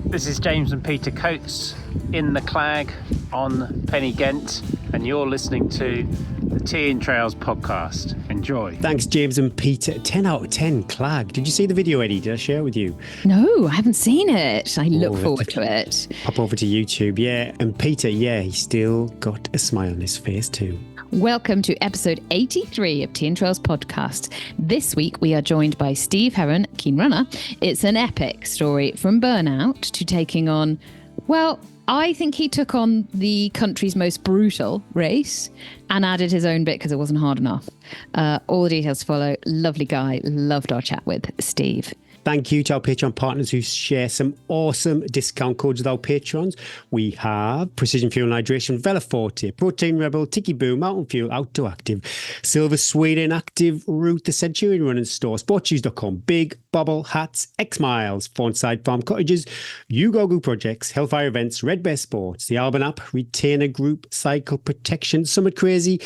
This is James and Peter Coates in the Clag on Penny Ghent, and you're listening to the Tea and Trails podcast. Enjoy. Thanks, James and Peter. 10 out of 10 Clag. Did you see the video, Eddie? Did I share it with you? No, I haven't seen it. I look forward to it. Hop over to YouTube, yeah. And Peter, yeah, he's still got a smile on his face too. Welcome to episode 83 of Tea and Trails podcast. This week we are joined by Steve Herron, keen runner. It's an epic story from burnout to taking on, well, I think he took on the country's most brutal race and added his own bit because it wasn't hard enough. All the details to follow. Lovely guy. Loved our chat with Steve. Thank you to our Patreon partners who share some awesome discount codes with our patrons. We have Precision Fuel and Hydration, Vela Forte, Protein Rebel, Tiki Boo, Mountain Fuel, Outdoor Active, Silver Sweden Active, Route, The Centurion Running Store, Sportshoes.com, Big Bubble Hats, X Miles, Fawnside Farm Cottages, Ugogu Projects, Hellfire Events, Red Bear Sports, the Alban App, Retainer Group, Cycle Protection, Summit Crazy,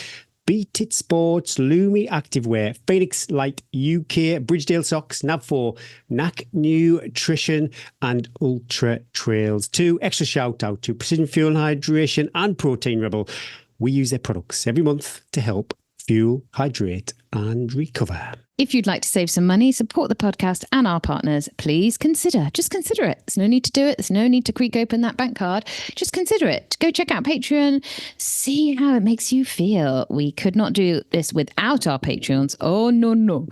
Beat It Sports, Lumi Activewear, Phoenix Light UK, Bridgedale Socks, Nav4, NAC Nutrition, and Ultra Trails. 2 extra shout out to Precision Fuel and Hydration and Protein Rebel. We use their products every month to help fuel, hydrate, and recover. If you'd like to save some money, support the podcast and our partners, please just consider it. There's no need to do it. There's no need to creak open that bank card. Just consider it. Go check out Patreon. See how it makes you feel. We could not do this without our Patreons. Oh, no.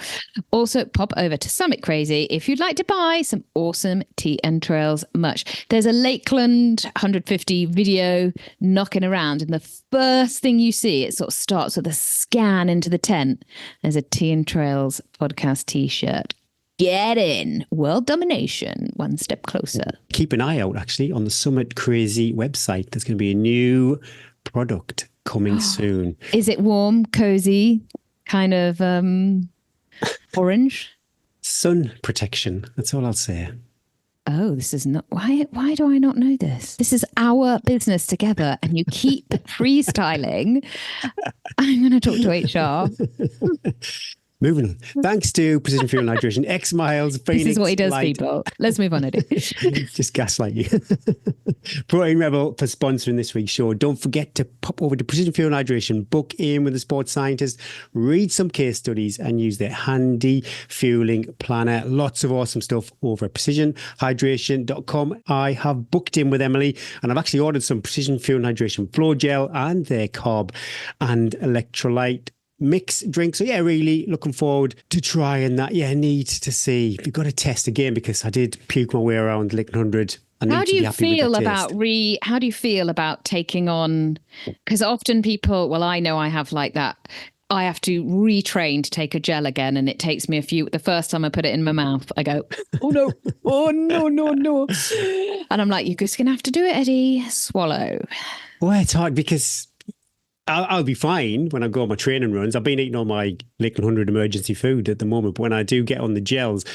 Also, pop over to Summit Crazy if you'd like to buy some awesome Tea and Trails merch. There's a Lakeland 150 video knocking around, and the first thing you see, it sort of starts with a scan into the tent. There's a Tea and Trails podcast t-shirt. Get in. World domination, one step closer. Keep an eye out actually on the Summit Crazy website. There's going to be a new product coming soon. Is it warm, cozy, kind of orange? Sun protection. That's all I'll say. Oh, this is not... Why do I not know this? This is our business together and you keep freestyling. I'm going to talk to HR. Moving on. Thanks to Precision Fuel and Hydration, X Miles, Phoenix. This is what he does, Light. people. Let's move on, Eddie. Just gaslight you. Protein Rebel for sponsoring this week's show. Don't forget to pop over to Precision Fuel and Hydration, book in with a sports scientist, read some case studies and use their handy fueling planner. Lots of awesome stuff over at precisionhydration.com. I have booked in with Emily and I've actually ordered some Precision Fuel and Hydration flow gel and their carb and electrolyte mix drink. So yeah, really looking forward to trying that. Yeah, need to see. We've got to test again because I did puke my way around Lick 100. How do you feel about taking on, because often people, well, I know I have like that. I have to retrain to take a gel again, and it takes me the first time I put it in my mouth, I go, oh no, no. And I'm like, you're just going to have to do it, Eddie. Swallow. Well, it's hard because I'll be fine when I go on my training runs. I've been eating all my Lick 100 emergency food at the moment, but when I do get on the gels,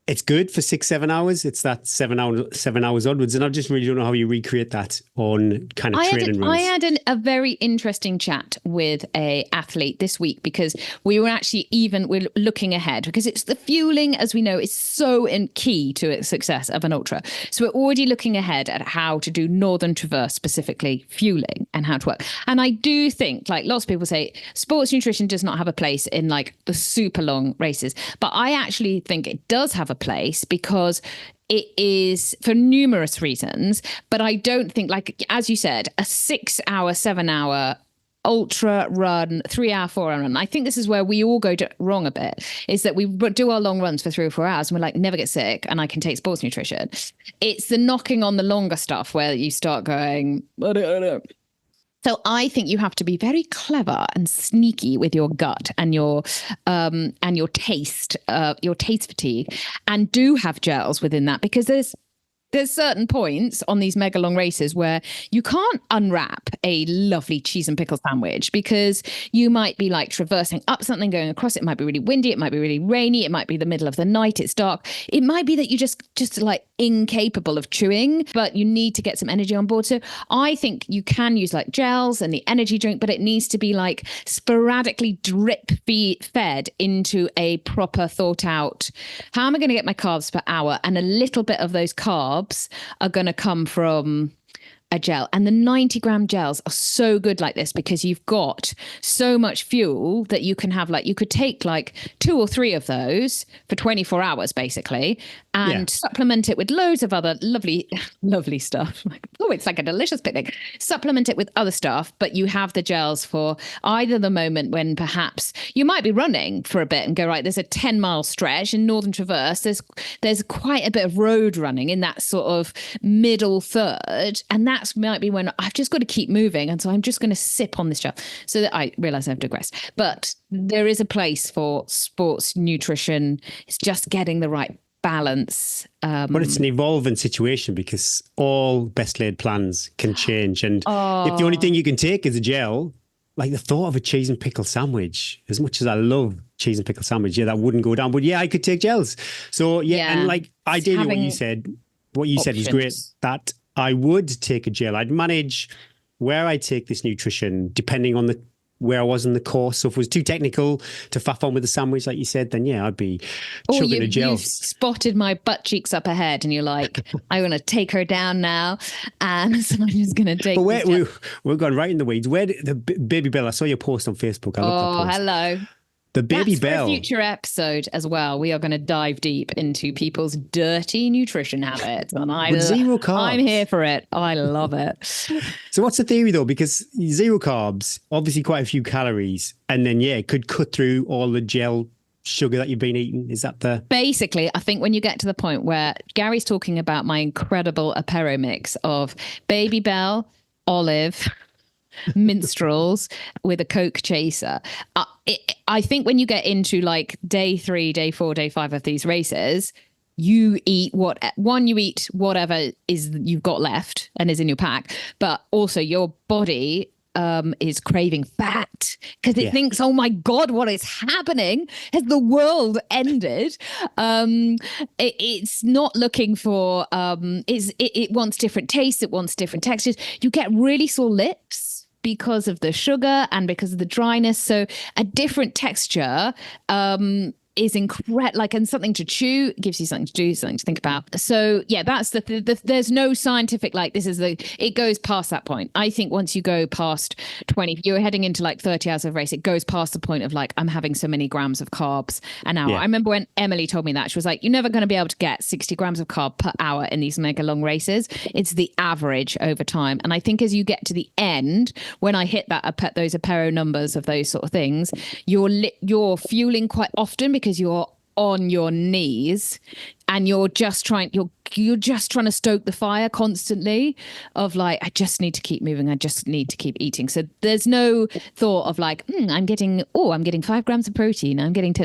it's good for 6-7 hours. It's that 7 hours onwards. And I just really don't know how you recreate that on kind of training runs. I had a very interesting chat with a athlete this week because we're looking ahead because it's the fueling, as we know, is so key to the success of an ultra. So we're already looking ahead at how to do Northern Traverse, specifically fueling and how to work. And I do think, like lots of people say, sports nutrition does not have a place in like the super long races. But I actually think it does have a place because it is for numerous reasons, but I don't think, like, as you said, a 6-hour, 7-hour ultra run, 3-hour, 4-hour run. I think this is where we all go wrong a bit, is that we do our long runs for 3 or 4 hours and we're like, never get sick and I can take sports nutrition. It's the knocking on the longer stuff where you start going, I don't know. So I think you have to be very clever and sneaky with your gut and your taste fatigue, and do have gels within that, because there's certain points on these mega long races where you can't unwrap a lovely cheese and pickle sandwich because you might be like traversing up something, going across. It might be really windy. It might be really rainy. It might be the middle of the night. It's dark. It might be that you just like incapable of chewing, but you need to get some energy on board. So I think you can use like gels and the energy drink, but it needs to be like sporadically drip fed into a proper thought out, how am I going to get my carbs per hour? And a little bit of those carbs are going to come from a gel. And the 90-gram gels are so good like this because you've got so much fuel that you can have, like, you could take like 2 or 3 of those for 24 hours basically, and supplement it with loads of other lovely stuff. Like, oh, it's like a delicious picnic. Supplement it with other stuff, but you have the gels for either the moment when perhaps you might be running for a bit and go, right, there's a 10-mile stretch in Northern Traverse. There's quite a bit of road running in that sort of middle third, and that might be when I've just got to keep moving, and so I'm just going to sip on this gel. So that I realize I've digressed, but there is a place for sports nutrition. It's just getting the right balance. But it's an evolving situation because all best laid plans can change, and if the only thing you can take is a gel, like the thought of a cheese and pickle sandwich, as much as I love cheese and pickle sandwich, that wouldn't go down. But I could take gels. So and like ideally, what you said was great. That I would take a gel. I'd manage where I take this nutrition depending on where I was in the course. So if it was too technical to faff on with the sandwich, like you said, then I'd be chugging a gel. You've spotted my butt cheeks up ahead and you're like, I want to take her down now. And so I'm just going to take we're going right in the weeds. Where the Baby Bell, I saw your post on Facebook. I love that post. Hello. The Baby That's Bell. For a future episode as well. We are going to dive deep into people's dirty nutrition habits. And With zero carbs. I'm here for it. I love it. So what's the theory though? Because zero carbs, obviously quite a few calories, and then it could cut through all the gel sugar that you've been eating. Is that the... Basically, I think when you get to the point where Gary's talking about my incredible apero mix of Baby Bell, olive, minstrels with a Coke chaser. I think when you get into like day 3, day 4, day 5 of these races, you eat whatever is you've got left and is in your pack, but also your body is craving fat because it thinks, oh my God, what is happening? Has the world ended? It's not looking for, it wants different tastes. It wants different textures. You get really sore lips because of the sugar and because of the dryness. So a different texture is incredible, like, and something to chew gives you something to do, something to think about. So that's there's no scientific, like, it goes past that point. I think once you go past 20, you're heading into like 30 hours of race, it goes past the point of like, I'm having so many grams of carbs an hour. I remember when Emily told me that, she was like, you're never going to be able to get 60 grams of carb per hour in these mega long races. It's the average over time. And I think as you get to the end, when I hit those apero numbers of those sort of things, you're fueling quite often because you're on your knees and you're just trying to stoke the fire constantly of like, I just need to keep moving. I just need to keep eating. So there's no thought of like, I'm getting 5 grams of protein.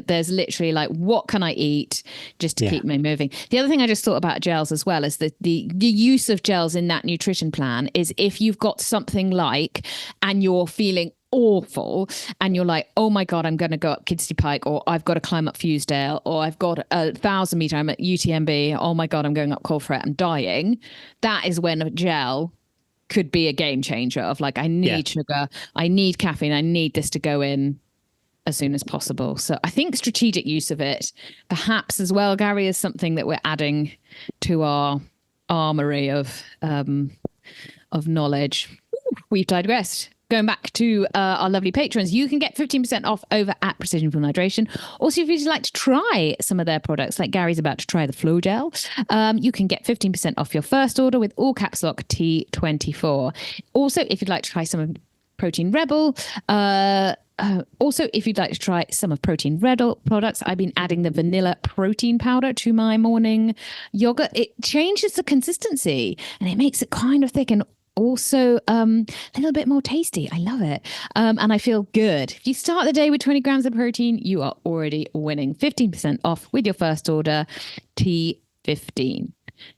There's literally like, what can I eat just to keep me moving? The other thing I just thought about gels as well is the use of gels in that nutrition plan is if you've got something like, and you're feeling awful and you're like, oh my God, I'm going to go up Kidsley Pike, or I've got to climb up Fusedale, or I've got 1,000 meter, I'm at UTMB, oh my God, I'm going up Colfret, I'm dying. That is when a gel could be a game changer of like, I need sugar, I need caffeine, I need this to go in as soon as possible. So I think strategic use of it, perhaps as well, Gary, is something that we're adding to our armory of knowledge. We've digressed. Going back to our lovely patrons, you can get 15% off over at Precision Fuel Hydration. Also, if you'd like to try some of their products, like Gary's about to try the Flow Gel, you can get 15% off your first order with all caps lock T24. Also, if you'd like to try some of Protein Rebel, if you'd like to try some of Protein Rebel products, I've been adding the vanilla protein powder to my morning yogurt. It changes the consistency and it makes it kind of thick and also a little bit more tasty. I love it. And I feel good. If you start the day with 20 grams of protein, you are already winning. 15% off with your first order, T15.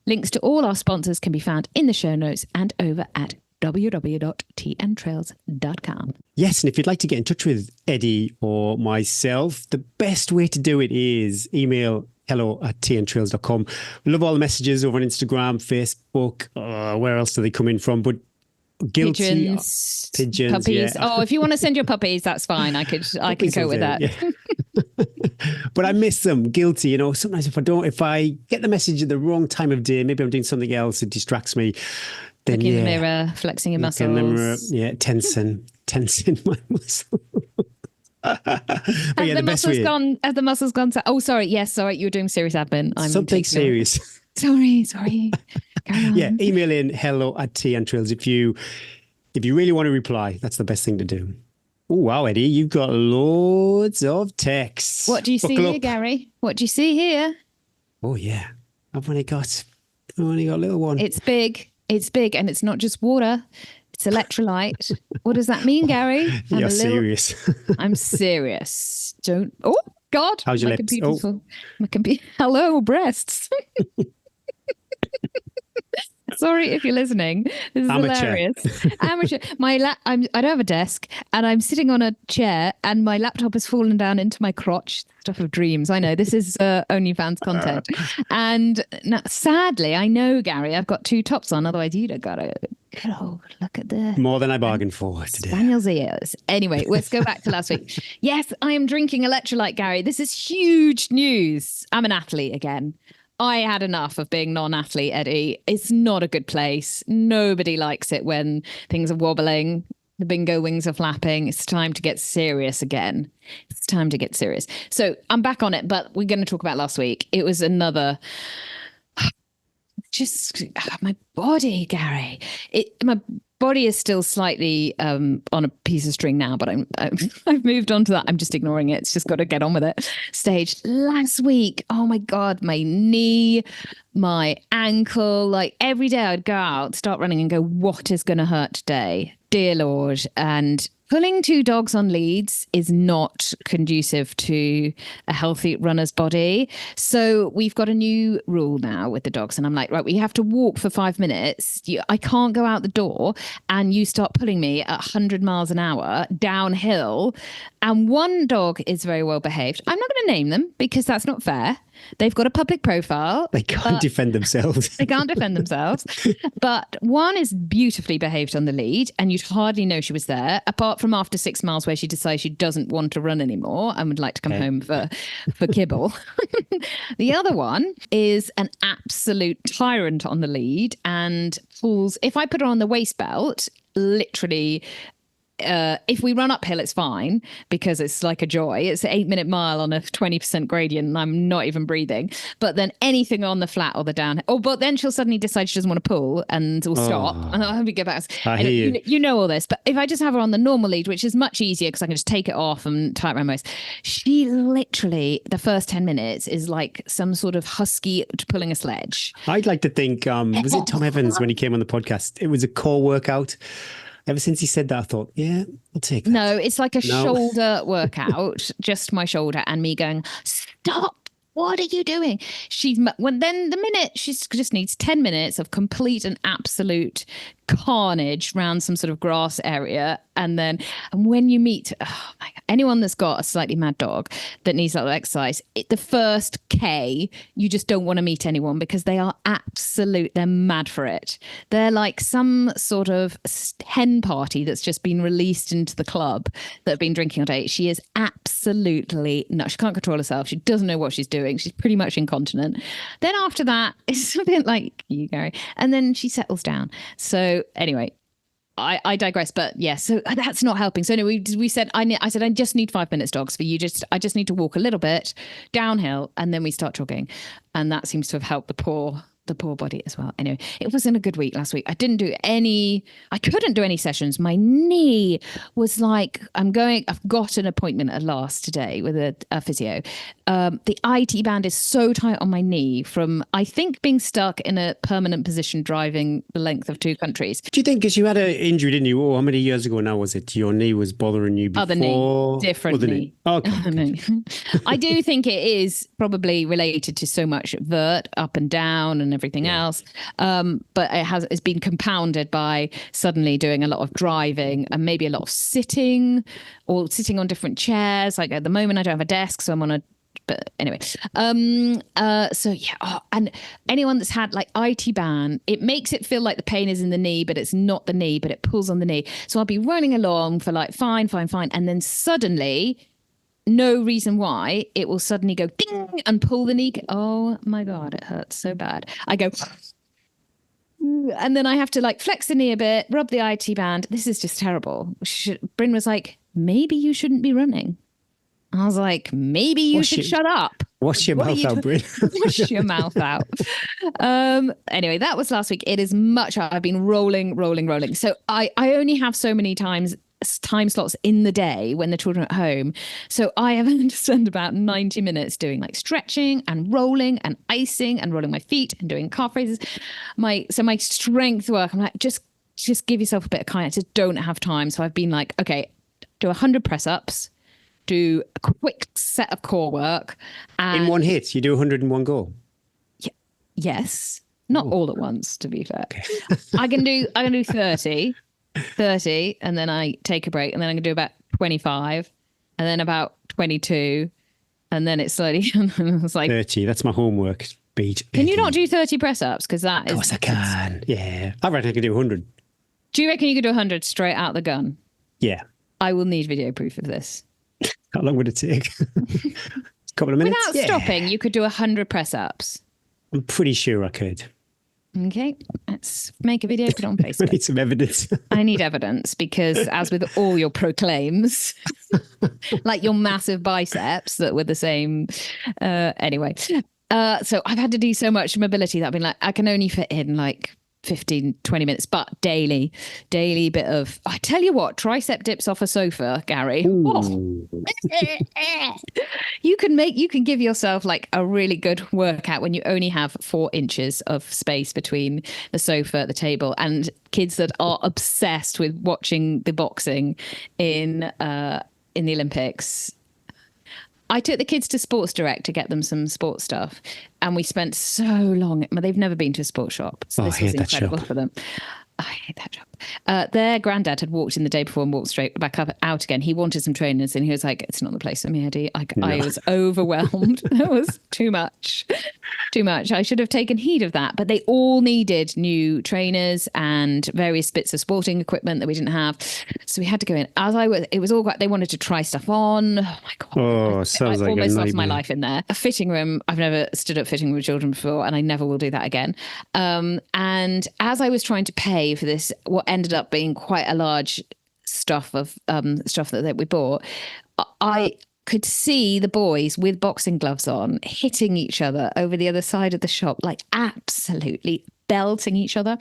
Links to all our sponsors can be found in the show notes and over at www.tntrails.com. Yes, and if you'd like to get in touch with Eddie or myself, the best way to do it is email hello@tntrails.com. Love all the messages over on Instagram, Facebook. Where else do they come in from? But guilty. Pigeons, puppies. yeah. Oh, if you want to send your puppies, that's fine. I can go with that. Yeah. But I miss them. Guilty. Sometimes if I get the message at the wrong time of day, maybe I'm doing something else that distracts me. Then Looking in the mirror, flexing your muscles. In the mirror, tensing my muscle. Has the muscles gone? Oh, sorry. Yes, sorry. You were doing serious admin. I'm something serious. Sorry. Carry on. Yeah, email in hello@tntrails if you really want to reply. That's the best thing to do. Oh, wow, Eddie, you've got loads of texts. What do you see here, Gary? What do you see here? Oh, yeah. I've only got a little one. It's big, and it's not just water. It's electrolyte. What does that mean, Gary? You're serious. I'm serious. Don't. Oh, God. How's your lips? My computer. Hello, breasts. Sorry if you're listening. This is hilarious. Amateur. I don't have a desk, and I'm sitting on a chair, and my laptop has fallen down into my crotch. Stuff of dreams. I know this is OnlyFans content, and now, sadly, I know, Gary, I've got two tops on. Otherwise, you'd have got a good old look at this. More than I bargained for today. Daniel's ears. Anyway, let's go back to last week. Yes, I am drinking electrolyte, Gary. This is huge news. I'm an athlete again. I had enough of being non-athlete, Eddie. It's not a good place. Nobody likes it when things are wobbling. The bingo wings are flapping. It's time to get serious again. It's time to get serious. So I'm back on it, but we're going to talk about last week. It was another... Just my body, Gary. My body is still slightly on a piece of string now, but I've moved on to that. I'm just ignoring it. It's just got to get on with it. Stage last week. Oh my God, my knee, my ankle. Like every day I'd go out, start running and go, what is going to hurt today? Dear Lord. And pulling two dogs on leads is not conducive to a healthy runner's body. So we've got a new rule now with the dogs. And I'm like, right, we have to walk for 5 minutes. I can't go out the door and you start pulling me at 100 miles an hour downhill. And one dog is very well behaved. I'm not going to name them because that's not fair. They've got a public profile. They can't defend themselves. They can't defend themselves. But one is beautifully behaved on the lead, and you'd hardly know she was there, apart from after 6 miles where she decides she doesn't want to run anymore and would like to come home for kibble. The other one is an absolute tyrant on the lead and pulls. If I put her on the waist belt, literally... if we run uphill, it's fine because it's like a joy. It's an 8-minute mile on a 20% gradient and I'm not even breathing. But then anything on the flat or the down. Oh, but then she'll suddenly decide she doesn't want to pull and will stop. And I'll have to get back. I hear you. You know all this. But if I just have her on the normal lead, which is much easier because I can just take it off and tie it around my waist, she literally, the first 10 minutes is like some sort of husky pulling a sledge. I'd like to think, was it Tom Evans when he came on the podcast? It was a core workout. Ever since he said that, I thought, yeah, I'll take that. No, it's like a shoulder workout, just my shoulder, and me going, stop. What are you doing? Then the minute she just needs 10 minutes of complete and absolute carnage around some sort of grass area. And when you meet anyone that's got a slightly mad dog that needs a little exercise, the first K, you just don't want to meet anyone because they're mad for it. They're like some sort of hen party that's just been released into the club that have been drinking all day. She is absolutely nuts. She can't control herself. She doesn't know what she's doing. She's pretty much incontinent. Then after that, it's a bit like you, Gary. And then she settles down. So anyway, I digress, but yeah, so that's not helping. So anyway, we said, I said, I just need 5 minutes, dogs, for you. I just need to walk a little bit downhill and then we start jogging. And that seems to have helped the poor body as well. Anyway, it wasn't a good week last week. I couldn't do any sessions. My knee was like, I've got an appointment at last today with a physio. The IT band is so tight on my knee from, I think, being stuck in a permanent position driving the length of 2 countries. Do you think, because you had an injury, didn't you? Oh, how many years ago now was it? Your knee was bothering you before? Other knee, different knee. Okay. I do think it is probably related to so much vert up and down and everything else. But it's been compounded by suddenly doing a lot of driving and maybe a lot of sitting or sitting on different chairs. Like at the moment, I don't have a desk, so I'm on a But anyway, so yeah. Oh, and anyone that's had like IT band, it makes it feel like the pain is in the knee, but it's not the knee, but it pulls on the knee. So I'll be running along for like fine. And then suddenly, no reason why, it will suddenly go ding and pull the knee. Oh my God, it hurts so bad. I go, and then I have to like flex the knee a bit, rub the IT band. This is just terrible. Bryn was like, maybe you shouldn't be running. I was like, maybe you should shut up. Wash your mouth out, Bryn. Wash your mouth out. Anyway, that was last week. It is much. I've been rolling. So I only have so many time slots in the day when the children are at home. So I have to spend about 90 minutes doing like stretching and rolling and icing and rolling my feet and doing calf raises. My strength work, I'm like, just give yourself a bit of kindness. Just don't have time. So I've been like, okay, do 100 press-ups, do a quick set of core work. And in one hit, you do 100 in one go? Yes. Not all at once, to be fair. Okay. I can do 30, and then I take a break, and then I'm going to do about 25, and then about 22, and then it's slowly, it's like 30. That's my homework. Beat. Can you not do 30 press-ups? Because that is... Of course I can. Yeah. I reckon I can do 100. Do you reckon you could do 100 straight out the gun? Yeah. I will need video proof of this. How long would it take? A couple of minutes? Without stopping, you could do 100 press-ups. I'm pretty sure I could. Okay, let's make a video, put it on I Facebook. need some evidence. I need evidence because, as with all your proclaims, like your massive biceps that were the same. Anyway, so I've had to do so much mobility that I've been like, I can only fit in like 15, 20 minutes, but daily bit of, I tell you what, tricep dips off a sofa, Gary. Oh. You can give yourself like a really good workout when you only have 4 inches of space between the sofa, the table, and kids that are obsessed with watching the boxing in the Olympics. I took the kids to Sports Direct to get them some sports stuff, and we spent so long. They've never been to a sports shop, so this was incredible for them. I hate that job. Their granddad had walked in the day before and walked straight back up out again. He wanted some trainers, and he was like, "It's not the place for me, Eddie." I was overwhelmed. That was too much. I should have taken heed of that. But they all needed new trainers and various bits of sporting equipment that we didn't have, so we had to go in. It was all great. They wanted to try stuff on. Oh my God! Oh, sounds like almost a lost my nightmare. life in there. A fitting room. I've never stood up fitting with children before, and I never will do that again. And as I was trying to pay for this, what ended up being quite a large stuff that we bought, I could see the boys with boxing gloves on hitting each other over the other side of the shop, like absolutely belting each other.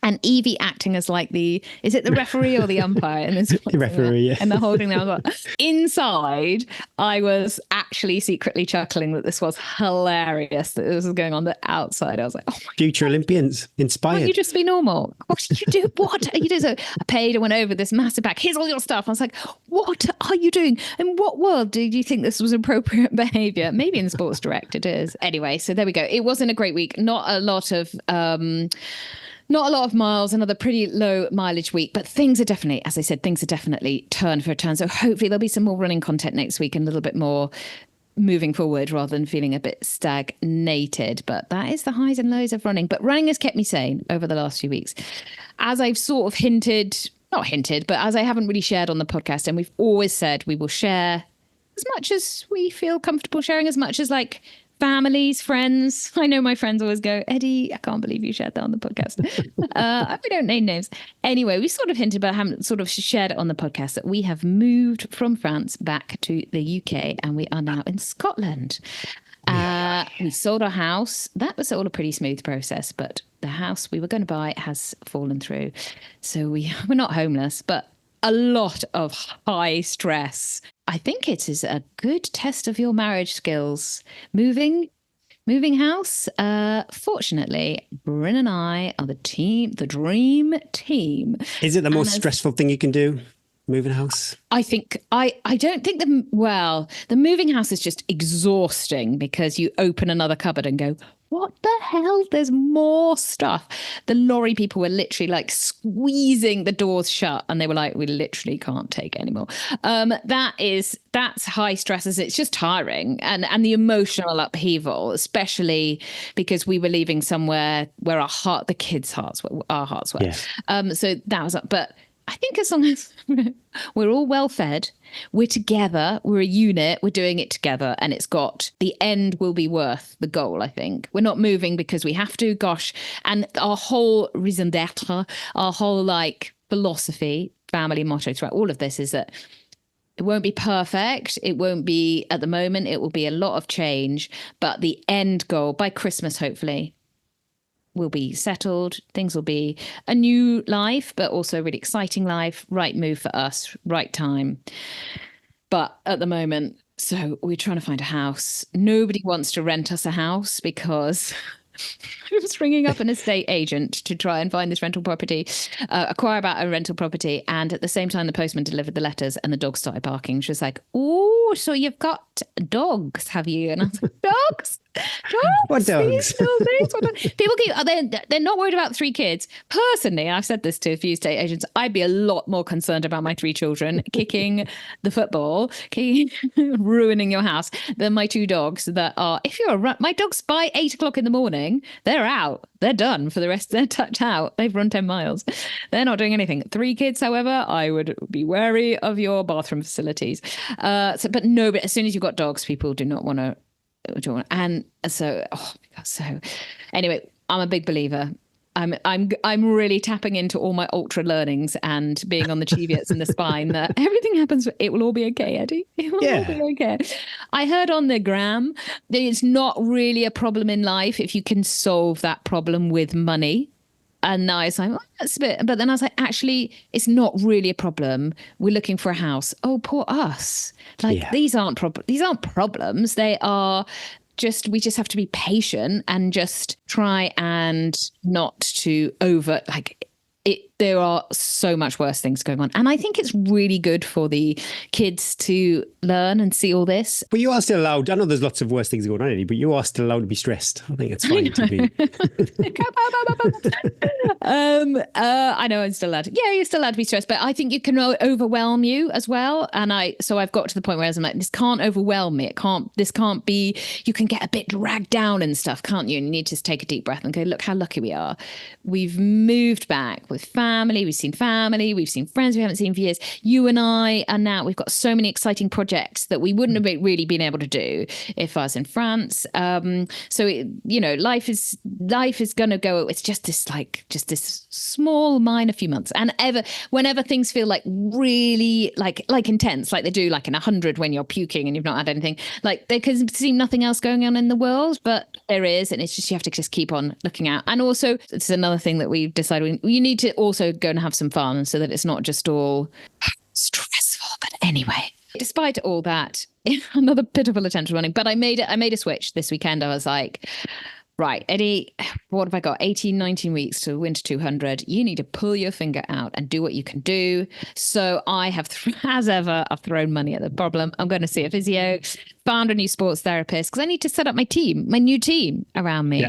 And Evie acting as like is it the referee or the umpire? And the referee, yeah. And the holding them. Inside, I was actually secretly chuckling that this was hilarious, that this was going on. The outside, I was like, oh my Future Olympians, inspired. Can't you just be normal? What did you do? What are you doing? So I paid and went over this massive bag. Here's all your stuff. I was like, what are you doing? In what world did you think this was appropriate behavior? Maybe in Sports Direct it is. Anyway, so there we go. It wasn't a great week. Not a lot of miles, another pretty low mileage week, but things are definitely, as I said, turned for a turn. So hopefully there'll be some more running content next week and a little bit more moving forward rather than feeling a bit stagnated. But that is the highs and lows of running. But running has kept me sane over the last few weeks. As I've sort of not hinted, but as I haven't really shared on the podcast, and we've always said we will share as much as we feel comfortable sharing, as much as like families, friends. I know my friends always go, Eddie, I can't believe you shared that on the podcast. We don't name names. Anyway, we sort of hinted, but haven't sort of shared it on the podcast, that we have moved from France back to the UK, and we are now in Scotland. We sold our house. That was all a pretty smooth process, but the house we were going to buy has fallen through. So we're not homeless, but a lot of high stress. I think it is a good test of your marriage skills. Moving house. Fortunately, Bryn and I are the dream team. Is it the most stressful thing you can do? Moving house? I don't think the moving house is just exhausting because you open another cupboard and go, what the hell? There's more stuff. The lorry people were literally like squeezing the doors shut, and they were like, we literally can't take anymore. That's high stress. It's just tiring, and the emotional upheaval, especially because we were leaving somewhere where the kids' hearts were, our hearts were. Yeah. So that was up, but I think as long as we're all well fed, we're together, we're a unit, we're doing it together, and the end will be worth the goal, I think. We're not moving because we have to, gosh. And our whole raison d'etre, our whole like philosophy, family motto throughout all of this is that it won't be perfect. It won't be at the moment. It will be a lot of change, but the end goal by Christmas, hopefully, will be settled. Things will be a new life, but also a really exciting life. Right move for us, right time. But at the moment, so we're trying to find a house. Nobody wants to rent us a house because I was ringing up an estate agent to try and find this rental property, acquire about a rental property. And at the same time, the postman delivered the letters and the dog started barking. She was like, oh, so you've got dogs, have you? And I was like, dogs? What dogs? People they're not worried about 3 kids. Personally, I've said this to a few estate agents, I'd be a lot more concerned about my 3 children kicking the football, ruining your house, than my 2 dogs that are, my dogs by 8 o'clock in the morning, they're out. They're done for the rest. They're tucked out. They've run 10 miles. They're not doing anything. 3 kids, however, I would be wary of your bathroom facilities. But no, but as soon as you've got dogs, people do not want to. And so, oh my God. So anyway, I'm a big believer. I'm really tapping into all my ultra learnings and being on the Cheviets and the spine that everything happens. It will all be okay, Eddie. It will all be okay. I heard on the gram that it's not really a problem in life if you can solve that problem with money. And now it's like, oh, that's a bit, but then I was like, actually, it's not really a problem. We're looking for a house. Oh, poor us. Like these aren't problems. They are we just have to be patient and just try and not to there are so much worse things going on. And I think it's really good for the kids to learn and see all this. But you are still allowed, I know there's lots of worse things going on, Eddie, but you are still allowed to be stressed. I think it's fine to be. I know I'm still allowed. Yeah, you're still allowed to be stressed, but I think it can overwhelm you as well. And so I've got to the point where I'm like, this can't overwhelm me. This can't be, you can get a bit dragged down and stuff, can't you? And you need to take a deep breath and go, look how lucky we are. We've moved back with family, we've seen friends we haven't seen for years. You and I are now, we've got so many exciting projects that we wouldn't have really been able to do if I was in France. Life is going to go, it's just this small, minor few months. And whenever things feel like really like intense, like they do like in 100 when you're puking and you've not had anything, like there can seem nothing else going on in the world, but there is. And it's just, you have to just keep on looking out. And also, it's another thing that we've decided you need to also go and have some fun so that it's not just all stressful. But anyway, despite all that, another pitiful attempt at running, but I made a switch this weekend. I was like, right, Eddie, what have I got? 18, 19 weeks to Winter 200. You need to pull your finger out and do what you can do. So I have, as ever, I've thrown money at the problem. I'm going to see a physio, found a new sports therapist because I need to set up my new team around me,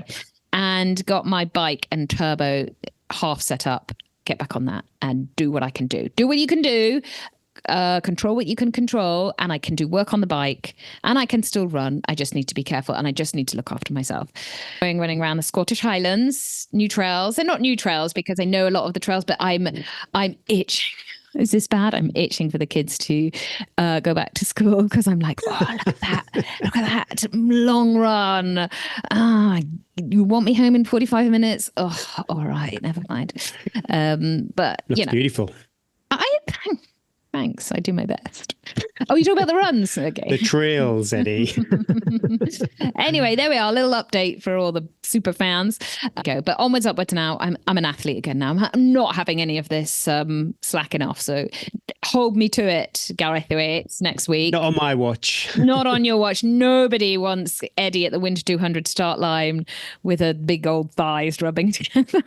and got my bike and turbo half set up, get back on that and do what I can do. Do what you can do. Control what you can control, and I can do work on the bike, and I can still run. I just need to be careful, and I just need to look after myself. Running around the Scottish Highlands, new trails. They're not new trails because I know a lot of the trails, but I'm itching. Is this bad? I'm itching for the kids to go back to school because I'm like, oh, look at that long run. You want me home in 45 minutes? Oh, all right, never mind. But looks beautiful. Thanks. I do my best. Oh, you talk about the runs? Okay. The trails, Eddie. Anyway, there we are. A little update for all the super fans. But onwards, upwards now. I'm an athlete again now. I'm not having any of this slacking off. So hold me to it, Gareth Waits, next week. Not on my watch. Not on your watch. Nobody wants Eddie at the Winter 200 start line with a big old thighs rubbing together.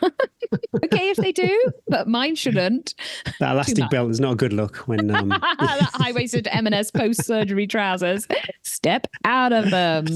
Okay, if they do, but mine shouldn't. That elastic belt is not a good look when that high-waisted M&S post-surgery trousers. Step out of them.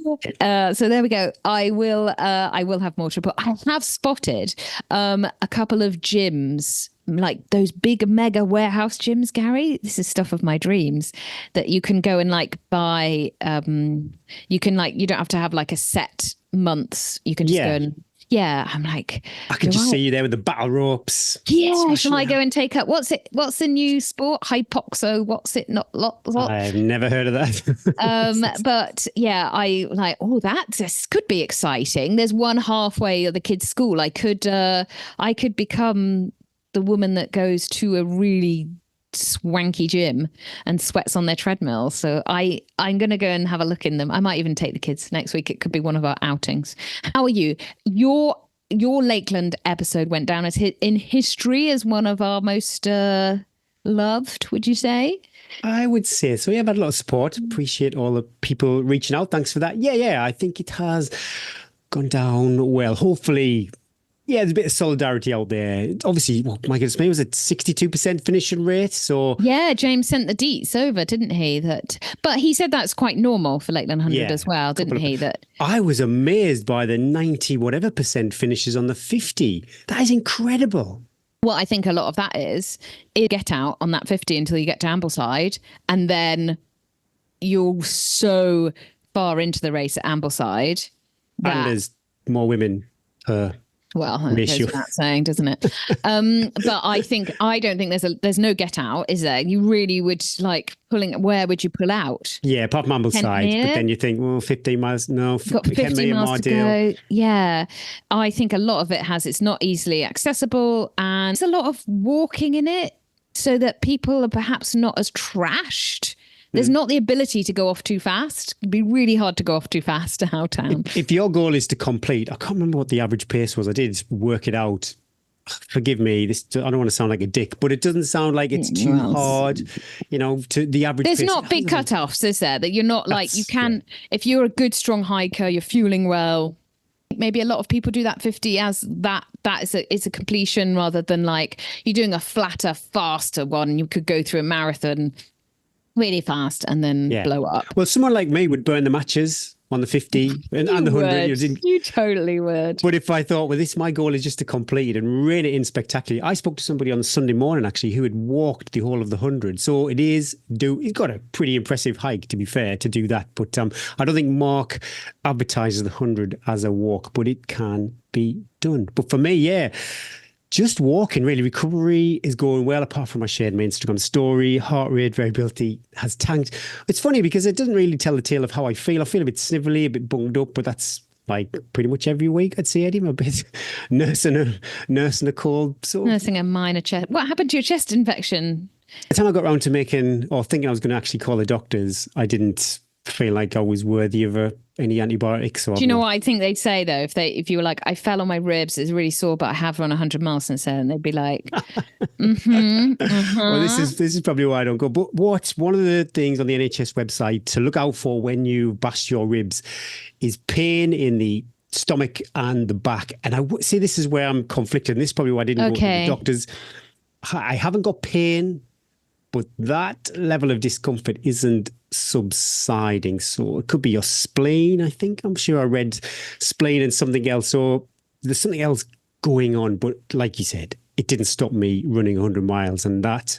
So there we go. I will have more to put. I have spotted a couple of gyms, like those big mega warehouse gyms, Gary. This is stuff of my dreams, that you can go and like buy. You can like, you don't have to have like a set months. You can just go and I'm like, I can just see you there with the battle ropes. Yeah, shall I go and take up what's the new sport? Hypoxo, what's it not what? I've never heard of that. But yeah, I like, this could be exciting. There's one halfway of the kids' school. I could become the woman that goes to a really swanky gym and sweats on their treadmill. So I'm gonna go and have a look in them. I might even take the kids next week. It could be one of our outings. How are you? Your Lakeland episode went down as in history as one of our most loved, would you say? I would say so. Yeah, I've had a lot of support. Appreciate all the people reaching out. Thanks for that. Yeah, I think it has gone down well. Hopefully, there's a bit of solidarity out there. Obviously, my goodness me, was it 62% finishing rate? So yeah, James sent the deets over, didn't he? But he said that's quite normal for Lakeland 100 as well, didn't he? That I was amazed by the 90 whatever percent finishes on the 50. That is incredible. Well, I think a lot of that is get out on that 50 until you get to Ambleside, and then you're so far into the race at Ambleside that, and there's more women well, that goes without saying, doesn't it? But I don't think there's no get out, is there? You really would like where would you pull out? Yeah, apart from Ambleside, but then you think, well, 15 miles, no, got 50 miles to go. Yeah, I think a lot of it's not easily accessible, and there's a lot of walking in it, so that people are perhaps not as trashed. There's not the ability to go off too fast. It'd be really hard to go off too fast to Howtown. If your goal is to complete, I can't remember what the average pace was. I did work it out. Forgive me, I don't want to sound like a dick, but it doesn't sound like it's too hard, to the average There's pace. not big cutoffs, is there? That you're not like, you can, if you're a good, strong hiker, you're fueling well. Maybe a lot of people do that 50 as that is a completion, rather than like you're doing a flatter, faster one. You could go through a marathon really fast and then blow up. Well, someone like me would burn the matches on the 50 and the 100. You totally would. But if I thought, well, my goal is just to complete and rein it in spectacularly. I spoke to somebody on Sunday morning, actually, who had walked the whole of the 100. So he's got a pretty impressive hike, to be fair, to do that. But I don't think Mark advertises the 100 as a walk, but it can be done. But for me, just walking, really. Recovery is going well, apart from I shared my Instagram story. Heart rate variability has tanked. It's funny because it doesn't really tell the tale of how I feel. I feel a bit snivelly, a bit bunged up, but that's like pretty much every week, I'd say, Eddie. I'm a bit nursing a cold. So nursing a minor chest. What happened to your chest infection? By the time I got around to thinking I was going to actually call the doctors, I didn't feel like I was worthy of any antibiotics. Do you know what I think they'd say though? If you were like, I fell on my ribs, it's really sore, but I have run 100 miles since then, they'd be like, Well, this is probably why I don't go. But what's one of the things on the NHS website to look out for when you bash your ribs is pain in the stomach and the back. And I would say this is where I'm conflicted. And this is probably why I didn't go to the doctors. I haven't got pain, but that level of discomfort isn't subsiding. So it could be your spleen, I think. I'm sure I read spleen and something else. So there's something else going on. But like you said, it didn't stop me running 100 miles, and that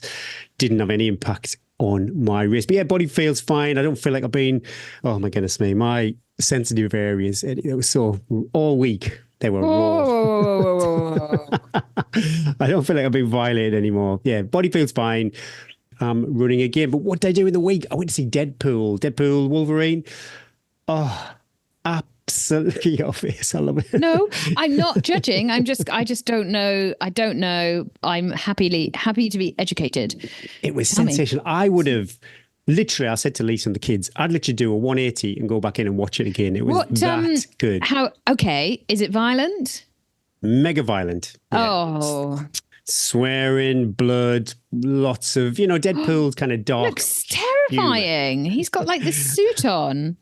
didn't have any impact on my race. But yeah, body feels fine. I don't feel like I've been, oh my goodness me, my sensitive areas, it was so, all week they were raw. I don't feel like I've been violated anymore. Yeah, body feels fine. Running again. But what did I do in the week? I went to see Deadpool, Wolverine. Oh, absolutely your face. I love it. No, I'm not judging. I just don't know. I don't know. I'm happy to be educated. It was sensational. I would have literally, I said to Lisa and the kids, I'd literally do a 180 and go back in and watch it again. It was that good. Okay. Is it violent? Mega violent. Yeah. Oh. Swearing, blood, lots of, Deadpool's kind of dark. Looks terrifying. Humor. He's got like this suit on.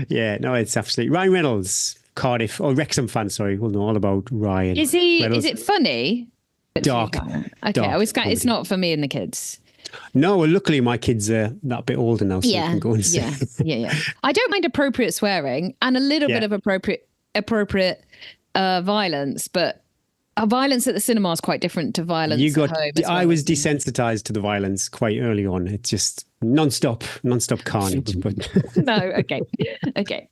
Yeah, no, it's absolutely. Ryan Reynolds, Cardiff, or Wrexham fan, sorry. We'll know all about Ryan. Is Reynolds. it funny? Dark. Okay, dark, it's not for me and the kids. No, well, luckily my kids are that bit older now, so they can go and see. Yeah. I don't mind appropriate swearing and a little bit of appropriate violence, but violence at the cinema is quite different to violence at home. I was desensitized to the violence quite early on. It's just non-stop carnage. But no, okay.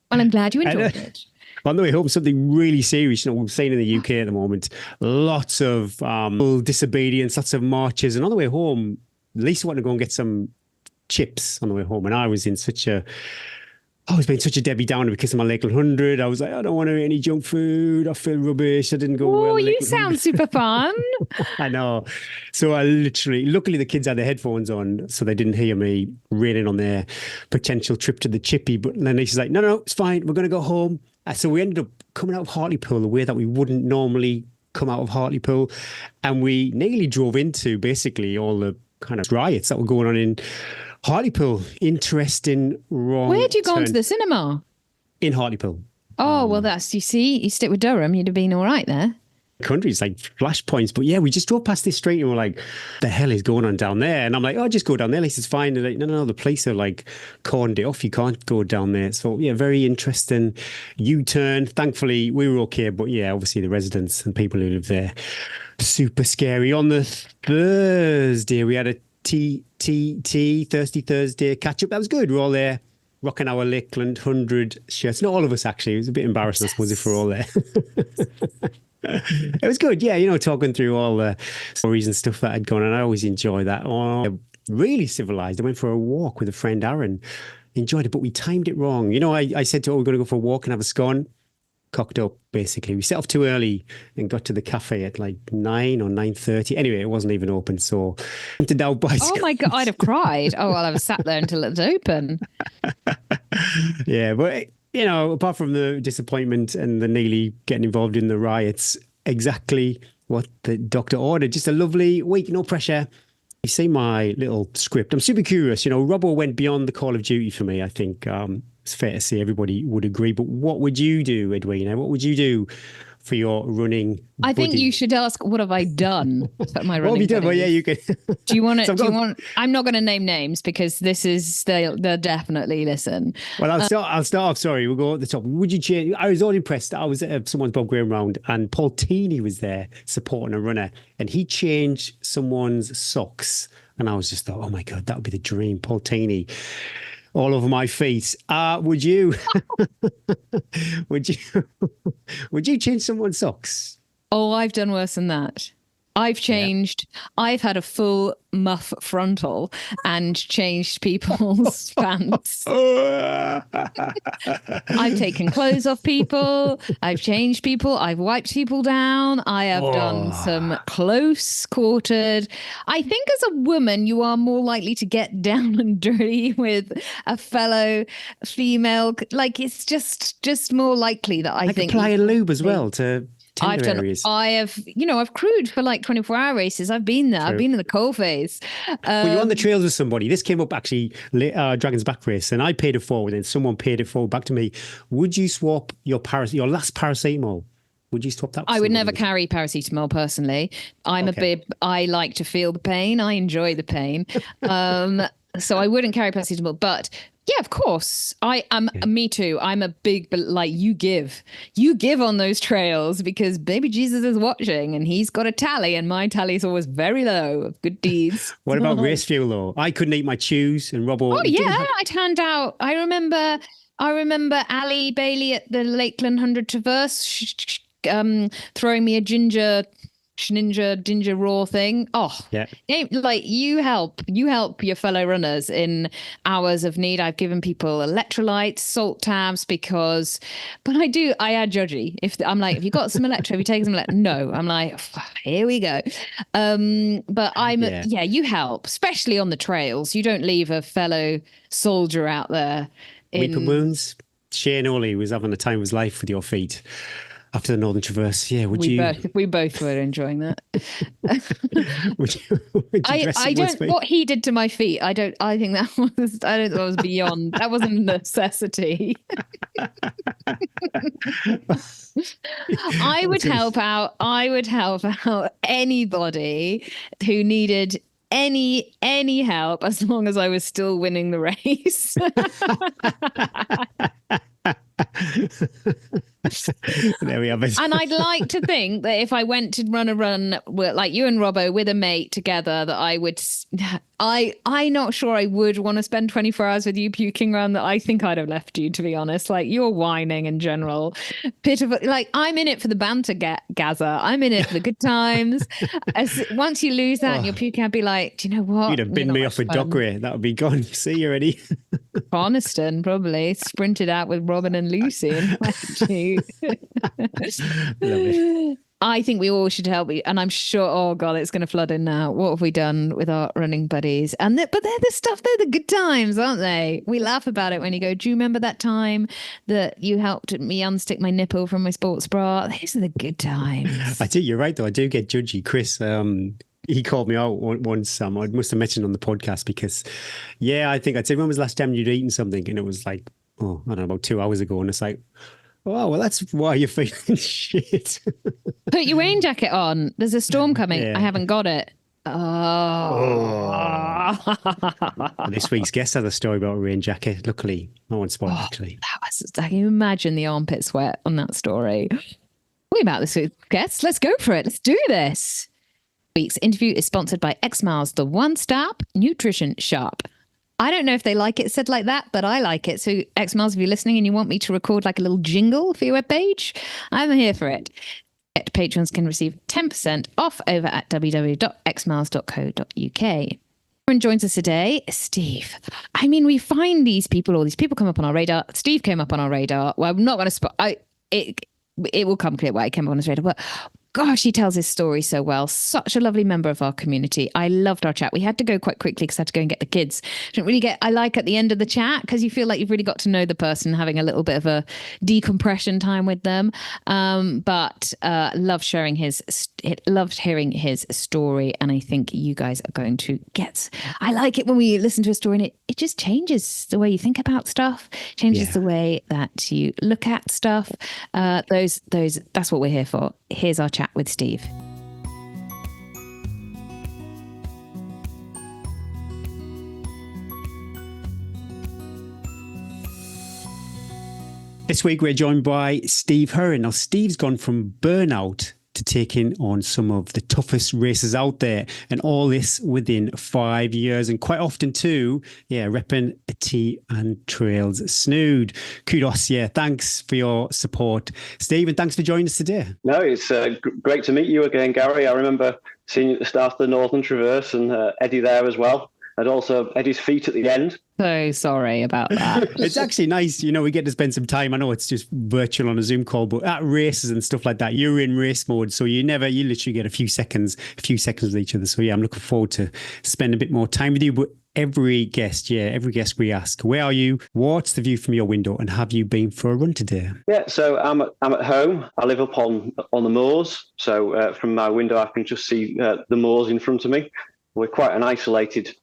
Well, I'm glad you enjoyed it. On the way home, something really serious. You know, we're saying in the UK at the moment, lots of disobedience, lots of marches. And on the way home, Lisa wanted to go and get some chips on the way home. And I was being such a Debbie Downer because of my Lakeland 100. I was like, I don't want to eat any junk food. I feel rubbish. I didn't go well. Oh, you sound super fun. I know. So luckily the kids had their headphones on, so they didn't hear me railing on their potential trip to the chippy. But then Lisa's like, no, it's fine. We're going to go home. So we ended up coming out of Hartlepool the way that we wouldn't normally come out of Hartlepool. And we nearly drove into basically all the kind of riots that were going on in Hartlepool. Interesting, wrong. Where'd you gone to the cinema? In Hartlepool. Oh, well, you stick with Durham, you'd have been all right there. Countries like flashpoints, but yeah, we just drove past this street and we're like, the hell is going on down there? And I'm like, just go down there. Lisa's fine. And like, no, the police are like cordoned it off. You can't go down there. So yeah, very interesting U-turn. Thankfully, we were okay, but yeah, obviously the residents and people who live there, super scary. On the Thursday, we had a Thirsty Thursday catch up. That was good. We're all there rocking our Lakeland 100 shirts. Not all of us, actually. It was a bit embarrassing, I suppose, if we're all there. It was good. Yeah, talking through all the stories and stuff that had gone on. I always enjoy that. Really civilized. I went for a walk with a friend, Aaron. Enjoyed it, but we timed it wrong. I said to her, we're going to go for a walk and have a scone. Cocked up, basically. We set off too early and got to the cafe at like 9 or 9:30. Anyway, it wasn't even open, so rented out bicycle. Oh my God, I'd have cried. Oh, well, I was sat there until it was open. Yeah, but apart from the disappointment and the nearly getting involved in the riots, exactly what the doctor ordered. Just a lovely week, no pressure. You see my little script. I'm super curious. Robbo went beyond the Call of Duty for me, I think. It's fair to say everybody would agree. But what would you do, Edwina? What would you do for your running I think buddy? You should ask, what have I done for my running What have you done? Well, yeah, you can. Do you want to? I'm not going to name names because they'll definitely listen. Well, I'll start off. Sorry, we'll go at the top. Would you change? I was all impressed. I was at someone's Bob Graham round and Paul Teeny was there supporting a runner and he changed someone's socks. And I was just thought, oh my God, that would be the dream. Paul Teeny all over my feet. Would you would you change someone's socks? Oh, I've done worse than that. I've changed. Yeah. I've had a full muff frontal and changed people's pants. I've taken clothes off people. I've changed people. I've wiped people down. I have done some close quartered. I think as a woman, you are more likely to get down and dirty with a fellow female. Like it's just more likely that I think apply a lube as well to. I've crewed for like 24-hour races. I've been there. True. I've been in the coalface. Well, you're on the trails with somebody. This came up actually, Dragon's Back race, and I paid it forward, and someone paid it forward back to me. Would you swap your last paracetamol? Would you swap that? I would never carry paracetamol personally. I like to feel the pain. I enjoy the pain. So I wouldn't carry paracetamol, but yeah, of course. I am. Yeah. Me too. I'm a big, but like you give on those trails because baby Jesus is watching and he's got a tally and my tally is always very low of good deeds. What about race fuel though? I couldn't eat my chews and Robbo. Oh yeah, I'd hand out. I remember Ali Bailey at the Lakeland 100 Traverse throwing me a ginger raw thing. Oh yeah, like you help your fellow runners in hours of need. I've given people electrolytes, salt tabs but I add judgy. If you got some electro, have you taken some electro? No, I'm like, here we go. But you help, especially on the trails. You don't leave a fellow soldier out there weeping wounds. Shane Oley was having the time of his life with your feet after the Northern Traverse. Yeah, we both were enjoying that. would you I don't what he did to my feet. I think that was beyond. That wasn't a necessity. I would help out anybody who needed any help as long as I was still winning the race. There we have it. And I'd like to think that if I went to run a run like you and Robbo with a mate together, that I would. I'm not sure I would want to spend 24 hours with you puking around. That I think I'd have left you, to be honest. Like, you're whining in general, pitiful. Like, I'm in it for the banter, Gaza. I'm in it for the good times. Once you lose that and you're puking, I'd be like, do you know what? You'd have been me off with Dockery. That would be gone. See you already. Coniston probably sprinted out with Robin and Lucy and left you. Lovely. I think we all should help you, and I'm sure. Oh God, it's going to flood in now. What have we done with our running buddies? But they're the stuff. They're the good times, aren't they? We laugh about it when you go, do you remember that time that you helped me unstick my nipple from my sports bra? These are the good times. I do. You're right, though. I do get judgy. Chris, he called me out once. I must have mentioned on the podcast because, I think I'd say, when was the last time you'd eaten something? And it was like, I don't know, about 2 hours ago. And it's like, oh, well, that's why you're feeling shit. Put your rain jacket on. There's a storm coming. Yeah. I haven't got it. This week's guest has a story about a rain jacket. Luckily, no one spoiled, actually. Can you imagine the armpit sweat on that story? What about this week's guest? Let's go for it. Let's do this. Week's interview is sponsored by X Miles, the one-stop nutrition shop. I don't know if they like it said like that, but I like it. So X Miles, if you're listening and you want me to record like a little jingle for your webpage, I'm here for it. Patrons can receive 10% off over at www.xmiles.co.uk. Hurren joins us today. Steve. I mean, we find all these people come up on our radar. Steve came up on our radar. Well, I'm not going to spot. It will come clear why he came up on his radar, but gosh, he tells his story so well. Such a lovely member of our community. I loved our chat. We had to go quite quickly because I had to go and get the kids. I like at the end of the chat because you feel like you've really got to know the person, having a little bit of a decompression time with them. But loved hearing his story. And I think you guys are going to get. I like it when we listen to a story and it just changes the way you think about stuff, changes the way that you look at stuff. That's what we're here for. Here's our chat with Steve. This week we're joined by Steve Herron. Now, Steve's gone from burnout to taking on some of the toughest races out there, and all this within 5 years, and quite often too, repping a tea and trails snood. KUDOS, thanks for your support, Steve, and thanks for joining us today. No, it's great to meet you again, Gary. I remember seeing you at the start of the Northern Traverse, and Eddie there as well, and also Eddie's feet at the end. So sorry about that. It's actually nice, we get to spend some time. I know it's just virtual on a Zoom call, but at races and stuff like that, you're in race mode, so you literally get a few seconds with each other. So I'm looking forward to spend a bit more time with you. But every guest we ask, where are you? What's the view from your window? And have you been for a run today? Yeah, so I'm at home. I live up on the moors, so from my window I can just see the moors in front of me. We're quite an isolated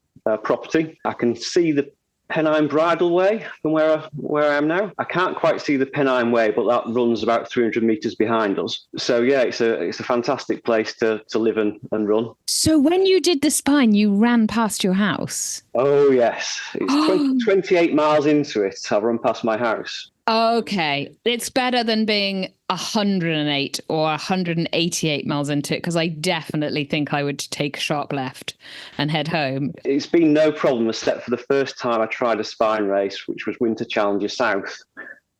property. I can see the Pennine Bridleway from where I am now. I can't quite see the Pennine Way, but that runs about 300 metres behind us. So it's a fantastic place to live and run. So when you did the spine, you ran past your house? Oh yes, it's 28 miles into it. I've run past my house. Okay, it's better than being 108 or 188 miles into it, because I definitely think I would take a sharp left and head home. It's been no problem, except for the first time I tried a spine race, which was Winter Challenger South,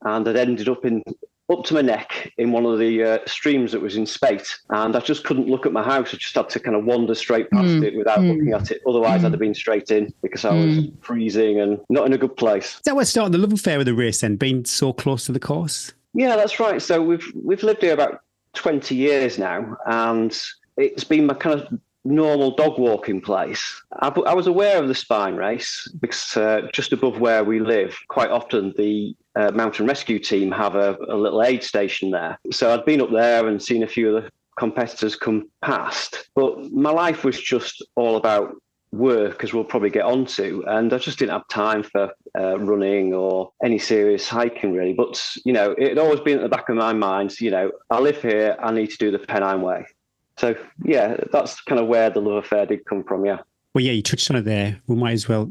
and I'd ended up to my neck in one of the streams that was in spate, and I just couldn't look at my house. I just had to kind of wander straight past it without looking at it. Otherwise, I'd have been straight in because I was freezing and not in a good place. Is that what started the love affair with the race then, being so close to the course? Yeah, that's right. So we've lived here about 20 years now, and it's been my kind of normal dog walking place. I was aware of the spine race because just above where we live, quite often the mountain rescue team have a little aid station there. So I'd been up there and seen a few of the competitors come past. But my life was just all about work, as we'll probably get onto, and I just didn't have time for running or any serious hiking really. But it had always been at the back of my mind, I live here, I need to do the Pennine Way. So that's kind of where the love affair did come from. Well, yeah, you touched on it there. We might as well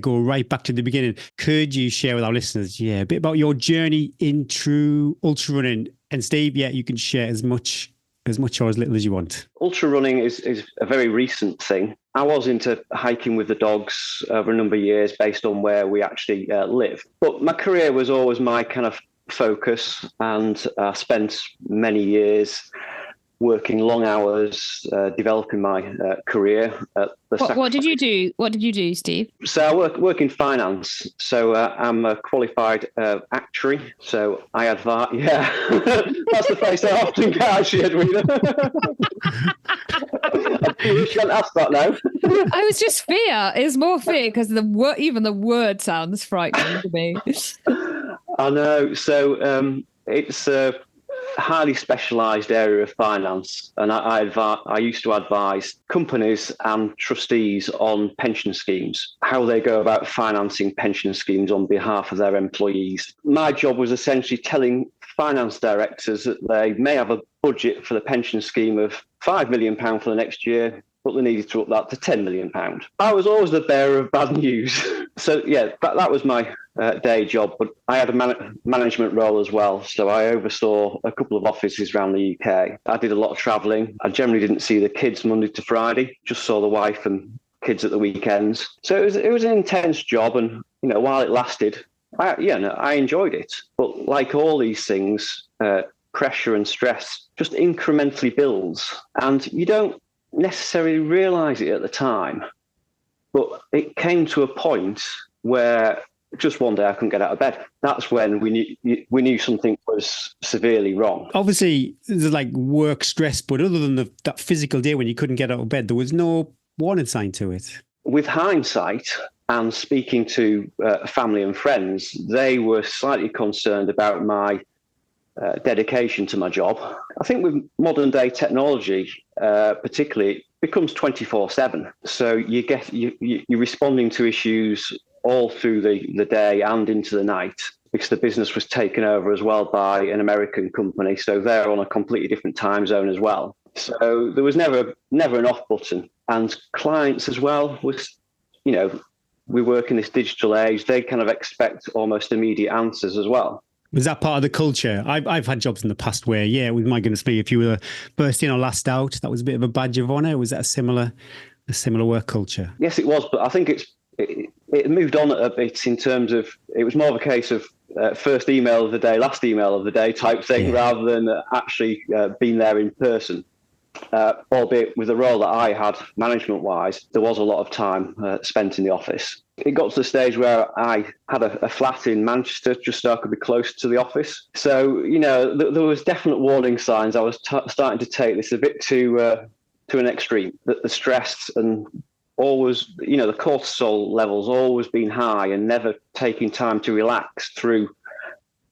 go right back to the beginning. Could you share with our listeners, a bit about your journey into ultra running? And Steve, you can share as much or as little as you want. Ultra running is a very recent thing. I was into hiking with the dogs over a number of years based on where we actually live. But my career was always my kind of focus, and I spent many years working long hours, developing my career. What did you do? What did you do, Steve? So I work in finance. So I'm a qualified actuary. So I advise. Yeah, that's the place I often get actually, Edwina. You can't ask that now. I was just fear. It's more fear because even the word sounds frightening to me. I know. So it's a highly specialised area of finance, and I used to advise companies and trustees on pension schemes, how they go about financing pension schemes on behalf of their employees. My job was essentially telling finance directors that they may have a budget for the pension scheme of £5 million for the next year, but they needed to up that to £10 million. I was always the bearer of bad news. So that was my day job, but I had a management role as well. So I oversaw a couple of offices around the UK. I did a lot of travelling. I generally didn't see the kids Monday to Friday, just saw the wife and kids at the weekends. So it was an intense job, and while it lasted, I enjoyed it. But like all these things, pressure and stress just incrementally builds, and you don't necessarily realise it at the time. But it came to a point where just one day I couldn't get out of bed. That's when we knew something was severely wrong. Obviously, there's like work stress, but other than that physical day when you couldn't get out of bed, there was no warning sign to it. With hindsight and speaking to family and friends, they were slightly concerned about my dedication to my job. I think with modern day technology, particularly, it becomes 24/7. So you're responding to issues all through the day and into the night, because the business was taken over as well by an American company. So they're on a completely different time zone as well. So there was never an off button. And clients as well was, we work in this digital age. They kind of expect almost immediate answers as well. Was that part of the culture? I've had jobs in the past where, with my goodness me, if you were first in or last out, that was a bit of a badge of honour. Was that a similar work culture? Yes, it was, but I think it moved on a bit in terms of, it was more of a case of first email of the day, last email of the day type thing, rather than actually being there in person. Albeit with the role that I had management-wise, there was a lot of time spent in the office. It got to the stage where I had a flat in Manchester just so I could be close to the office. So, there was definite warning signs. I was starting to take this a bit to an extreme. That the stress and always, the cortisol levels always been high, and never taking time to relax through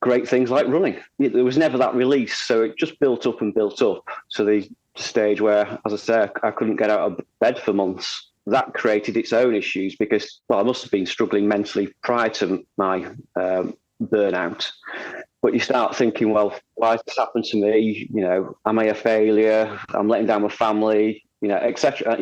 great things like running. There was never that release. So it just built up and built up to the stage where, as I say, I couldn't get out of bed for months. That created its own issues because, I must have been struggling mentally prior to my burnout. But you start thinking, well, why has this happened to me? Am I a failure? I'm letting down my family, etc.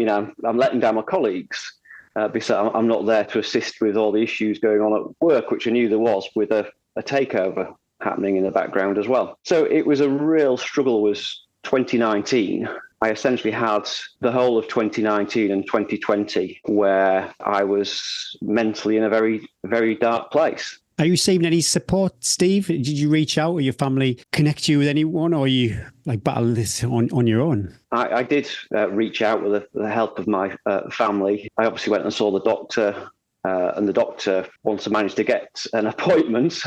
I'm letting down my colleagues because I'm not there to assist with all the issues going on at work, which I knew there was with a takeover happening in the background as well. So it was a real struggle. Was 2019. I essentially had the whole of 2019 and 2020 where I was mentally in a very, very dark place. Are you receiving any support, Steve? Did you reach out, or your family connect you with anyone, or are you battling this on your own? I did reach out with the help of my family. I obviously went and saw the doctor. And the doctor, once I managed to get an appointment,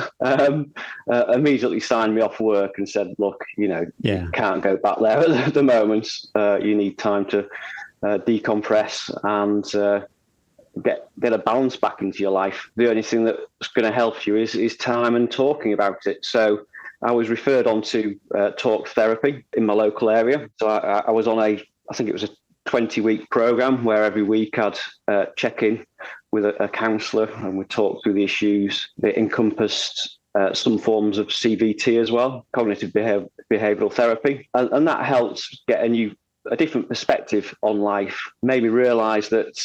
immediately signed me off work and said, look, you can't go back there at the moment. You need time to decompress and get a balance back into your life. The only thing that's going to help you is time and talking about it. So I was referred on to talk therapy in my local area. So I was on I think it was a 20-week program where every week I'd check in with a counsellor and we'd talk through the issues. It encompassed some forms of CBT as well, cognitive behavioural therapy. And that helps get a new a different perspective on life, made me realise that,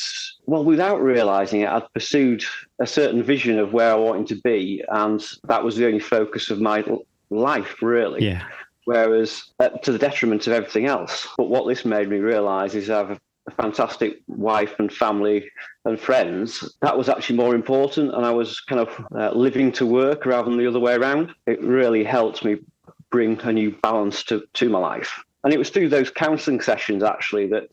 well, without realising it, I'd pursued a certain vision of where I wanted to be, and that was the only focus of my life, really. Yeah. Whereas to the detriment of everything else. But what this made me realise is I have a fantastic wife and family and friends. That was actually more important, and I was kind of living to work rather than the other way around. It really helped me bring a new balance to my life. And it was through those counselling sessions, actually, that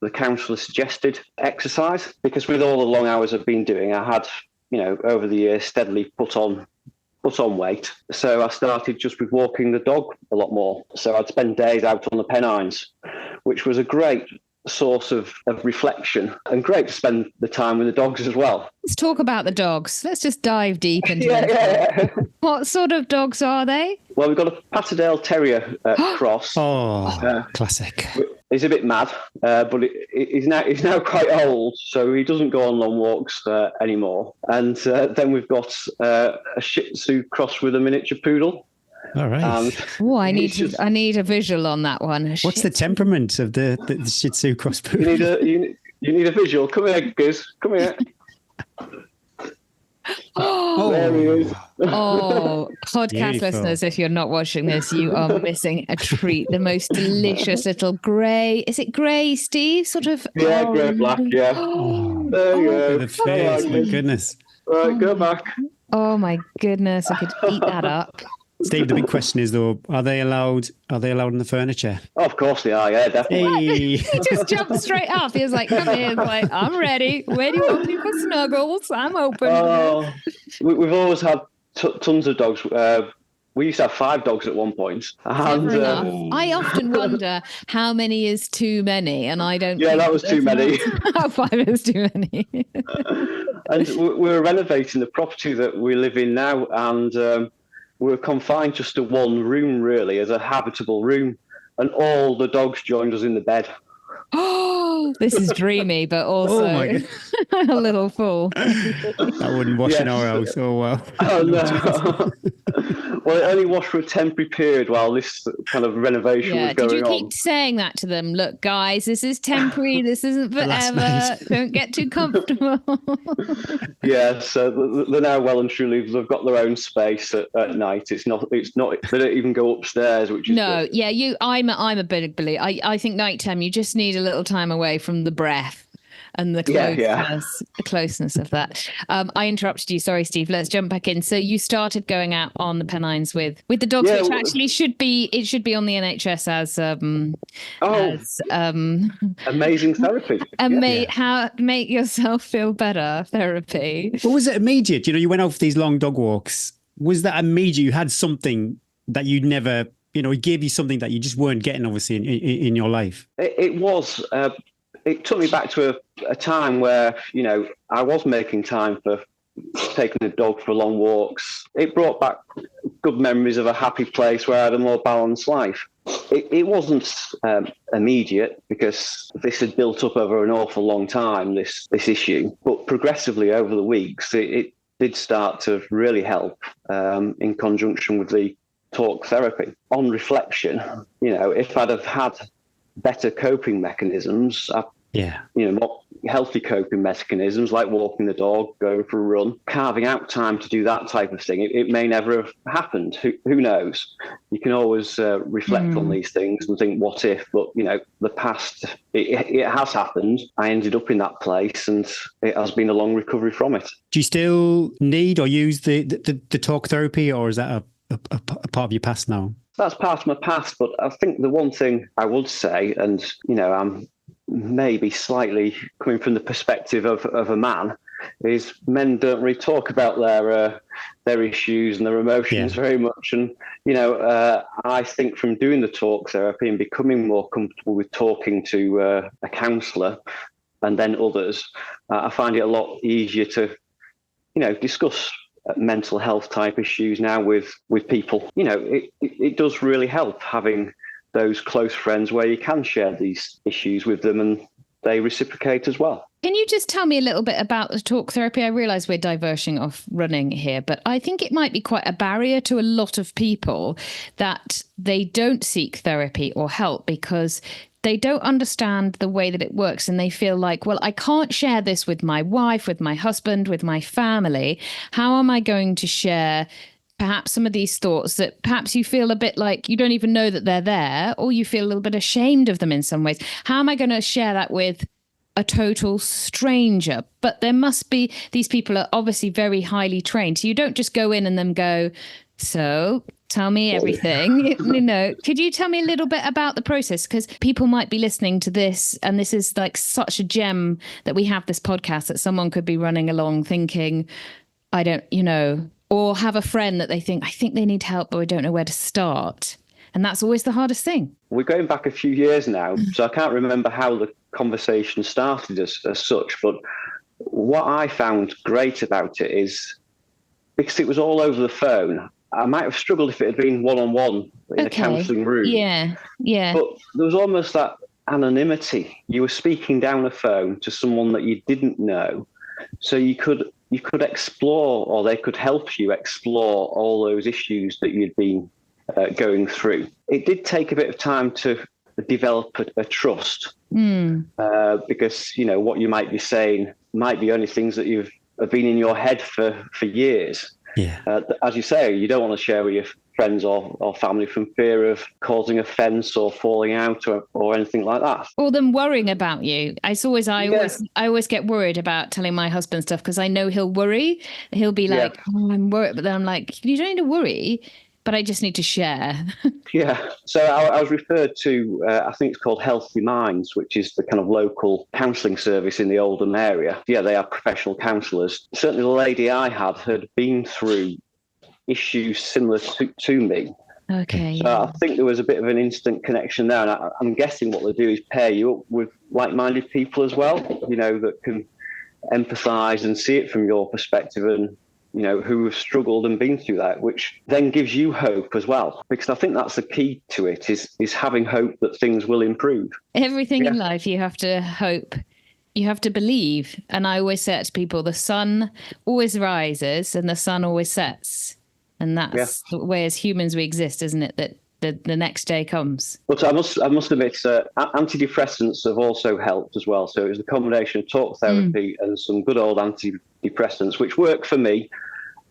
the counsellor suggested exercise, because with all the long hours I've been doing, I had, over the years, steadily put on weight. So I started just with walking the dog a lot more. So I'd spend days out on the Pennines, which was a great source of reflection, and great to spend the time with the dogs as well. Let's talk about the dogs. Let's just dive deep into Yeah. What sort of dogs are they? Well, we've got a Patterdale Terrier cross. Classic. He's a bit mad, but he's now quite old, so he doesn't go on long walks anymore. And then we've got a Shih Tzu cross with a miniature poodle. All right. Oh, I need a visual on that one. What's the temperament of the Shih Tzu cross poodle? You need a visual. Come here, Giz. Come here. There he is. Podcast Beautiful. listeners, if you're not watching this, you are missing a treat. The most delicious little grey. Is it grey, Steve? Sort of. Yeah, grey black. Yeah. There you go. The face, my goodness. Right, go back. Oh my goodness, I could eat that up. Steve, the big question is though, are they allowed in the furniture? Oh, of course they are, yeah, definitely. Hey. He just jumped straight up. He was like, come in. Like, I'm ready. Where do you want me for snuggles? I'm open. We've always had tons of dogs. We used to have 5 dogs at one point. Fair enough. I often wonder how many is too many, and I don't. Yeah, that was too many. 5 is too many. And we're renovating the property that we live in now, and we're confined just to one room, really, as a habitable room, and all the dogs joined us in the bed. Oh, this is dreamy, but also a little full. That wouldn't wash in our house. Oh, well. Oh, no. Well, it only washed for a temporary period while this kind of renovation was going on. Did you keep saying that to them? Look, guys, this is temporary. This isn't forever. Don't get too comfortable. Yeah, so they're now well and truly, they've got their own space at night. It's not. They don't even go upstairs, which is good. Yeah. I'm a big believer. I think nighttime you just need a little time away from the breath and the closeness of that. I interrupted you. Sorry, Steve. Let's jump back in. So you started going out on the Pennines with the dogs, which actually should be on the NHS as amazing therapy. How make yourself feel better therapy. What was it immediate? You went out for these long dog walks. Was that immediate? You had something that you'd never, it gave you something that you just weren't getting, obviously, in your life. It was. It took me back to a time where, I was making time for taking the dog for long walks. It brought back good memories of a happy place where I had a more balanced life. It wasn't immediate, because this had built up over an awful long time, this issue. But progressively over the weeks, it did start to really help in conjunction with the talk therapy. On reflection, if I'd have had better coping mechanisms, more healthy coping mechanisms like walking the dog, going for a run, carving out time to do that type of thing, it may never have happened. Who knows? You can always reflect on these things and think, what if? But, the past, it has happened. I ended up in that place, and it has been a long recovery from it. Do you still need or use the talk therapy, or is that a part of your past now? That's part of my past, but I think the one thing I would say, and, I'm maybe slightly coming from the perspective of a man, is men don't really talk about their issues and their emotions very much. And, I think from doing the talk therapy and becoming more comfortable with talking to a counsellor and then others, I find it a lot easier to, discuss mental health type issues now with people. It does really help having those close friends where you can share these issues with them and they reciprocate as well. Can you just tell me a little bit about the talk therapy? I realise we're diverging off running here, but I think it might be quite a barrier to a lot of people that they don't seek therapy or help because they don't understand the way that it works, and they feel like, well, I can't share this with my wife, with my husband, with my family. How am I going to share perhaps some of these thoughts that perhaps you feel a bit like you don't even know that they're there, or you feel a little bit ashamed of them in some ways? How am I going to share that with a total stranger? But there must be, these people are obviously very highly trained. So you don't just go in and then go, so tell me everything. Could you tell me a little bit about the process? Because people might be listening to this, and this is like such a gem that we have this podcast, that someone could be running along thinking, I don't, or have a friend that they think, I think they need help, but I don't know where to start. And that's always the hardest thing. We're going back a few years now, so I can't remember how the conversation started as such, but what I found great about it is, because it was all over the phone, I might have struggled if it had been one-on-one in a counselling room. Yeah. But there was almost that anonymity. You were speaking down a phone to someone that you didn't know, so you could explore, or they could help you explore all those issues that you'd been going through. It did take a bit of time to develop a trust, because what you might be saying might be only things that have been in your head for years. Yeah. As you say, you don't want to share with your friends or family from fear of causing offence or falling out or anything like that. Or them worrying about you. I always get worried about telling my husband stuff, because I know he'll worry. He'll be like, oh, I'm worried. But then I'm like, you don't need to worry, but I just need to share. Yeah. So I was referred to, I think it's called Healthy Minds, which is the kind of local counselling service in the Oldham area. Yeah, they are professional counsellors. Certainly the lady I had been through issues similar to me. Okay. So I think there was a bit of an instant connection there. And I'm guessing what they do is pair you up with like-minded people as well, that can empathise and see it from your perspective, and who have struggled and been through that, which then gives you hope as well. Because I think that's the key to it, is having hope that things will improve. Everything in life, you have to hope. You have to believe. And I always say it to people, the sun always rises and the sun always sets. And that's the way as humans we exist, isn't it? That the next day comes. But I must admit, antidepressants have also helped as well. So it was a combination of talk therapy and some good old antidepressants, which worked for me.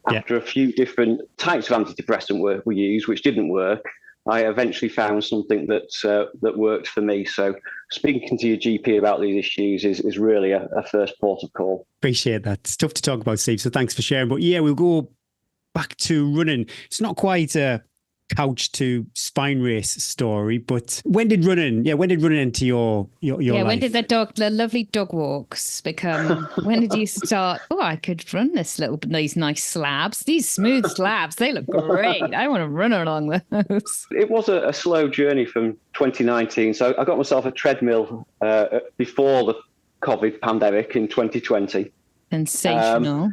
After a few different types of antidepressant were used, which didn't work, I eventually found something that worked for me. So speaking to your GP about these issues is really a first port of call. Appreciate that. It's tough to talk about, Steve, so thanks for sharing. But yeah, we'll go back to running. It's not quite a couch to spine race story, but when did running into your life? When did the lovely dog walks become, when did you start, I could run these nice slabs, these smooth slabs, they look great, I want to run along those. It was a slow journey from 2019. So I got myself a treadmill before the COVID pandemic in 2020. Sensational.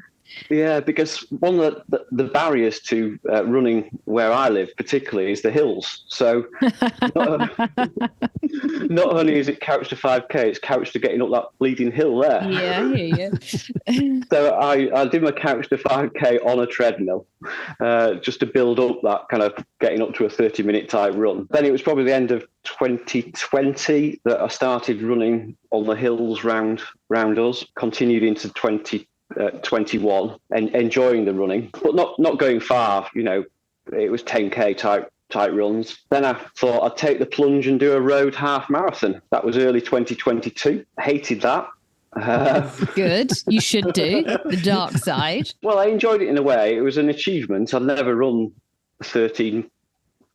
Yeah, because one of the barriers to running where I live particularly is the hills. So not only is it couched to 5K, it's couched to getting up that bleeding hill there. Yeah, I hear you. So I did my couch to 5K on a treadmill just to build up that kind of getting up to a 30-minute type run. Then it was probably the end of 2020 that I started running on the hills round us, continued into 2021 and enjoying the running, but not going far. It was 10K type runs. Then I thought I'd take the plunge and do a road half marathon. That was early 2022. Hated that. Good. You should do the dark side. Well, I enjoyed it in a way. It was an achievement. I'd never run 13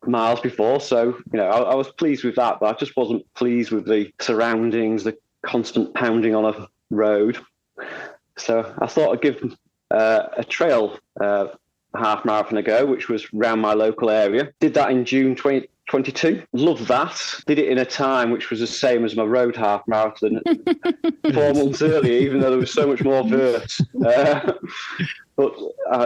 miles before, so I was pleased with that, but I just wasn't pleased with the surroundings, the constant pounding on a road. So I thought I'd give a trail half marathon a go, which was around my local area. Did that in June 2022. Loved that. Did it in a time which was the same as my road half marathon 4 months earlier, even though there was so much more vert. But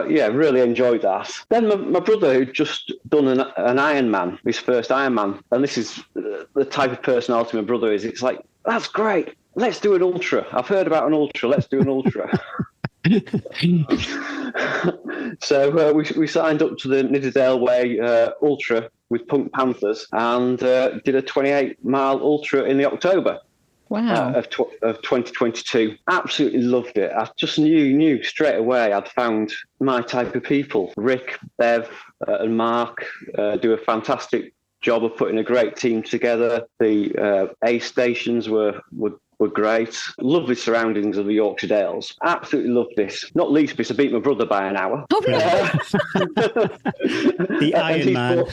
really enjoyed that. Then my brother, who'd just done an Ironman, his first Ironman, and this is the type of personality my brother is. It's like, that's great. Let's do an ultra. I've heard about an ultra. Let's do an ultra. So we signed up to the Nidderdale Way Ultra with Punk Panthers and did a 28-mile ultra in the October. Wow. Of 2022. Absolutely loved it. I just knew straight away I'd found my type of people. Rick, Bev, and Mark do a fantastic job of putting a great team together. The aid stations were great. Lovely surroundings of the Yorkshire Dales. Absolutely loved this. Not least because I beat my brother by an hour. Oh, really? The Iron Man.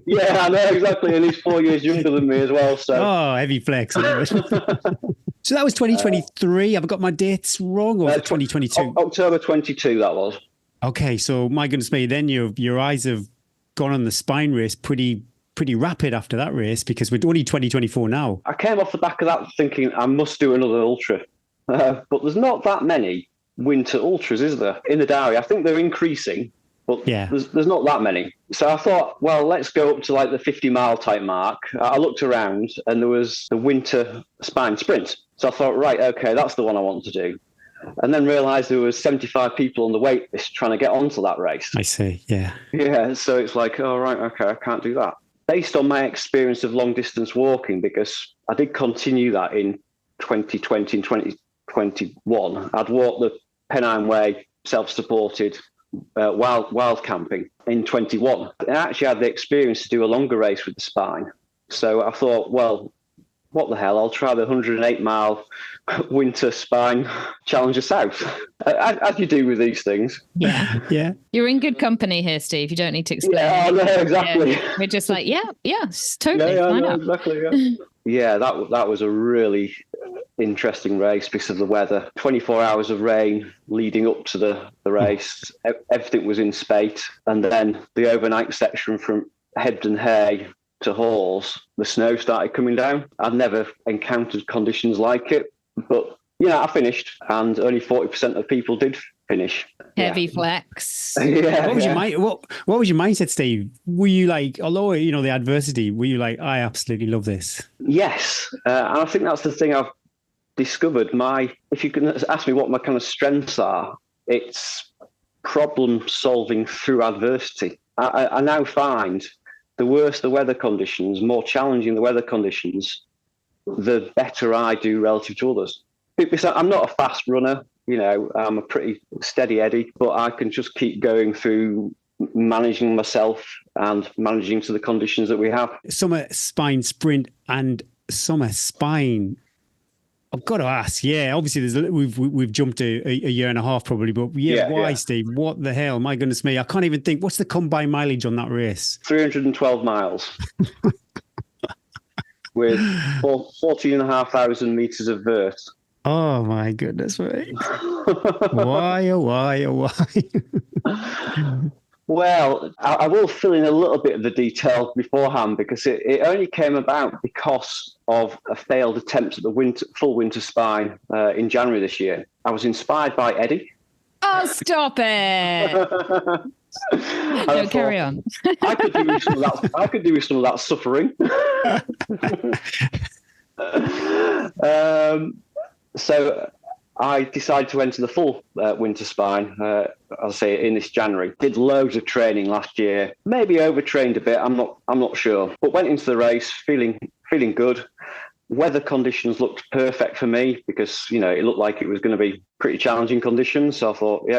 Yeah, I know, exactly. And he's 4 years younger than me as well. So. Oh, heavy flex. So that was 2023. Have I got my dates wrong, or was it 2022? October 22, that was. Okay, so my goodness me, then your eyes have gone on the spine race pretty rapid after that race, because we're only 2024 now. I came off the back of that thinking I must do another ultra. But there's not that many winter ultras, is there, in the diary? I think they're increasing, but there's not that many. So I thought, well, let's go up to like the 50-mile type mark. I looked around and there was the winter spine sprint. So I thought, right, okay, that's the one I want to do. And then realised there was 75 people on the wait list trying to get onto that race. I see, yeah. Yeah, so it's like, oh, right, okay, I can't do that. Based on my experience of long-distance walking, because I did continue that in 2020 and 2021, I'd walked the Pennine Way self-supported wild camping in 21. I actually had the experience to do a longer race with the spine. So I thought, well, what the hell, I'll try the 108-mile winter spine Challenger South, as you do with these things. Yeah. Yeah. You're in good company here, Steve. You don't need to explain. Yeah, no, exactly. Yeah. We're just like, totally. Yeah, exactly. Yeah, yeah, that was a really interesting race because of the weather. 24 hours of rain leading up to the race. Everything was in spate. And then the overnight section from Hebden Hay to Halls, the snow started coming down. I'd never encountered conditions like it, but I finished, and only 40% of people did finish. Heavy flex. Yeah. What was your mindset, Steve? Were you like, although the adversity, were you like, I absolutely love this? Yes, and I think that's the thing I've discovered. If you can ask me what my kind of strengths are, it's problem solving through adversity. I now find the worse the weather conditions, more challenging the weather conditions, the better I do relative to others. Because I'm not a fast runner, I'm a pretty steady Eddie, but I can just keep going through managing myself and managing to the conditions that we have. Summer spine sprint and summer spine. I've got to ask, obviously we've jumped a year and a half probably, but why, Steve? What the hell? My goodness me, I can't even think. What's the combined mileage on that race? 312 miles. With 14,500 metres of vert. Oh my goodness me. Why, oh why, oh why? Well, I will fill in a little bit of the detail beforehand, because it only came about because of a failed attempt at the full winter spine in January this year. I was inspired by Eddie. Oh, stop it. No, carry on. I could do with some of that suffering. So I decided to enter the full winter spine, I'll say, in this January. Did loads of training last year, maybe overtrained a bit, I'm not sure. But went into the race feeling good. Weather conditions looked perfect for me because, it looked like it was going to be pretty challenging conditions. So I thought,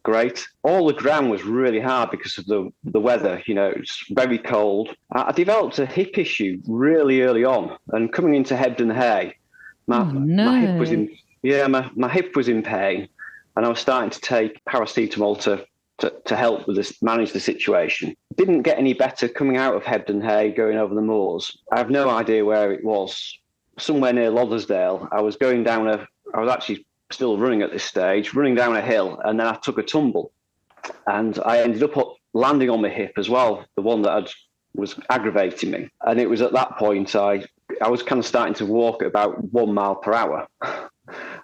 great. All the ground was really hard because of the weather. It's very cold. I developed a hip issue really early on, and coming into Hebden Hay, my hip was in my hip was in pain, and I was starting to take paracetamol to help with this, manage the situation. Didn't get any better coming out of Hebden Hay, going over the moors. I have no idea where it was. Somewhere near Lothersdale. I was going down I was actually still running at this stage, running down a hill, and then I took a tumble, and I ended up landing on my hip as well, the one that was aggravating me. And it was at that point I was kind of starting to walk at about 1 mile per hour.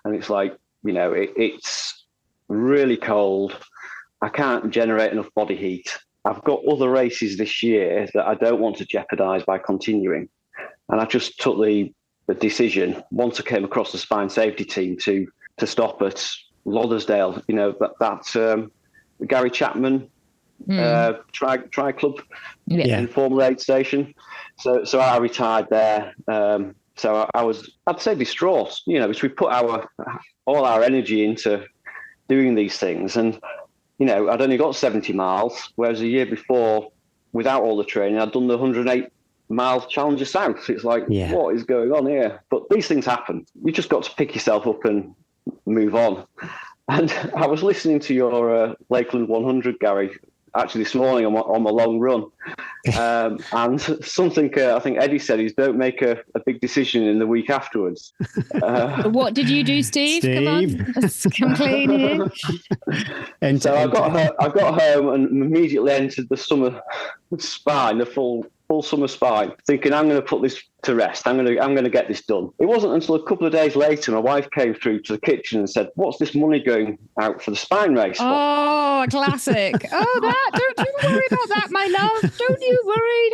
And it's like, it's really cold. I can't generate enough body heat. I've got other races this year that I don't want to jeopardise by continuing. And I just took the decision, once I came across the spine safety team, to stop at Lothersdale. Gary Chapman Tri Club Yeah. in Formula Aid station. So I retired there. So I was, I'd say, distraught, because we put all our energy into doing these things. And, I'd only got 70 miles, whereas a year before, without all the training, I'd done the 108-mile Challenger South. It's like, what is going on here? But these things happen. You just got to pick yourself up and move on. And I was listening to your Lakeland 100, Gary, actually this morning on my long run. And something I think Eddie said is don't make a big decision in the week afterwards. What did you do, Steve? Come on, let's come clean here. And so I got home and immediately entered the summer spine, the full summer spine, thinking I'm going to put this to rest. I'm going to get this done. It wasn't until a couple of days later my wife came through to the kitchen and said, "What's this money going out for the spine race for?" Oh, a classic. Don't you worry about that, my love. Don't you worry.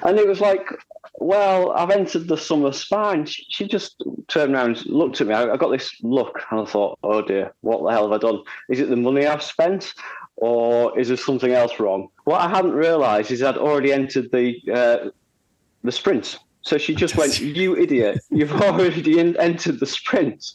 And it was like, well, I've entered the summer spine. She just turned around and looked at me. I got this look and I thought, oh dear, what the hell have I done? Is it the money I've spent? Or is there something else wrong? What I hadn't realised is I'd already entered the sprint. So she just went, "You idiot! You've already entered the sprint."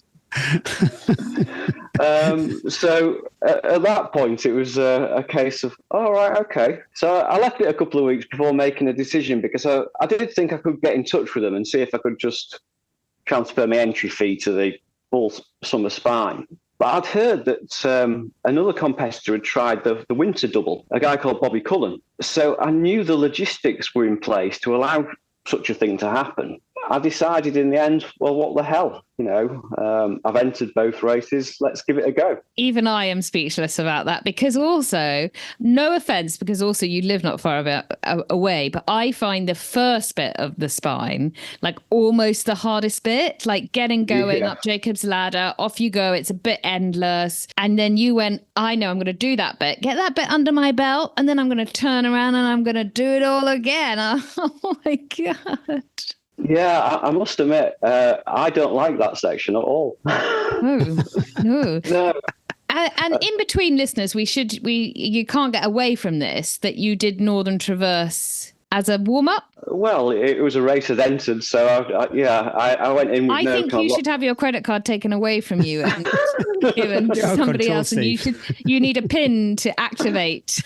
So at that point, it was a case of, all right, okay. So I left it a couple of weeks before making a decision because I did think I could get in touch with them and see if I could just transfer my entry fee to the full summer spine. But I'd heard that another competitor had tried the winter double, a guy called Bobby Cullen. So I knew the logistics were in place to allow such a thing to happen. I decided in the end, well, what the hell? I've entered both races. Let's give it a go. Even I am speechless about that because also, no offense, because also you live not far away, but I find the first bit of the spine like almost the hardest bit, like getting going up Jacob's ladder, off you go. It's a bit endless. And then you went, I know I'm going to do that bit, get that bit under my belt, and then I'm going to turn around and I'm going to do it all again. Oh my God. Yeah, I must admit, I don't like that section at all. No. And in between, listeners, you can't get away from this, that you did Northern Traverse as a warm-up? Well, it was a race I'd entered, so I went in with I think you should have your credit card taken away from you and given to somebody else, and you need a pin to activate.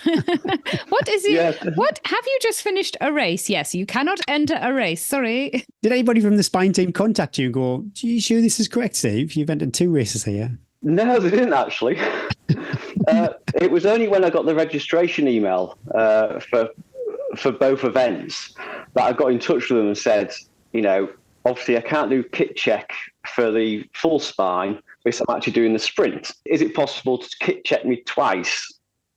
What is it? Yeah. What have you just finished a race? Yes, you cannot enter a race. Sorry. Did anybody from the spine team contact you and go, "Are you sure this is correct, Steve? You've entered 2 races here." No, they didn't actually. It was only when I got the registration email for both events that I got in touch with them and said, obviously I can't do kit check for the full spine because I'm actually doing the sprint. Is it possible to kit check me twice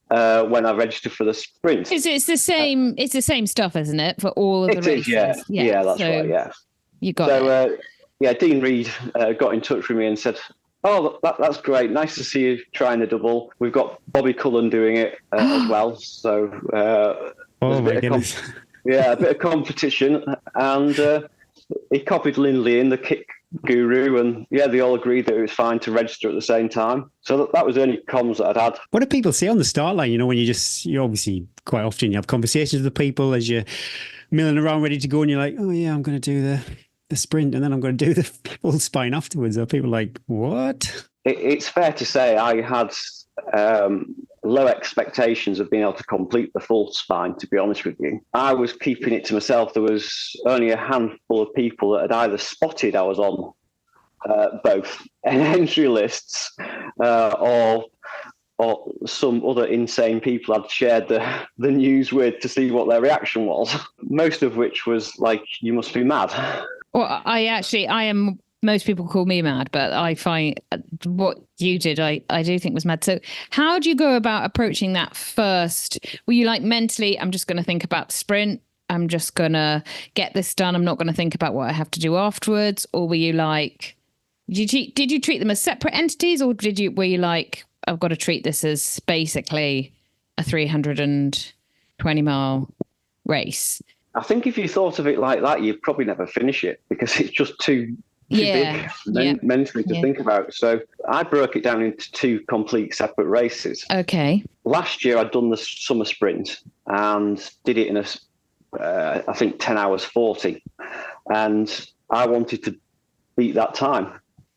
when I register for the sprint? It's the same. It's the same stuff, isn't it, for all of the races? Yeah, that's right. Yeah, you got it. Dean Reed got in touch with me and said, "Oh, that's great. Nice to see you trying the double. We've got Bobby Cullen doing it as well. So." Oh my goodness! A bit of competition, and he copied Lindley in, the kick guru, and they all agreed that it was fine to register at the same time. So that was the only comms that I'd had. What do people say on the start line? When you obviously quite often you have conversations with the people as you're milling around ready to go, and you're like, "Oh yeah, I'm going to do the sprint, and then I'm going to do the full spine afterwards." Are people like, "What?" It's fair to say I had low expectations of being able to complete the full spine, to be honest with you. I was keeping it to myself. There was only a handful of people that had either spotted I was on both entry lists or some other insane people I'd shared the news with to see what their reaction was, most of which was like, "You must be mad." Well, I am. Most people call me mad, but I find what you did, I do think was mad. So how do you go about approaching that first? Were you like mentally, I'm just going to think about the sprint. I'm just going to get this done. I'm not going to think about what I have to do afterwards. Or were you like, did you treat them as separate entities, or were you like, I've got to treat this as basically a 320-mile race? I think if you thought of it like that, you'd probably never finish it because it's just too Yeah. big mentally to think about. So I broke it down into 2 complete separate races. Okay. Last year I'd done the summer sprint and did it in I think 10 hours 40, and I wanted to beat that time.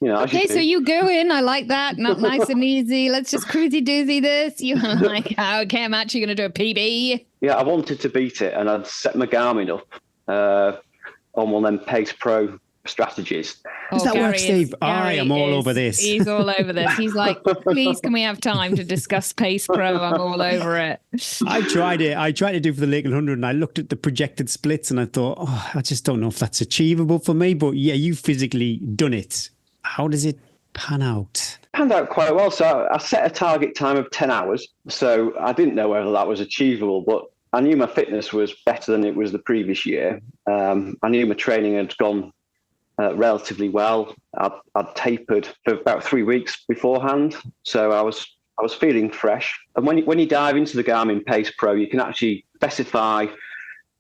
Okay, so you go in. I like that. Not nice and easy. Let's just cruisy doozy this. You are like, okay, I'm actually going to do a PB. Yeah, I wanted to beat it, and I'd set my Garmin up on one of them Pace Pro strategies. Does that work, Steve? I am all over this. He's all over this. He's like, please, can we have time to discuss Pace Pro? I'm all over it. I tried it. I tried to do for the Lakeland 100, and I looked at the projected splits, and I thought, I just don't know if that's achievable for me. But yeah, you physically done it. How does it pan out? Panned out quite well. So I set a target time of 10 hours. So I didn't know whether that was achievable, but I knew my fitness was better than it was the previous year. I knew my training had gone relatively well. I'd tapered for about 3 weeks beforehand, so I was feeling fresh. And when you dive into the Garmin Pace Pro, you can actually specify,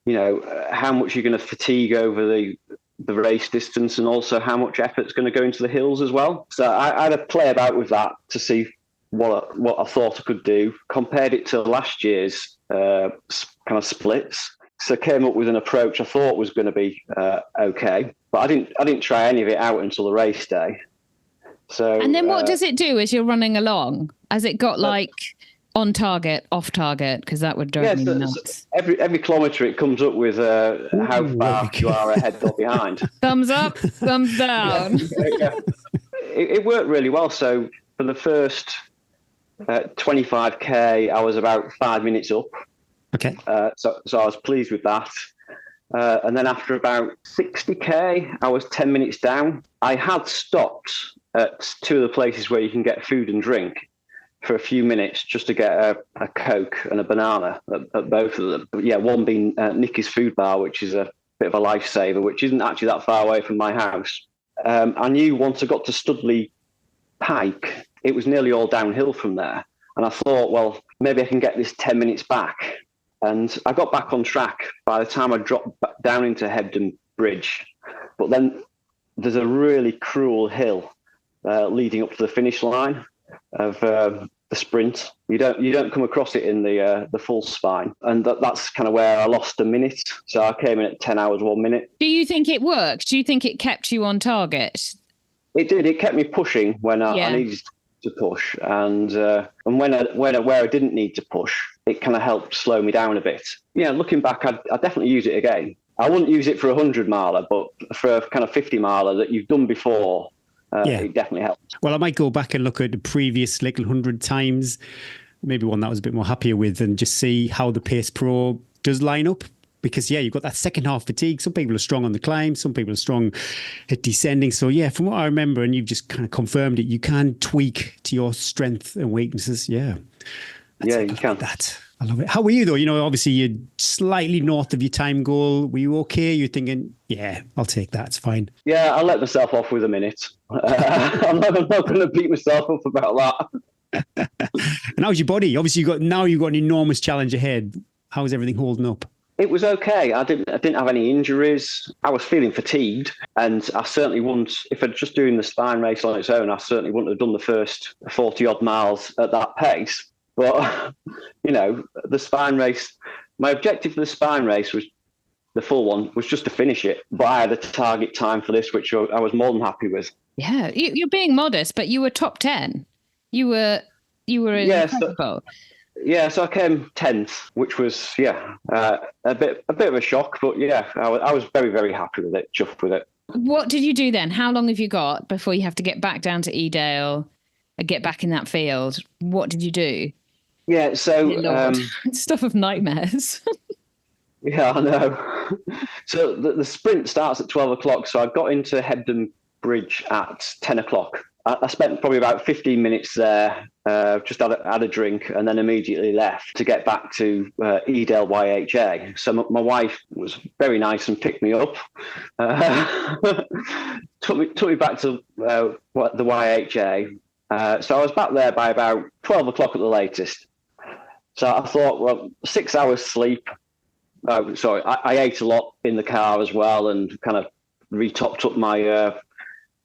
how much you're going to fatigue over the race distance, and also how much effort's going to go into the hills as well. So I had to play about with that to see what I thought I could do. Compared it to last year's kind of splits. So came up with an approach I thought was going to be okay, but I didn't try any of it out until the race day. So and then what does it do as you're running along? Has it got like on target, off target? Because that would drive me nuts. Every kilometre it comes up with how far you are ahead or behind. Thumbs up, thumbs down. Yeah. It worked really well. So for the first 25k, I was about 5 minutes up. Okay. So I was pleased with that. And then after about 60k, I was 10 minutes down. I had stopped at 2 of the places where you can get food and drink for a few minutes just to get a Coke and a banana at both of them. Yeah, one being Nicky's Food Bar, which is a bit of a lifesaver, which isn't actually that far away from my house. I knew once I got to Studley Pike, it was nearly all downhill from there. And I thought, well, maybe I can get this 10 minutes back. And I got back on track by the time I dropped down into Hebden Bridge. But then there's a really cruel hill leading up to the finish line of the sprint. You don't come across it in the full spine, and that's kind of where I lost a minute. So I came in at 10 hours 1 minute. Do you think it worked? Do you think it kept you on target? It did. It kept me pushing when I needed to push, and where I didn't need to push, it kind of helped slow me down a bit. Yeah, looking back, I'd definitely use it again. I wouldn't use it for a 100 miler, but for a kind of 50 miler that you've done before, it definitely helps. Well, I might go back and look at the previous Lakeland 100 times, maybe one that I was a bit more happier with, and just see how the Pace Pro does line up. Because, you've got that second half fatigue. Some people are strong on the climb. Some people are strong at descending. So, from what I remember, and you've just kind of confirmed it, you can tweak to your strength and weaknesses. Yeah. You can. I love it. How were you, though? Obviously, you're slightly north of your time goal. Were you okay? You're thinking, I'll take that. It's fine. Yeah, I let myself off with a minute. I'm not going to beat myself up about that. And how's your body? Obviously, you've got an enormous challenge ahead. How is everything holding up? It was okay. I didn't have any injuries. I was feeling fatigued, and I certainly wouldn't, if I'd just doing the spine race on its own, I certainly wouldn't have done the first 40 odd miles at that pace. But, the spine race, my objective for the spine race was, the full one, was just to finish it. But I had a target time for this, which I was more than happy with. Yeah, you're being modest, but you were top 10. You were incredible. So I came 10th, which was a bit of a shock, but I was very, very happy with it, chuffed with it. What did you do then? How long have you got before you have to get back down to Edale and get back in that field? What did you do? Yeah, so stuff of nightmares. Yeah, I know. So the sprint starts at 12 o'clock. So I got into Hebden Bridge at 10 o'clock. I spent probably about 15 minutes there, just had a drink, and then immediately left to get back to Edale YHA. So my wife was very nice and picked me up, took me back to the YHA. So I was back there by about 12 o'clock at the latest. So I thought, well, 6 hours sleep. I ate a lot in the car as well, and kind of retopped up my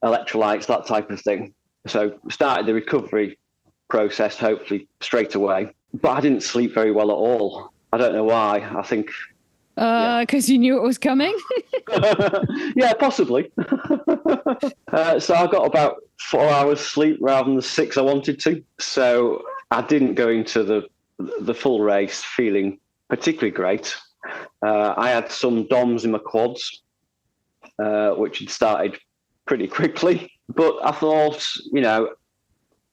electrolytes, that type of thing. So started the recovery process, hopefully straight away. But I didn't sleep very well at all. I don't know why. I think... Because you knew it was coming? Yeah, possibly. So I got about 4 hours sleep rather than the 6 I wanted to. So I didn't go into the full race feeling particularly great. I had some DOMs in my quads, which had started pretty quickly. But I thought,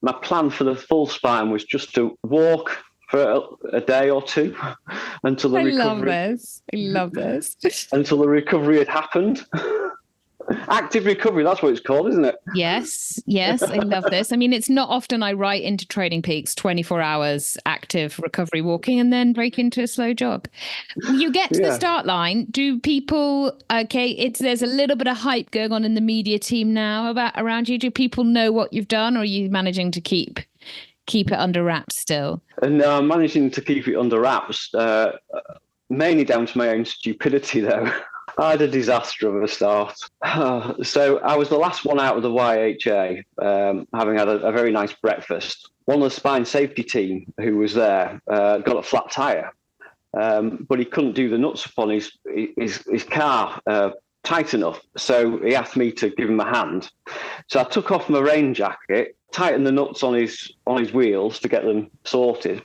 my plan for the full spine was just to walk for a day or two until the recovery. I love this. Until the recovery had happened. Active recovery, that's what it's called, isn't it? Yes, I love this. I mean, it's not often I write into Training Peaks 24 hours active recovery walking and then break into a slow jog. You get to the start line. Do people, there's a little bit of hype going on in the media team now around you. Do people know what you've done, or are you managing to keep it under wraps still? No, I'm managing to keep it under wraps, mainly down to my own stupidity, though. I had a disaster of a start. So I was the last one out of the YHA, having had a very nice breakfast. One of the spine safety team who was there got a flat tyre, but he couldn't do the nuts upon his car tight enough. So he asked me to give him a hand. So I took off my rain jacket, tightened the nuts on his wheels to get them sorted,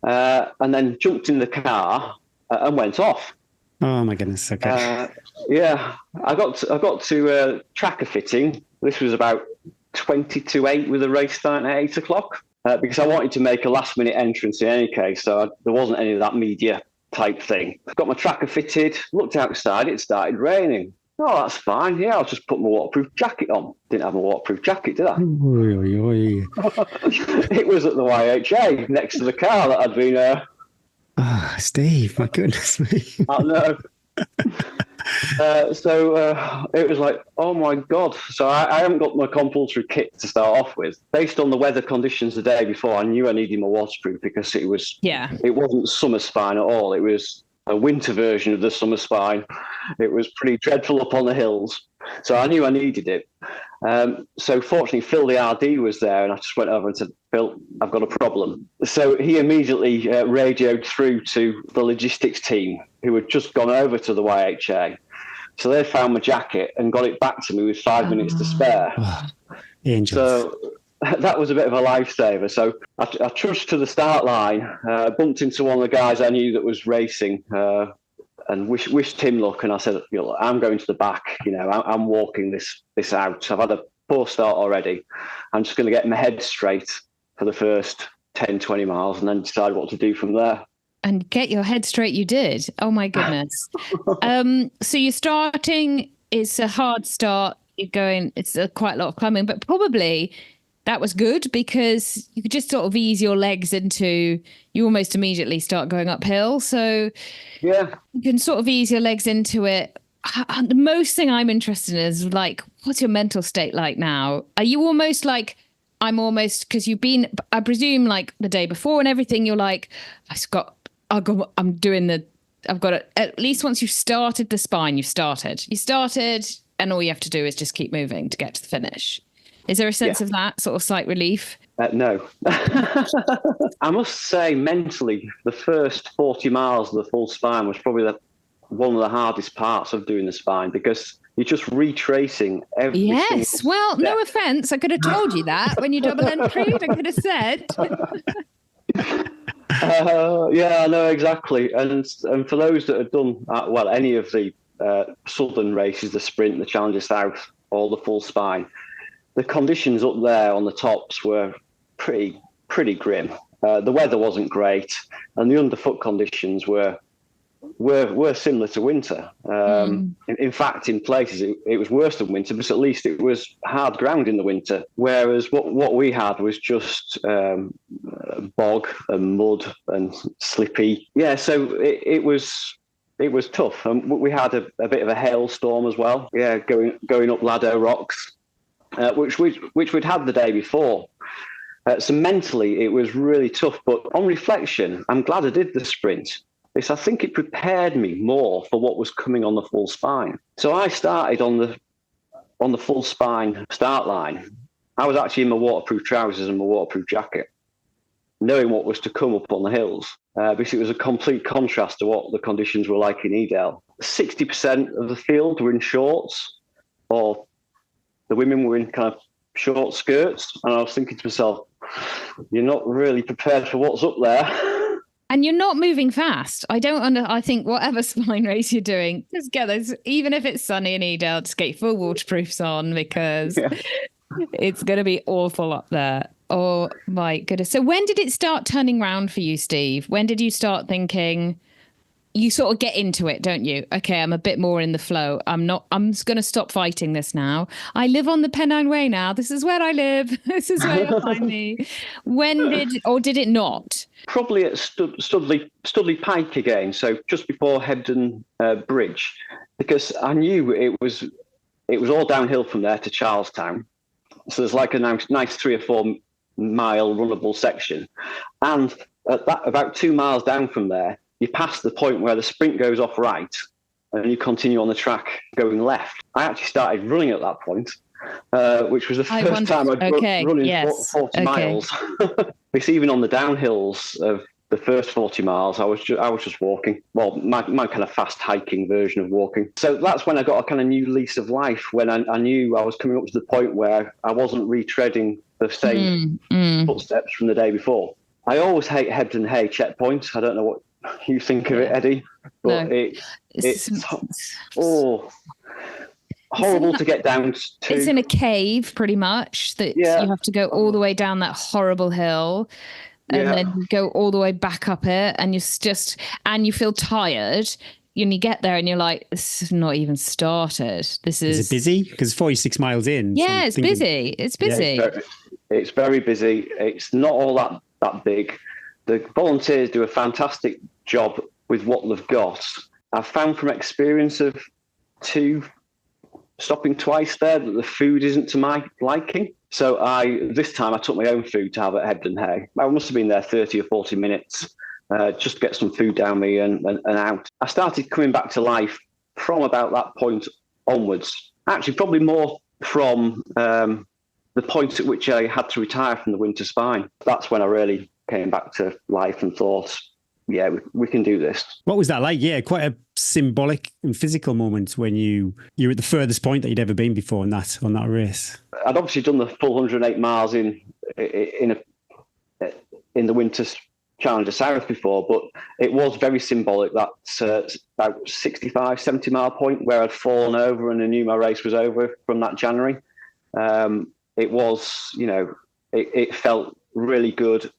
and then jumped in the car and went off. Oh my goodness! Okay. I got to tracker fitting. This was about 20 to 8 with the race starting at 8 o'clock because I wanted to make a last minute entrance in any case. So there wasn't any of that media type thing. Got my tracker fitted. Looked outside. It started raining. Oh, that's fine. Yeah, I'll just put my waterproof jacket on. Didn't have a waterproof jacket, did I? It was at the YHA next to the car that I'd been. Steve, my goodness me. I know. So it was like, oh my God. So I haven't got my compulsory kit to start off with. Based on the weather conditions the day before, I knew I needed my waterproof because it wasn't summer spine at all. It was a winter version of the summer spine. It was pretty dreadful up on the hills. So I knew I needed it. So fortunately, Phil, the RD, was there, and I just went over and said, Phil, I've got a problem. So he immediately radioed through to the logistics team, who had just gone over to the YHA. So they found my jacket and got it back to me with 5 minutes to spare. Angels. So that was a bit of a lifesaver. So I trudged to the start line, bumped into one of the guys I knew that was racing, and wished him luck. And I said, I'm going to the back. I'm walking this out. I've had a poor start already. I'm just going to get my head straight for the first 10, 20 miles and then decide what to do from there. And get your head straight you did. Oh, my goodness. So you're starting, it's a hard start. You're going, it's quite a lot of climbing, but probably that was good because you could just sort of ease your legs into, you almost immediately start going uphill. So you can sort of ease your legs into it. The most thing I'm interested in is like, what's your mental state like now? Are you almost like, because you've been, I presume like the day before and everything, you're like, I've got it. At least once you've started the spine, you started and all you have to do is just keep moving to get to the finish. Is there a sense of that sort of slight relief? No. I must say, mentally, the first 40 miles of the full spine was probably one of the hardest parts of doing the spine because you're just retracing every single step. Well, no offence. I could have told you that when you double entried. I could have said. I know exactly. And for those that have done, any of the southern races, the sprint, the Challenger South, or the full spine, the conditions up there on the tops were pretty grim. The weather wasn't great, and the underfoot conditions were similar to winter. In fact, in places it was worse than winter, but at least it was hard ground in the winter. Whereas what we had was just bog and mud and slippy. Yeah, so it was tough. And we had a bit of a hailstorm as well. Yeah, going up Laddo Rocks. Which we'd had the day before. So mentally, it was really tough. But on reflection, I'm glad I did the sprint because I think it prepared me more for what was coming on the full spine. So I started on on the full spine start line, I was actually in my waterproof trousers and my waterproof jacket, knowing what was to come up on the hills, because it was a complete contrast to what the conditions were like in Edale. 60% of the field were in shorts, or the women were in kind of short skirts. And I was thinking to myself, you're not really prepared for what's up there. And you're not moving fast. I think whatever spine race you're doing, just get those, even if it's sunny in Edale, just get full waterproofs on, because it's going to be awful up there. Oh my goodness. So when did it start turning round for you, Steve? When did you start thinking, you sort of get into it, don't you? Okay, I'm a bit more in the flow. I'm just going to stop fighting this now. I live on the Pennine Way now. This is where I live. This is where you'll find me. Did it not? Probably at Studley Pike again. So just before Hebden Bridge, because I knew it was all downhill from there to Charlestown. So there's like a nice 3 or 4 mile runnable section. And at that, about 2 miles down from there, you pass the point where the sprint goes off right and you continue on the track going left. I actually started running at that point, which was the first time I'd run 40 miles. Because even on the downhills of the first 40 miles, I was just walking. Well, my kind of fast hiking version of walking. So that's when I got a kind of new lease of life, when I knew I was coming up to the point where I wasn't retreading the same footsteps from the day before. I always hate Hebden Hay checkpoints. I don't know what you think of it, Eddie, but no. It's horrible to get down to. It's in a cave, pretty much, that you have to go all the way down that horrible hill and then go all the way back up it, and you feel tired. And you get there and you're like, this is not even started. Is it busy? Because 46 miles in. Yeah, so it's busy. It's busy. Yeah, it's very busy. It's not all that big. The volunteers do a fantastic job with what they've got. I've found from experience of stopping twice there that the food isn't to my liking. So this time I took my own food to have at Hebden Hay. I must have been there 30 or 40 minutes just to get some food down me and out. I started coming back to life from about that point onwards. Actually, probably more from the point at which I had to retire from the winter spine. That's when I really came back to life and thought, yeah, we can do this. What was that like? Yeah, quite a symbolic and physical moment when you're at the furthest point that you'd ever been before on that race. I'd obviously done the full 108 miles in the Winter Challenger South before, but it was very symbolic. That's about 65, 70 mile point where I'd fallen over and I knew my race was over from that January. It was, it felt really good.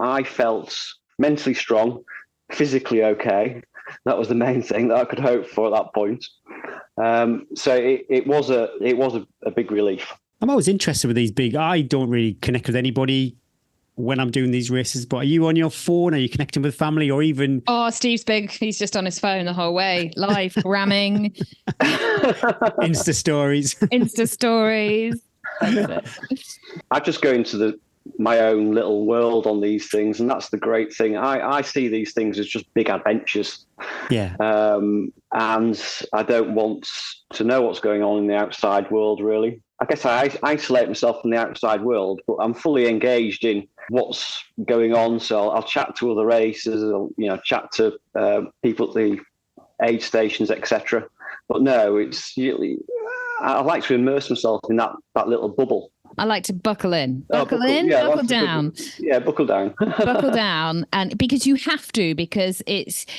I felt mentally strong, physically okay. That was the main thing that I could hope for at that point. So it was a big relief. I'm always interested with these big. I don't really connect with anybody when I'm doing these races, but are you on your phone? Are you connecting with family or even? Oh, Steve's big. He's just on his phone the whole way, live ramming. Insta stories. Insta stories. I just go into my own little world on these things, and that's the great thing. I see these things as just big adventures. Yeah. And I don't want to know what's going on in the outside world, really. I guess I isolate myself from the outside world, but I'm fully engaged in what's going on. So I'll chat to other racers, chat to people at the aid stations, etc. But no, it's really, I like to immerse myself in that little bubble. I like to buckle in. Buckle down. Buckle down. Buckle down. And because you have to, because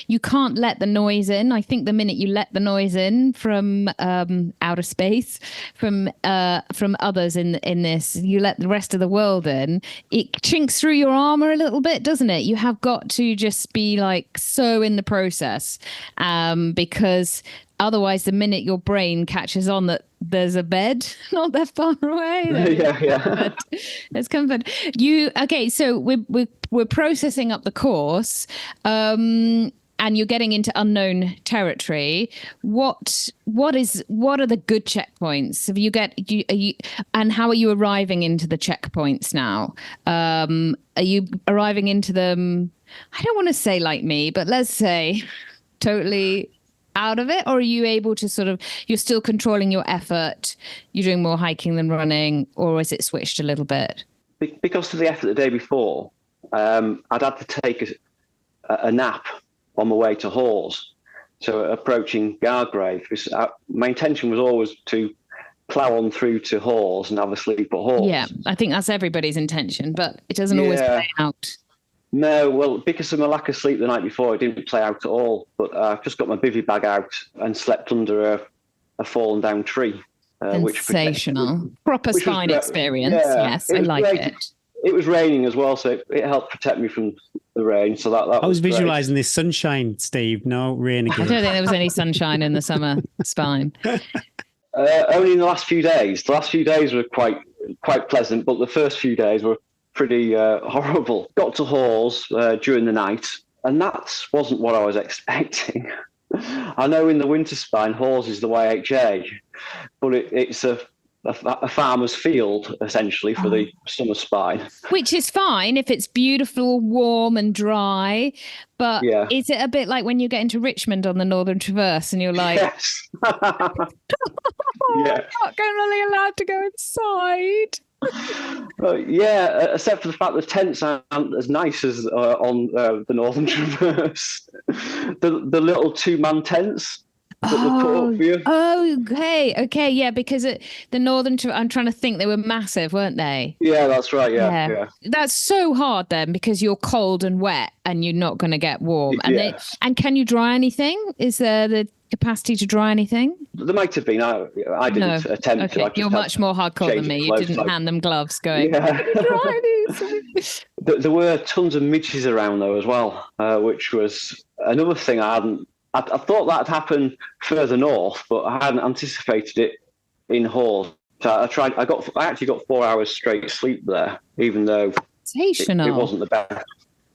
you can't let the noise in. I think the minute you let the noise in from outer space, from others in this, you let the rest of the world in, it chinks through your armor a little bit, doesn't it? You have got to just be like so in the process, because otherwise, the minute your brain catches on that there's a bed not that far away, yeah, it's comfort. So we're processing up the course, and you're getting into unknown territory. What are the good checkpoints? And how are you arriving into the checkpoints now? Are you arriving into them? I don't want to say like me, but let's say totally out of it, or are you able to sort of, you're still controlling your effort, you're doing more hiking than running, or is it switched a little bit? Because of the effort the day before, I'd had to take a nap on my way to Hawes, so approaching Gargrave. My intention was always to plough on through to Hawes and have a sleep at Hawes. Yeah, I think that's everybody's intention, but it doesn't always play out. No, well, because of my lack of sleep the night before, it didn't play out at all. But I've just got my bivvy bag out and slept under a fallen down tree. Sensational. Proper spine experience. Yeah, yes, I like it. It was raining as well, so it helped protect me from the rain. So that I was great. visualising this sunshine, Steve. No rain again. I don't think there was any sunshine in the summer spine. Only in the last few days. The last few days were quite pleasant, but the first few days were pretty horrible. Got to Hawes during the night, and that wasn't what I was expecting. I know in the winter spine, Hawes is the YHA, but it's a farmer's field, essentially, for the summer spine. Which is fine if it's beautiful, warm and dry, but is it a bit like when you get into Richmond on the Northern Traverse and you're like, yes. I'm not really allowed to go inside? Except for the fact the tents aren't as nice as on the Northern Traverse. The little 2-man tents that they put up for you. Okay, yeah, because the Northern I'm trying to think, they were massive, weren't they? Yeah, that's right, yeah. That's so hard then, because you're cold and wet and you're not going to get warm. And and can you dry anything? Is there the capacity to dry anything? There might have been. I didn't attempt to. You're much more hardcore than me. You didn't hand them gloves going, dry these. There were tons of midges around though as well, which was another thing I hadn't. I thought that'd happen further north, but I hadn't anticipated it in Hawes. So I actually got 4 hours straight sleep there, even though it wasn't the best.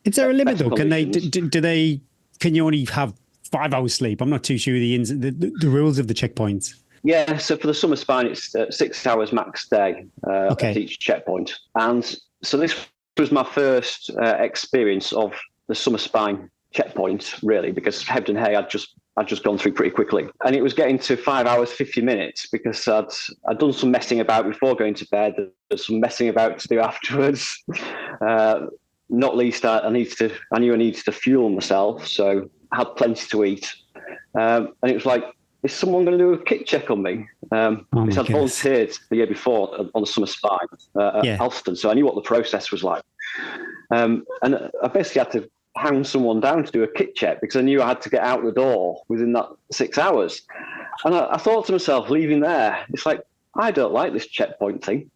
Is there a limit though? Can they? Can you only have 5 hours sleep? I'm not too sure the rules of the checkpoints. Yeah, so for the summer spine, it's 6 hours max day at each checkpoint. And so this was my first experience of the summer spine checkpoint, really, because Hebden Hay I'd just gone through pretty quickly. And it was getting to 5 hours, 50 minutes because I'd done some messing about before going to bed. There's some messing about to do afterwards. Not least, I knew I needed to fuel myself, so I had plenty to eat. And it was like, is someone going to do a kick check on me? Because I'd volunteered the year before on the summer spine at Alston, so I knew what the process was like. And I basically had to hound someone down to do a kick check because I knew I had to get out the door within that 6 hours. And I thought to myself, leaving there, it's like, I don't like this checkpoint thing.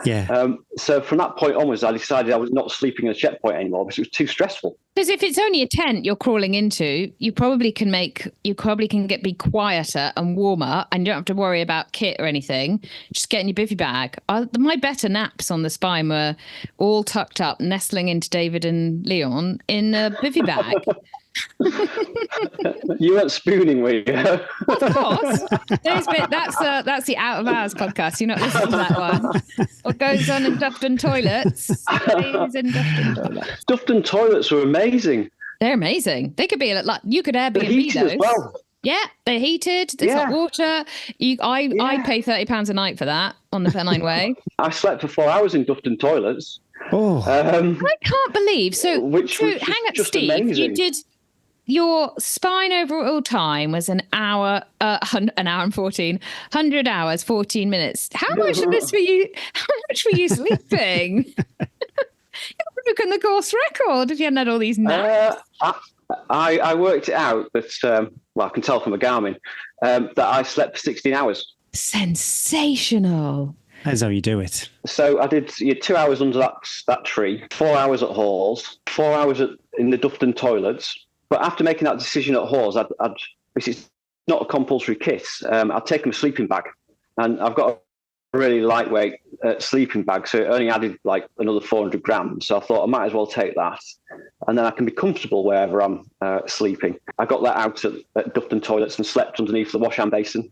Yeah. So from that point onwards, I decided I was not sleeping in a checkpoint anymore because it was too stressful. Because if it's only a tent you're crawling into, you probably can be quieter and warmer, and you don't have to worry about kit or anything. Just get in your bivvy bag. My better naps on the spine were all tucked up, nestling into David and Leon in a bivvy bag. You weren't spooning, were you? Of course. That's the Out of Hours podcast. You're not listening to that one. What goes on in Dufton toilets stays in Dufton toilets. Dufton toilets were amazing. They're amazing. They could be like, you could Airbnb those. As well. Yeah, they're heated. There's hot water. I pay £30 a night for that on the Pennine Way. I slept for 4 hours in Dufton toilets. Oh, I can't believe. So hang on, Steve. Amazing. You did. Your spine overall time was an hour and 14, 100 hours, 14 minutes. How much of this were you? How much were you sleeping? You're broken the course record if you hadn't had all these naps. I worked it out that, I can tell from a Garmin, that I slept for 16 hours. Sensational. That's how you do it. So I did 2 hours under that tree, 4 hours at Hawes, 4 hours in the Dufton toilets. But after making that decision at Hawes, it's not a compulsory kit. I'd taken a sleeping bag, and I've got a really lightweight sleeping bag, so it only added like another 400 grams. So I thought I might as well take that, and then I can be comfortable wherever I'm sleeping. I got that out at Dufton toilets and slept underneath the wash hand basin.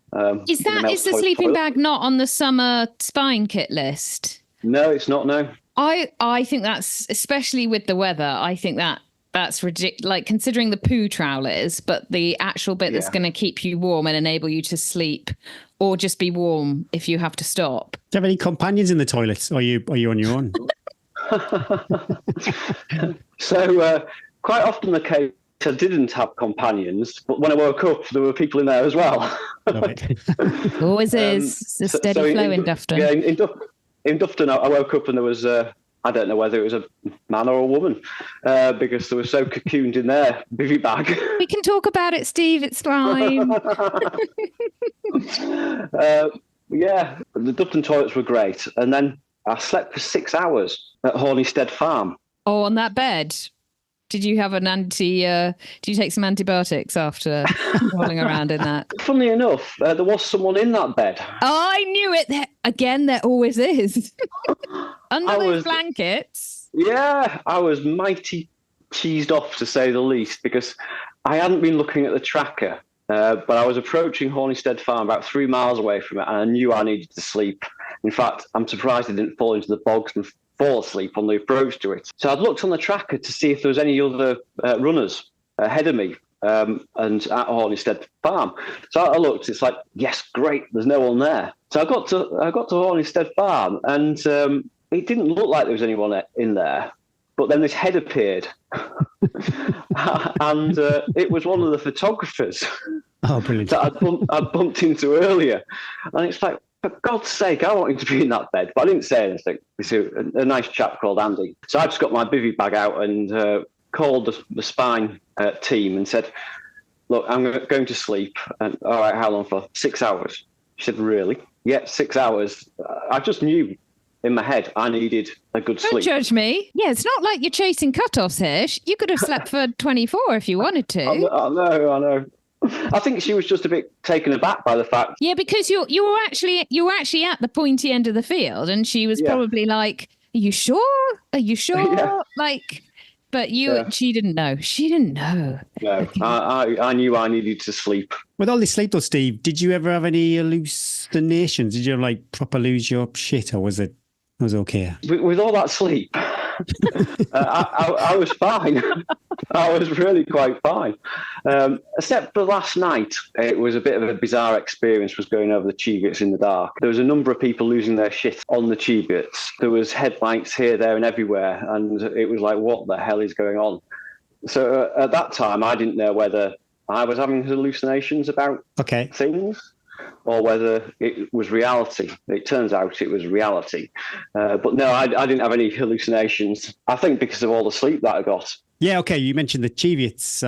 Is the sleeping bag not on the summer spine kit list? No, it's not. No. I think that's, especially with the weather, I think that That's ridiculous. Like, considering the poo trowel is, but the actual bit that's going to keep you warm and enable you to sleep or just be warm if you have to stop. Do you have any companions in the toilets? Or are you on your own? So quite often the case, I didn't have companions, but when I woke up, there were people in there as well. Love it. Always is. It's a steady flow in Dufton. Yeah, in Dufton, I woke up and there was, I don't know whether it was a man or a woman, because they were so cocooned in their bivvy bag. We can talk about it, Steve. It's fine. Yeah, the Dufton toilets were great. And then I slept for 6 hours at Hornistead Farm. Oh, on that bed. Did you have did you take some antibiotics after rolling around in that? Funnily enough, there was someone in that bed. Oh, I knew it. There always is. Under those blankets. Yeah, I was mighty cheesed off, to say the least, because I hadn't been looking at the tracker, but I was approaching Hornistead Farm about 3 miles away from it, and I knew I needed to sleep. In fact, I'm surprised I didn't fall into the bogs and fall asleep on the approach to it. So I'd looked on the tracker to see if there was any other runners ahead of me and at Hornistead Farm. So I looked, it's like, yes, great, there's no one there. So I got to Hornistead Farm, and it didn't look like there was anyone in there. But then this head appeared, and it was one of the photographers that I'd bumped into earlier. And it's like, for God's sake, I wanted to be in that bed, but I didn't say anything. It's a nice chap called Andy. So I just got my bivvy bag out and called the spine team and said, look, I'm going to sleep. And all right, how long for? 6 hours. She said, really? Yeah, 6 hours. I just knew in my head I needed a good sleep. Don't judge me. Yeah, it's not like you're chasing cutoffs here. You could have slept for 24 if you wanted to. I know. I think she was just a bit taken aback by the fact. Yeah, because you were actually at the pointy end of the field, and she was probably like, "Are you sure? Are you sure?" Yeah. Like, but she didn't know. She didn't know. No, okay. I knew I needed to sleep. With all this sleep, though, Steve, did you ever have any hallucinations? Did you like proper lose your shit, or was it okay? With all that sleep, I was fine. I was really quite fine. Except for last night, it was a bit of a bizarre experience, was going over the Cheviots in the dark. There was a number of people losing their shit on the Cheviots. There was headlights here, there and everywhere. And it was like, what the hell is going on? So at that time, I didn't know whether I was having hallucinations about things or whether it was reality. It turns out it was reality. But no, I didn't have any hallucinations. I think because of all the sleep that I got. Yeah, okay. You mentioned the Cheviots.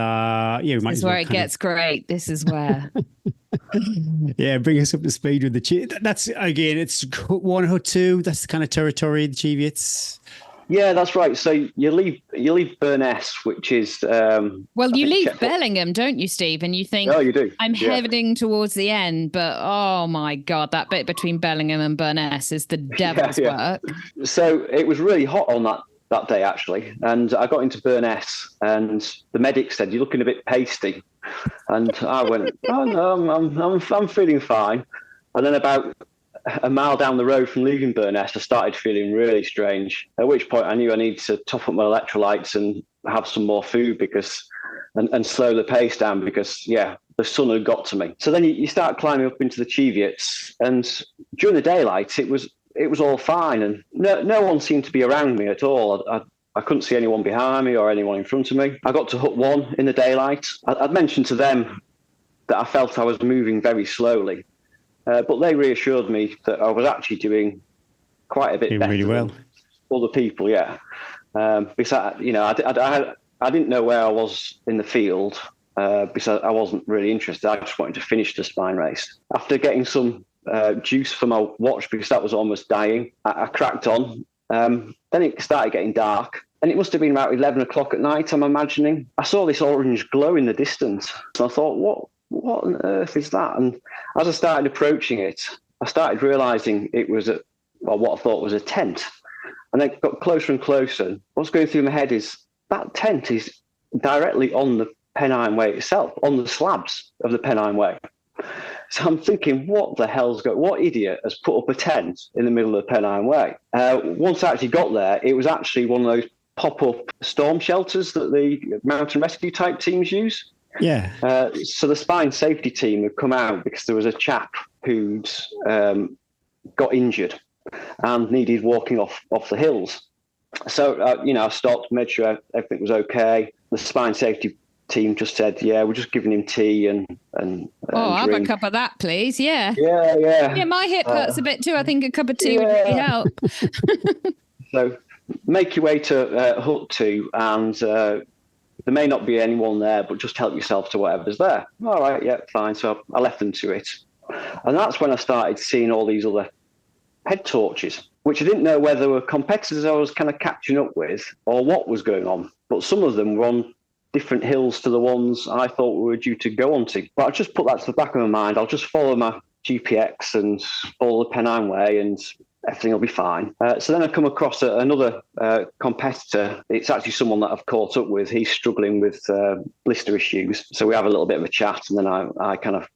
This is where it gets great. This is where. Yeah, bring us up to speed with the Cheviots. That's, again, it's 1 or 2. That's the kind of territory of the Cheviots. Yeah, that's right. So you leave Burness, which is well, you leave Bellingham, don't you, Steve? And you think, oh, you do. I'm heading towards the end, but oh my God, that bit between Bellingham and Burness is the devil's work. So it was really hot on that day actually, and I got into Burness, and the medic said, "You're looking a bit pasty," and I went, "Oh no, I'm feeling fine." And then about a mile down the road from leaving Burness, I started feeling really strange, at which point I knew I needed to top up my electrolytes and have some more food and slow the pace down because, the sun had got to me. So then you start climbing up into the Cheviots, and during the daylight, it was all fine, and no one seemed to be around me at all. I couldn't see anyone behind me or anyone in front of me. I got to hut 1 in the daylight. I'd mentioned to them that I felt I was moving very slowly. But they reassured me that I was actually doing quite a bit better really well. than other people, because I didn't know where I was in the field because I wasn't really interested. I just wanted to finish the spine race. After getting some juice for my watch because that was almost dying, I cracked on. Then it started getting dark, and it must have been about 11 o'clock at night, I'm imagining. I saw this orange glow in the distance. So I thought, what on earth is that? And as I started approaching it, I started realising it was what I thought was a tent. And then it got closer and closer. What's going through my head is that tent is directly on the Pennine Way itself, on the slabs of the Pennine Way. So I'm thinking, what the hell's going on? What idiot has put up a tent in the middle of the Pennine Way? Once I actually got there, it was actually one of those pop-up storm shelters that the mountain rescue type teams use. Yeah. So the spine safety team had come out because there was a chap who'd got injured and needed walking off the hills. So, I stopped, made sure everything was okay. The spine safety team just said, yeah, we're just giving him tea and I'll have a drink. cup of that, please. Yeah. Yeah. Yeah, my hip hurts a bit too. I think a cup of tea would really help. So make your way to Hut 2, and there may not be anyone there, but just help yourself to whatever's there. All right, yeah, fine. So I left them to it. And that's when I started seeing all these other head torches, which I didn't know whether they were competitors I was kind of catching up with or what was going on. But some of them were on different hills to the ones I thought we were due to go onto. But I just put that to the back of my mind. I'll just follow my GPX and follow the Pennine Way and everything will be fine. So then I come across another competitor. It's actually someone that I've caught up with. He's struggling with blister issues. So we have a little bit of a chat, and then I kind of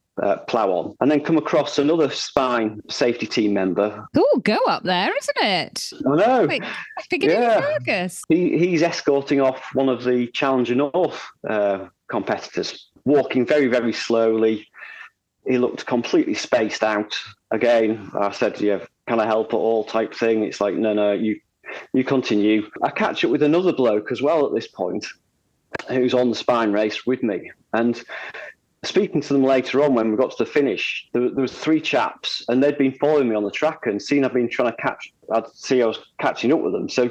plough on, and then come across another spine safety team member. Oh, go up there, isn't it? I know. Like Piccadilly Circus. He's escorting off one of the Challenger North competitors, walking very, very slowly. He looked completely spaced out. Again, I said, yeah, can I help at all type thing? It's like, no, you continue. I catch up with another bloke as well at this point who's on the spine race with me. And speaking to them later on when we got to the finish, there was 3 chaps, and they'd been following me on the track and seen I'd been trying to I was catching up with them. So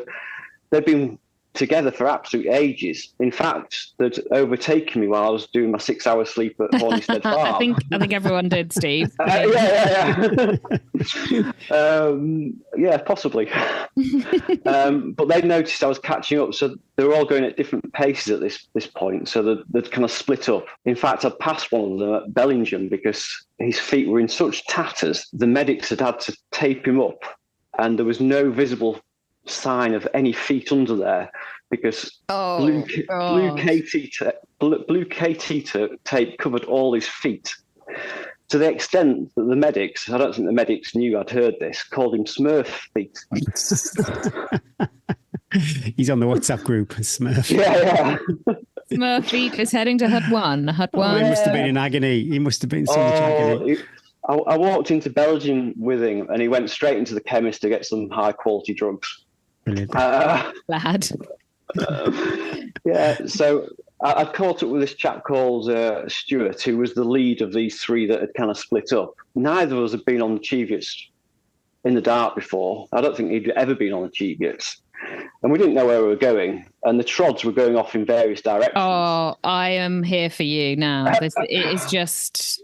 they'd been together for absolute ages. In fact, they'd overtaken me while I was doing my 6-hour sleep at Hornistead Farm. I think everyone did, Steve. Yeah, possibly. But they'd noticed I was catching up, so they were all going at different paces at this point, so they'd kind of split up. In fact, I passed one of them at Bellingham because his feet were in such tatters, the medics had to tape him up, and there was no visible sign of any feet under there because blue KT tape covered all his feet, to the extent that the medics, I don't think the medics knew I'd heard this, called him Smurf feet. He's on the WhatsApp group, Smurf. Yeah. Smurf feet is heading to Hut 1. Hut 1. He must have been in agony. He must have been in so much agony. I walked into Belgium with him, and he went straight into the chemist to get some high quality drugs. Brilliant. Lad. Yeah, so I'd caught up with this chap called Stuart, who was the lead of these 3 that had kind of split up. Neither of us had been on the Cheviot's in the dark before. I don't think he'd ever been on the Cheviot's. And we didn't know where we were going, and the trods were going off in various directions. Oh, I am here for you now. It is just...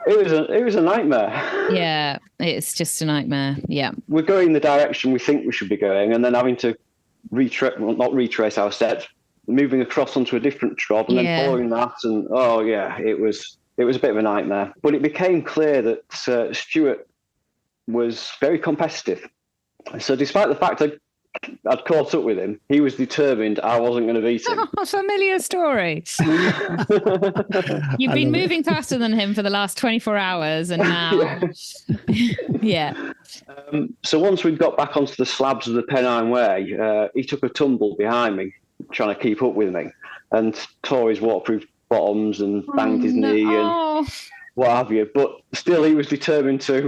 It was a nightmare. Yeah, it's just a nightmare. Yeah. We're going the direction we think we should be going, and then having to not retrace our steps, moving across onto a different trod, and then following that. And it was a bit of a nightmare. But it became clear that Stuart was very competitive. So despite the fact I'd caught up with him, he was determined I wasn't going to beat him. Oh, familiar story. You've been moving faster than him for the last 24 hours, and now... Yeah. So once we'd got back onto the slabs of the Pennine Way, he took a tumble behind me, trying to keep up with me, and tore his waterproof bottoms and banged his knee and what have you. But still, he was determined to.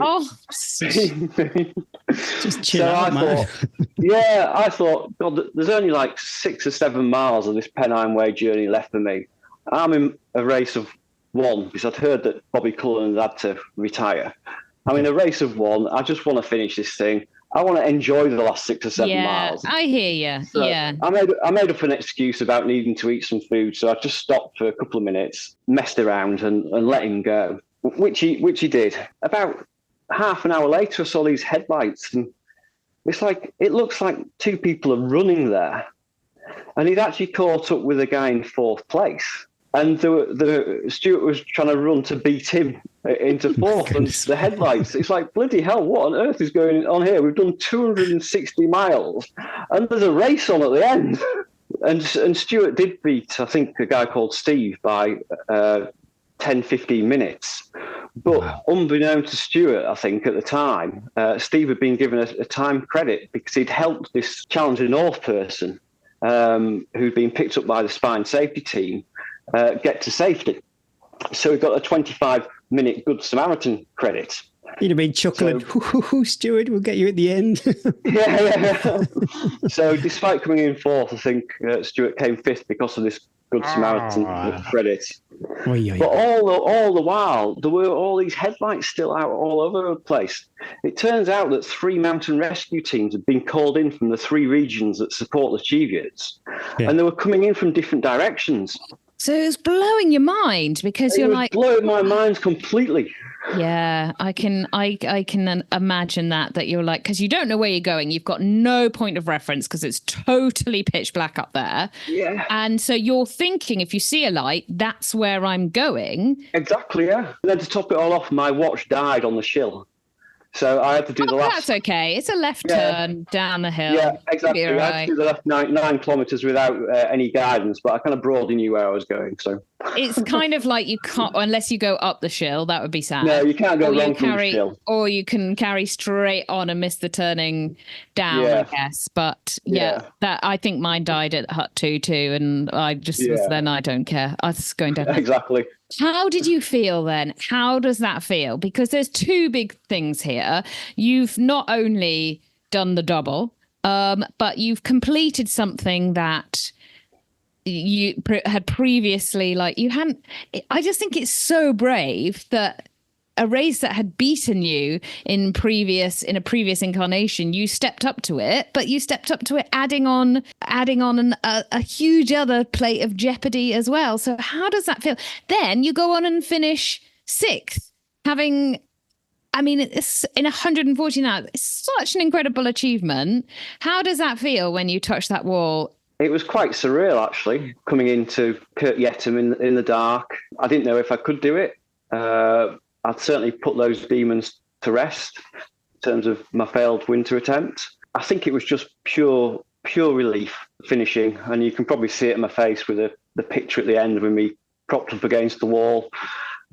Just chill out, man. I thought, God, there's only like 6 or 7 miles of this Pennine Way journey left for me. I'm in a race of 1 because I'd heard that Bobby Cullen had to retire. I'm in a race of 1. I just want to finish this thing. I want to enjoy the last 6 or 7 miles. I hear you. So I made up an excuse about needing to eat some food, so I just stopped for a couple of minutes, messed around, and let him go, which he did. About half an hour later, I saw these headlights, and it looks like 2 people are running there, and he'd actually caught up with a guy in 4th place. And Stuart was trying to run to beat him into 4th, and the headlights. It's like, bloody hell, what on earth is going on here? We've done 260 miles, and there's a race on at the end. And Stuart did beat, I think, a guy called Steve by 10, 15 minutes. But unbeknown to Stuart, I think, at the time, Steve had been given a time credit because he'd helped this Challenger North person who'd been picked up by the spine safety team get to safety. So we got a 25-minute Good Samaritan credit. You'd have been chuckling, Stuart, we'll get you at the end. Yeah. So despite coming in fourth, I think Stuart came fifth because of this Good Samaritan credit. But all the while, there were all these headlights still out all over the place. It turns out that 3 mountain rescue teams had been called in from the 3 regions that support the Cheviots, and they were coming in from different directions. So it was blowing your mind because you're like, blowing my mind completely. Yeah, I can imagine that you're like, because you don't know where you're going. You've got no point of reference because it's totally pitch black up there. Yeah. And so you're thinking, if you see a light, that's where I'm going. Exactly, yeah. And then to top it all off, my watch died on the shill. So I had to do the last... That's okay. It's a left turn down the hill. Yeah, exactly. Right. I had to do the last 9 kilometres without any guidance, but I kind of broadly knew where I was going. So it's kind of like you can't, unless you go up the shill, that would be sad. No, you can't go wrong from the shill. Or you can carry straight on and miss the turning down, I guess. But that I think mine died at Hut 2 too, and I just then I don't care. I was going down. Exactly. How did you feel then? How does that feel? Because there's 2 big things here. You've not only done the double, but you've completed something that you had previously, like you hadn't. I just think it's so brave that a race that had beaten you in a previous incarnation, you stepped up to it, but you stepped up to it adding on a huge other plate of jeopardy as well. So how does that feel? Then you go on and finish 6th, it's in 114 hours. It's such an incredible achievement. How does that feel when you touch that wall? It was quite surreal, actually, coming into Kurt Yettam in the dark. I didn't know if I could do it. I'd certainly put those demons to rest in terms of my failed winter attempt. I think it was just pure relief finishing, and you can probably see it in my face with the picture at the end with me propped up against the wall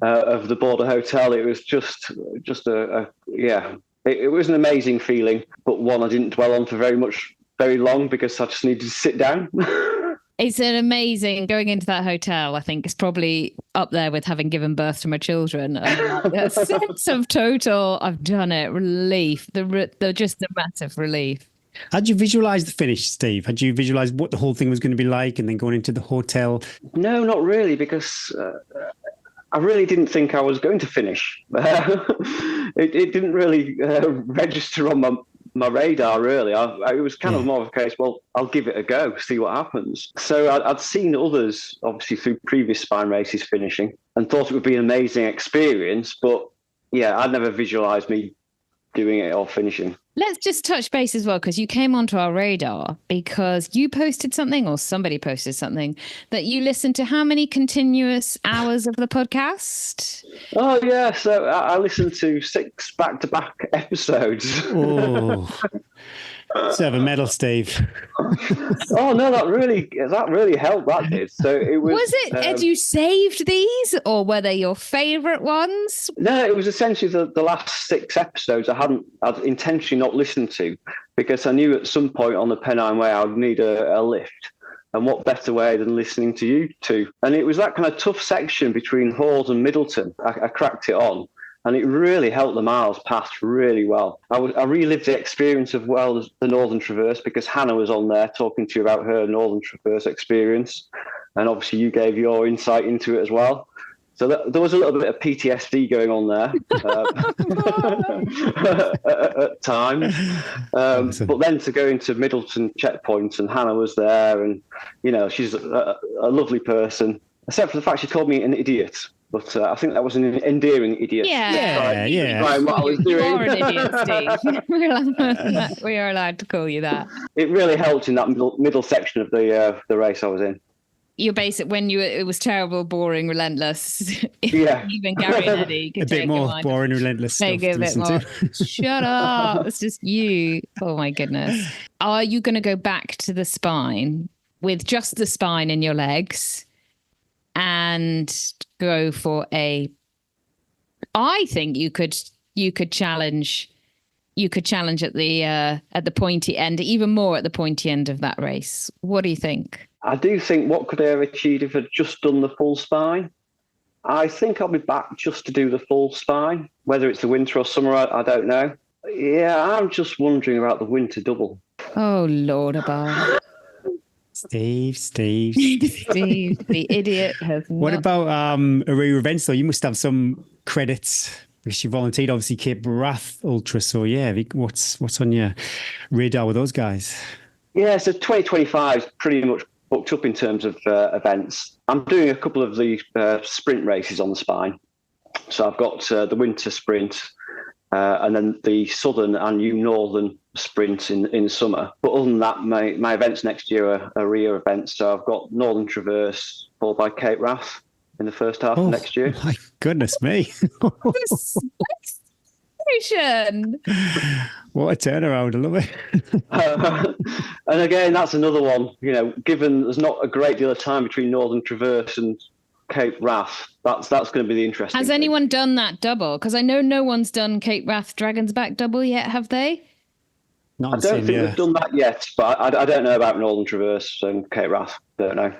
of the Border Hotel. It was just it was an amazing feeling, but one I didn't dwell on for very long because I just needed to sit down. It's an amazing going into that hotel. I think it's probably up there with having given birth to my children. A sense of total, I've done it, relief, just the massive relief. Had you visualised the finish, Steve? Had you visualised what the whole thing was going to be like and then going into the hotel? No, not really, because I really didn't think I was going to finish. It didn't really register on my radar, really. It was kind of more of a case, well, I'll give it a go, see what happens. So I'd seen others, obviously, through previous spine races finishing and thought it would be an amazing experience. But, yeah, I'd never visualised me doing it or finishing. Let's just touch base as well, because you came onto our radar because you posted something, or somebody posted something, that you listened to how many continuous hours of the podcast? Oh, yeah. So I listened to 6 back-to-back episodes. Oh, have a medal, Steve. Oh, no, that really helped, that did. So it was... Was it, had you saved these, or were they your favourite ones? No, it was essentially the last 6 episodes I'd intentionally not listened to, because I knew at some point on the Pennine Way I would need a lift. And what better way than listening to you two? And it was that kind of tough section between Hawes and Middleton. I cracked it on, and it really helped the miles pass really well. I relived the experience of, the Northern Traverse, because Hannah was on there talking to you about her Northern Traverse experience. And obviously you gave your insight into it as well. So there was a little bit of PTSD going on there at times. Awesome. But then to go into Middleton checkpoints, and Hannah was there, and, she's a lovely person, except for the fact she called me an idiot. But I think that was an endearing idiot. Yeah. What I was doing. You are an idiot, Steve. We are allowed to call you that. It really helped in that middle section of the race I was in. Your basic, it was terrible, boring, relentless. Yeah. Even Gary and Eddie could a bit more boring, relentless stuff to listen to. Shut up. It's just you. Oh, my goodness. Are you going to go back to the spine with just the spine in your legs and go for I think you could challenge you could challenge at the pointy end, even more at the pointy end of that race. What do you think? I do think what could I have achieved if I'd just done the full spine? I think I'll be back just to do the full spine, whether it's the winter or summer, I don't know. Yeah, I'm just wondering about the winter double. Oh, Lord above. Steve, the idiot has What about Array events though? You must have some credits because you volunteered, obviously Cape Wrath Ultra. So yeah, what's on your radar with those guys? Yeah, so 2025 is pretty much booked up in terms of events. I'm doing a couple of the sprint races on the spine. So I've got the winter sprint and then the southern and new northern sprint in summer. But other than that, my events next year are RIA events. So I've got Northern Traverse followed by Cape Wrath in the first half of next year. My goodness me. What a turnaround. I love it. And again, that's another one, given there's not a great deal of time between Northern Traverse and Cape Wrath, that's going to be the interesting Has thing. anyone done that double? Because I know no one's done Cape Wrath Dragon's Back double yet, have they? Not I don't think they've done that yet, but I don't know about Northern Traverse and Cape Wrath. Don't know.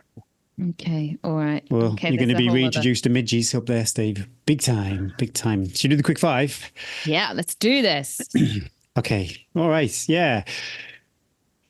Okay, all right. Well, okay, you're going to be reintroduced to midges up there, Steve. Big time. Should you do the quick five? Yeah, let's do this. Okay. All right. Yeah.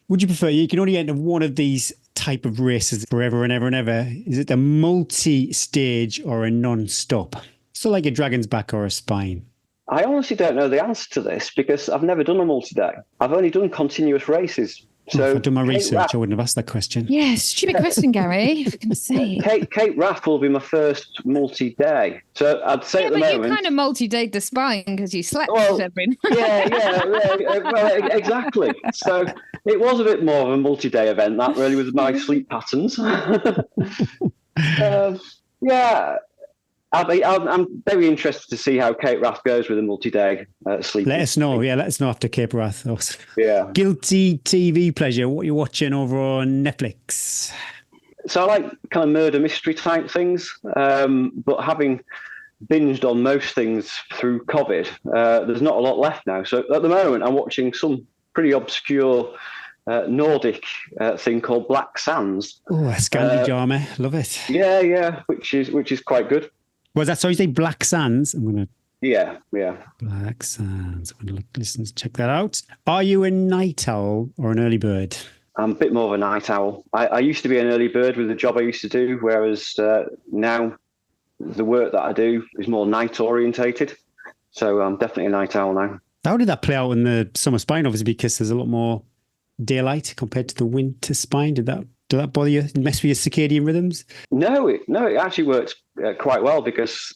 Would you prefer, you can only enter one of these type of races forever and ever and ever. Is it a multi-stage or a non-stop? So like a Dragon's Back or a Spine? I honestly don't know the answer to this because I've never done a multi-day. I've only done continuous races. So if I'd done my research, I wouldn't have asked that question. Yeah, stupid question, Gary. For goodness sake. Cape Wrath will be my first multi-day. So I'd say at the moment... you kind of multi-dayed the spine because you slept every night. Well, exactly. So it was a bit more of a multi-day event, that really, with my sleep patterns. I'm very interested to see how Cape Wrath goes with a multi-day sleep. Let us know. Yeah, let us know after Cape Wrath. Yeah. Guilty TV pleasure. What are you watching over on Netflix? So I like kind of murder mystery type things, but having binged on most things through COVID, there's not a lot left now. So at the moment, I'm watching some pretty obscure Nordic thing called Black Sands. Oh, a Scandi drama. Love it. Yeah, which is quite good. Was that, so you say Black Sands? I'm going to... Yeah. Black Sands. I'm going to listen, check that out. Are you a night owl or an early bird? I'm a bit more of a night owl. I used to be an early bird with the job I used to do, whereas now the work that I do is more night orientated. So I'm definitely a night owl now. How did that play out in the summer spine? Obviously, because there's a lot more daylight compared to the winter spine. Did that bother you? Mess with your circadian rhythms? No, it actually worked quite well because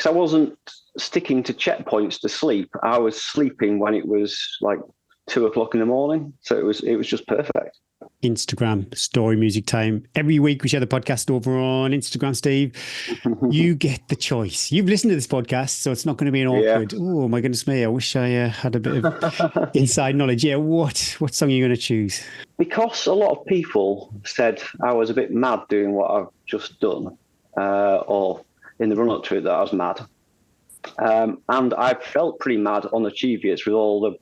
I wasn't sticking to checkpoints to sleep. I was sleeping when it was like 2:00 in the morning, so it was just perfect. Instagram story music time. Every week we share the podcast over on Instagram, Steve. You get the choice. You've listened to this podcast, so it's not going to be an awkward, oh my goodness me, I wish I had a bit of inside knowledge. Yeah, what song are you going to choose? Because a lot of people said I was a bit mad doing what I've just done, or in the run-up to it that I was mad. And I felt pretty mad on the Cheviot with all the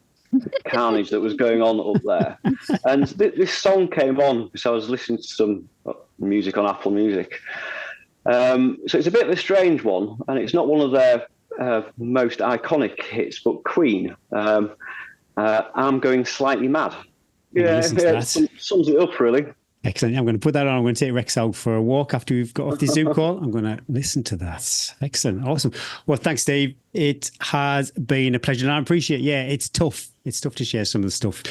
carnage that was going on up there. And this song came on because I was listening to some music on Apple Music. So it's a bit of a strange one, and it's not one of their most iconic hits, but Queen, I'm Going Slightly Mad. Yeah, sums it up, really. Excellent. I'm going to put that on. I'm going to take Rex out for a walk after we've got off the Zoom call. I'm going to listen to that. Excellent. Awesome. Well, thanks, Dave. It has been a pleasure. And I appreciate, it's tough. It's tough to share some of the stuff.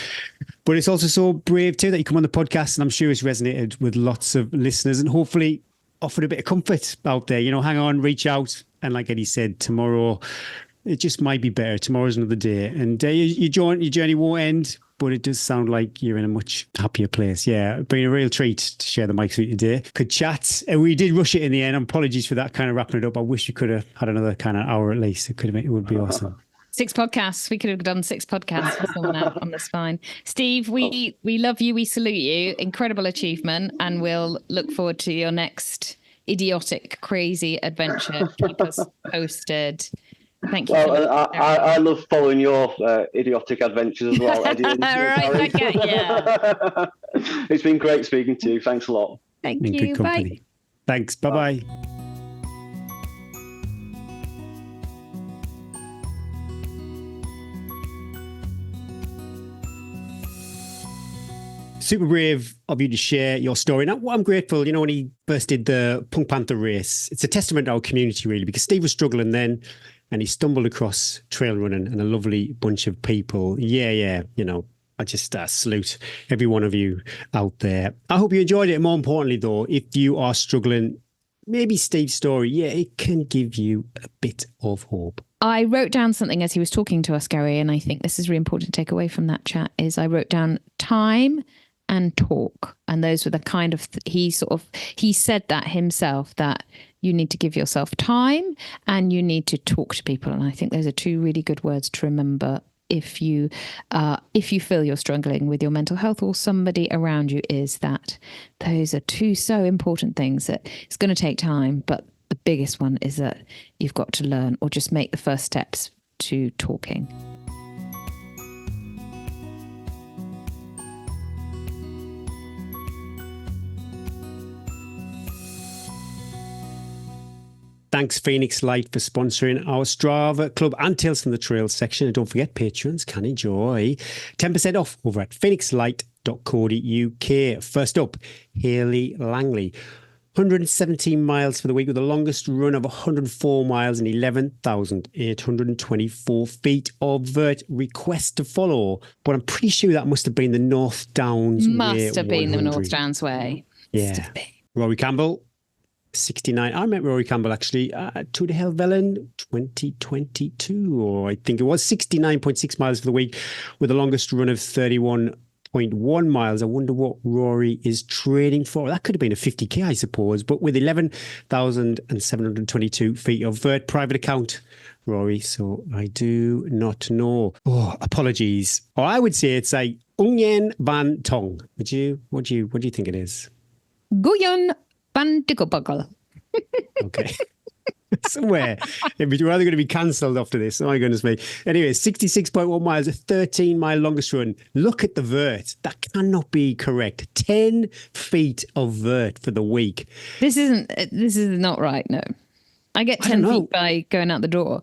But it's also so brave, too, that you come on the podcast. And I'm sure it's resonated with lots of listeners and hopefully offered a bit of comfort out there. Hang on, reach out. And like Eddie said, tomorrow, it just might be better. Tomorrow's another day. And your journey won't end. But it does sound like you're in a much happier place. Yeah, it's been a real treat to share the mics with you today. Could chat. And we did rush it in the end. Apologies for that kind of wrapping it up. I wish we could have had another kind of hour at least. It would be awesome. 6 podcasts. We could have done 6 podcasts for someone out on the spine. Steve, we love you. We salute you. Incredible achievement. And we'll look forward to your next idiotic, crazy adventure. Keep us posted. Thank you. Well, I love following your idiotic adventures as well, Eddie. Right, okay, yeah. It's been great speaking to you. Thanks a lot. Thank In you. good company. Bye. Thanks. Bye-bye. Super brave of you to share your story. Now, I'm grateful, when he first did the Punk Panther race, it's a testament to our community, really, because Steve was struggling then and he stumbled across trail running and a lovely bunch of people. Yeah, I just salute every one of you out there. I hope you enjoyed it. More importantly, though, if you are struggling, maybe Steve's story, it can give you a bit of hope. I wrote down something as he was talking to us, Gary, and I think this is really important to take away from that chat, is I wrote down time and talk. And those were the kind of, he said that himself, that you need to give yourself time and you need to talk to people. And I think those are two really good words to remember if you feel you're struggling with your mental health or somebody around you, is that those are two so important things that it's going to take time. But the biggest one is that you've got to learn or just make the first steps to talking. Thanks, Phoenix Light, for sponsoring our Strava Club and Tales from the Trail section. And don't forget, patrons can enjoy 10% off over at phoenixlight.co.uk. First up, Hayley Langley. 117 miles for the week with the longest run of 104 miles and 11,824 feet of vert. Request to follow. But I'm pretty sure that must have been the North Downs way. Must have been the North Downs way. Yeah. Rory Campbell. 69. I met Rory Campbell actually to the Helvellyn 2022, or I think it was 69.6 miles for the week with the longest run of 31.1 miles. I wonder what Rory is trading for. That could have been a 50k, I suppose, but with 11,722 feet of vert. Private account, Rory, so I do not know. Oh, apologies. Or I would say it's a Ungen Van Tong. What do you think it is? Guyon Bandicobuckle. Okay. Somewhere. We're either going to be cancelled after this. Oh my goodness me. Anyway, 66.1 miles, a 13-mile longest run. Look at the vert. That cannot be correct. 10 feet of vert for the week. This is not right, no. I get 10 feet by going out the door.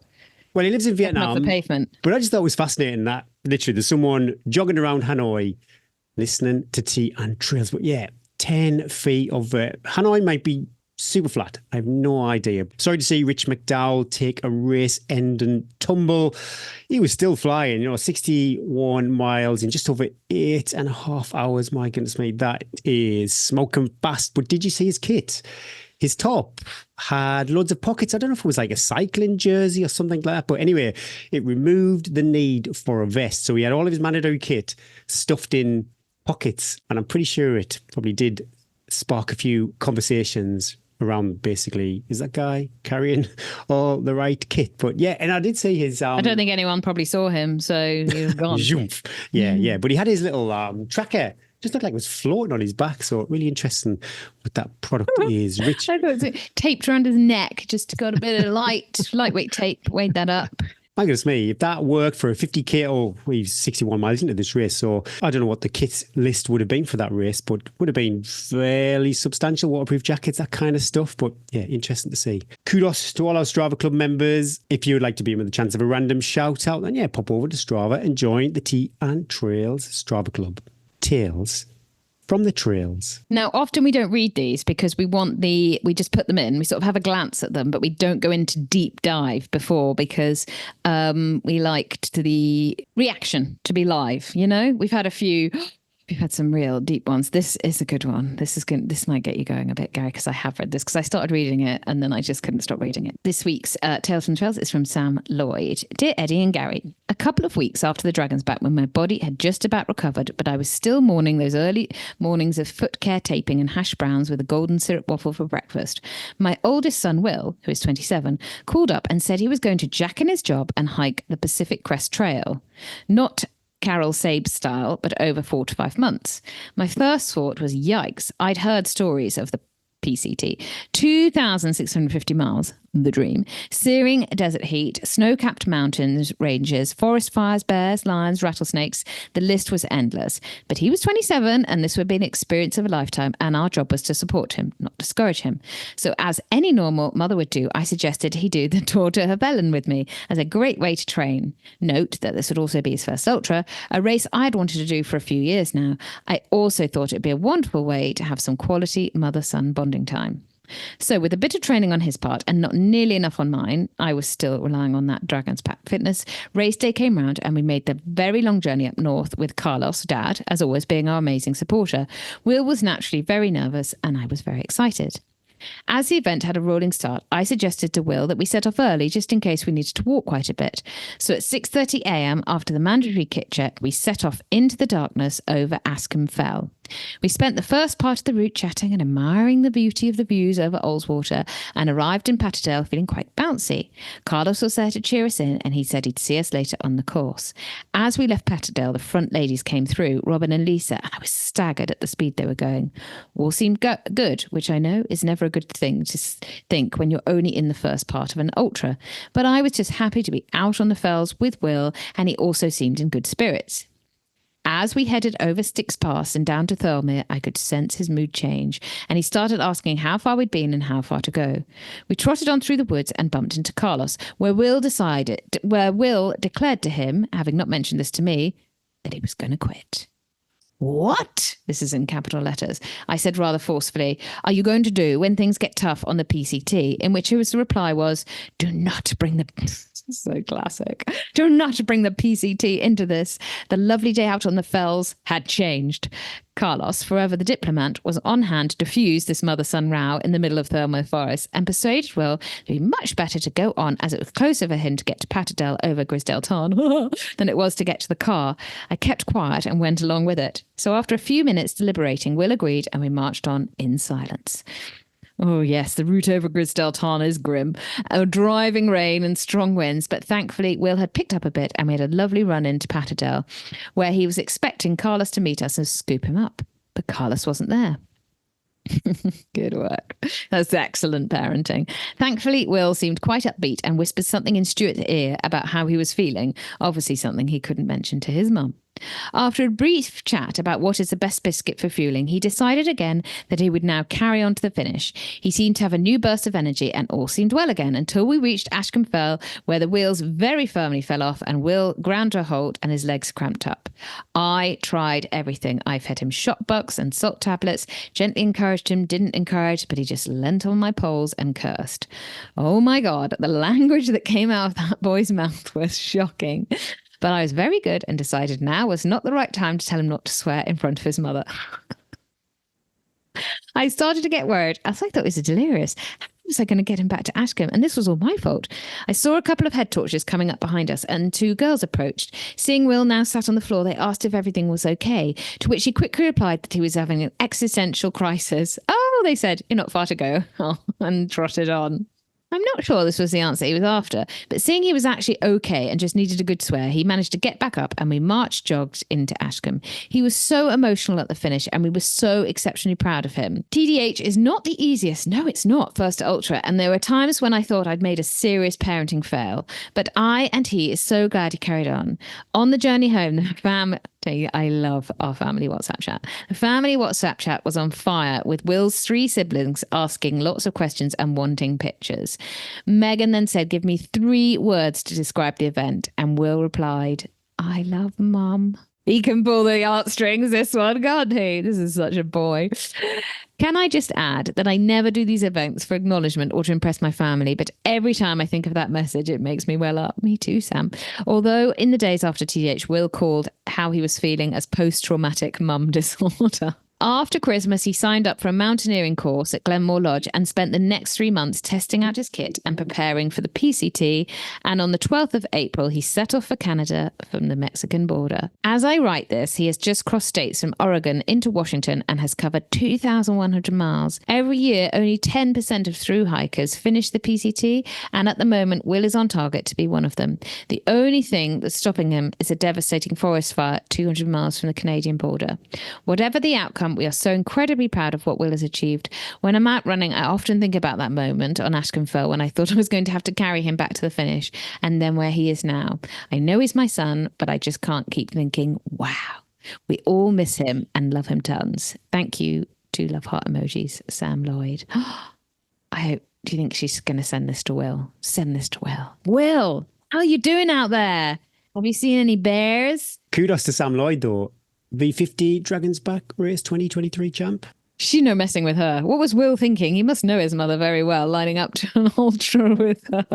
Well, he lives in Vietnam. Off the pavement. But I just thought it was fascinating that literally there's someone jogging around Hanoi listening to Tea and Trails. But yeah, 10 feet of vert. Hanoi might be super flat. I have no idea. Sorry to see Rich McDowell take a race-ending tumble. He was still flying, 61 miles in just over 8.5 hours. My goodness me, that is smoking fast. But did you see his kit? His top had loads of pockets. I don't know if it was like a cycling jersey or something like that. But anyway, it removed the need for a vest. So he had all of his mandatory kit stuffed in pockets. And I'm pretty sure it probably did spark a few conversations around basically, is that guy carrying all the right kit? But yeah, and I did see his... I don't think anyone probably saw him, so he was gone. Yeah. But he had his little tracker. Just looked like it was floating on his back. So really interesting what that product is. Rich. I thought it was taped around his neck, just got a bit of lightweight tape, weighed that up. My goodness me, if that worked for a 50k, he's 61 miles into this race. So I don't know what the kit list would have been for that race, but would have been fairly substantial, waterproof jackets, that kind of stuff. But yeah, interesting to see. Kudos to all our Strava Club members. If you would like to be in with a chance of a random shout out, then yeah, pop over to Strava and join the Tea and Trails Strava Club. Tales from the trails. Now, often we don't read these because we just put them in. We sort of have a glance at them, but we don't go into deep dive before because we liked the reaction to be live. We've had some real deep ones. This is a good one. This might get you going a bit, Gary, because I have read this because I started reading it and then I just couldn't stop reading it. This week's Tales from the Trails is from Sam Lloyd. Dear Eddie and Gary, a couple of weeks after the Dragon's Back, when my body had just about recovered, but I was still mourning those early mornings of foot care taping and hash browns with a golden syrup waffle for breakfast, my oldest son, Will, who is 27, called up and said he was going to jack in his job and hike the Pacific Crest Trail. Not Carol Sabe style, but over 4 to 5 months. My first thought was, yikes, I'd heard stories of the PCT. 2,650 miles. the dream. Searing desert heat, snow-capped mountains, ranges, forest fires, bears, lions, rattlesnakes. The list was endless. But he was 27 and this would be an experience of a lifetime, and our job was to support him, not discourage him. So as any normal mother would do, I suggested he do the Tour de Hurren with me as a great way to train. Note that this would also be his first ultra, a race I'd wanted to do for a few years now. I also thought it'd be a wonderful way to have some quality mother-son bonding time. So with a bit of training on his part and not nearly enough on mine, I was still relying on that Dragon's Pack fitness, race day came round and we made the very long journey up north with Carlos, Dad, as always being our amazing supporter. Will was naturally very nervous and I was very excited. As the event had a rolling start, I suggested to Will that we set off early just in case we needed to walk quite a bit. So at 6:30 a.m, after the mandatory kit check, we set off into the darkness over Askham Fell. We spent the first part of the route chatting and admiring the beauty of the views over Ullswater and arrived in Patterdale feeling quite bouncy. Carlos was there to cheer us in and he said he'd see us later on the course. As we left Patterdale, the front ladies came through, Robin and Lisa, and I was staggered at the speed they were going. All seemed good, which I know is never a good thing to think when you're only in the first part of an ultra. But I was just happy to be out on the fells with Will, and he also seemed in good spirits. As we headed over Styx Pass and down to Thirlmere, I could sense his mood change, and he started asking how far we'd been and how far to go. We trotted on through the woods and bumped into Carlos, where Will declared to him, having not mentioned this to me, that he was going to quit. What? This is in capital letters. I said rather forcefully, are you going to do when things get tough on the PCT? In which his reply was, do not bring the... So classic. Do not bring the PCT into this. The lovely day out on the fells had changed. Carlos, forever the diplomat, was on hand to diffuse this mother-son row in the middle of Thirlmere Forest and persuaded Will to be much better to go on as it was closer for him to get to Patterdale over Grisdale Tarn than it was to get to the car. I kept quiet and went along with it. So after a few minutes deliberating, Will agreed and we marched on in silence. Oh, yes, the route over Grisdale Tarn is grim. A driving rain and strong winds, but thankfully Will had picked up a bit and we had a lovely run into Patterdale, where he was expecting Carlos to meet us and scoop him up. But Carlos wasn't there. Good work. That's excellent parenting. Thankfully, Will seemed quite upbeat and whispered something in Stuart's ear about how he was feeling, obviously something he couldn't mention to his mum. After a brief chat about what is the best biscuit for fueling, he decided again that he would now carry on to the finish. He seemed to have a new burst of energy and all seemed well again until we reached Ashcombe Fell, where the wheels very firmly fell off and Will ground to a halt and his legs cramped up. I tried everything. I fed him shot bucks and salt tablets, gently encouraged him, didn't encourage, but he just leant on my poles and cursed. Oh my God, the language that came out of that boy's mouth was shocking. But I was very good and decided now was not the right time to tell him not to swear in front of his mother. I started to get worried as I thought it was delirious. How was I going to get him back to Ashcombe? And this was all my fault. I saw a couple of head torches coming up behind us and two girls approached. Seeing Will now sat on the floor, they asked if everything was okay, to which he quickly replied that he was having an existential crisis. Oh, they said, you're not far to go. Oh, and trotted on. I'm not sure this was the answer he was after, but seeing he was actually okay and just needed a good swear, he managed to get back up and we jogged into Ashcombe. He was so emotional at the finish and we were so exceptionally proud of him. TDH is not the easiest, no it's not, first ultra, and there were times when I thought I'd made a serious parenting fail, but I and he is so glad he carried on. On the journey home, the I love our family WhatsApp chat. The family WhatsApp chat was on fire with Will's 3 siblings asking lots of questions and wanting pictures. Megan then said, give me 3 words to describe the event. And Will replied, I love Mum. He can pull the heartstrings, this one, can't he? This is such a boy. Can I just add that I never do these events for acknowledgement or to impress my family, but every time I think of that message, it makes me well up. Me too, Sam. Although in the days after TDH, Will called how he was feeling as post-traumatic mum disorder. After Christmas, he signed up for a mountaineering course at Glenmore Lodge and spent the next 3 months testing out his kit and preparing for the PCT. And on the 12th of April, he set off for Canada from the Mexican border. As I write this, he has just crossed states from Oregon into Washington and has covered 2,100 miles. Every year, only 10% of thru hikers finish the PCT, and at the moment, Will is on target to be one of them. The only thing that's stopping him is a devastating forest fire 200 miles from the Canadian border. Whatever the outcome pump. We are so incredibly proud of what Will has achieved. When I'm out running, I often think about that moment on Ashcombe Fell when I thought I was going to have to carry him back to the finish, and then where he is now. I know he's my son, but I just can't keep thinking, wow, we all miss him and love him tons. Thank you. 2 love heart emojis, Sam Lloyd. I hope, do you think she's going to send this to Will? Send this to Will. Will, how are you doing out there? Have you seen any bears? Kudos to Sam Lloyd, though. V50 Dragons Back Race 2023 champ. She no messing with her. What was Will thinking? He must know his mother very well, lining up to an ultra with her.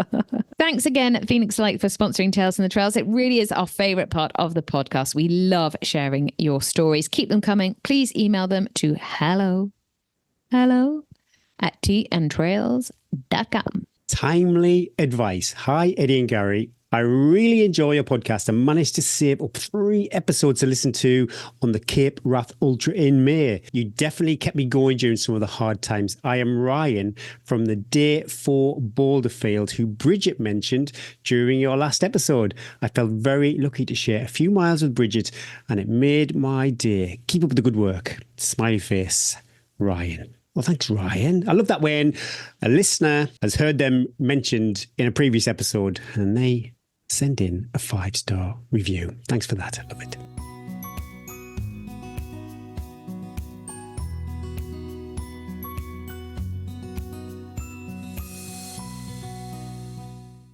Thanks again, Phoenix Light, for sponsoring Tales from the Trails. It really is our favourite part of the podcast. We love sharing your stories. Keep them coming. Please email them to hello@teaandtrails.com. Timely advice. Hi, Eddie and Gary. I really enjoy your podcast and managed to save up 3 episodes to listen to on the Cape Wrath Ultra in May. You definitely kept me going during some of the hard times. I am Ryan from the Day 4 Boulder Field, who Bridget mentioned during your last episode. I felt very lucky to share a few miles with Bridget, and it made my day. Keep up the good work. Smiley face, Ryan. Well, thanks, Ryan. I love that when a listener has heard them mentioned in a previous episode and they send in a 5-star review. Thanks for that. I love it.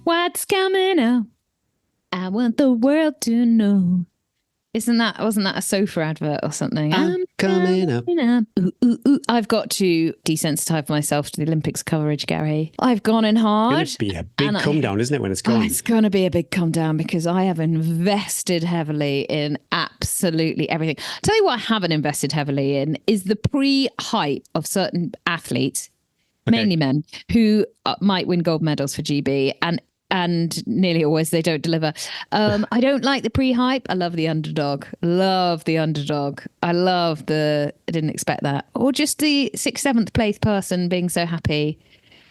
What's coming up? I want the world to know. Wasn't that a sofa advert or something? I'm coming up. Ooh, ooh, ooh. I've got to desensitize myself to the Olympics coverage, Gary. I've gone in hard. It's going to be a big come down, isn't it, when it's gone? It's going to be a big come down because I have invested heavily in absolutely everything. Tell you what I haven't invested heavily in is the pre-hype of certain athletes, mainly men, who might win gold medals for GB, and nearly always they don't deliver. I don't like the pre-hype. I love the underdog. Love the underdog. I didn't expect that. Or just the 6th, 7th place person being so happy.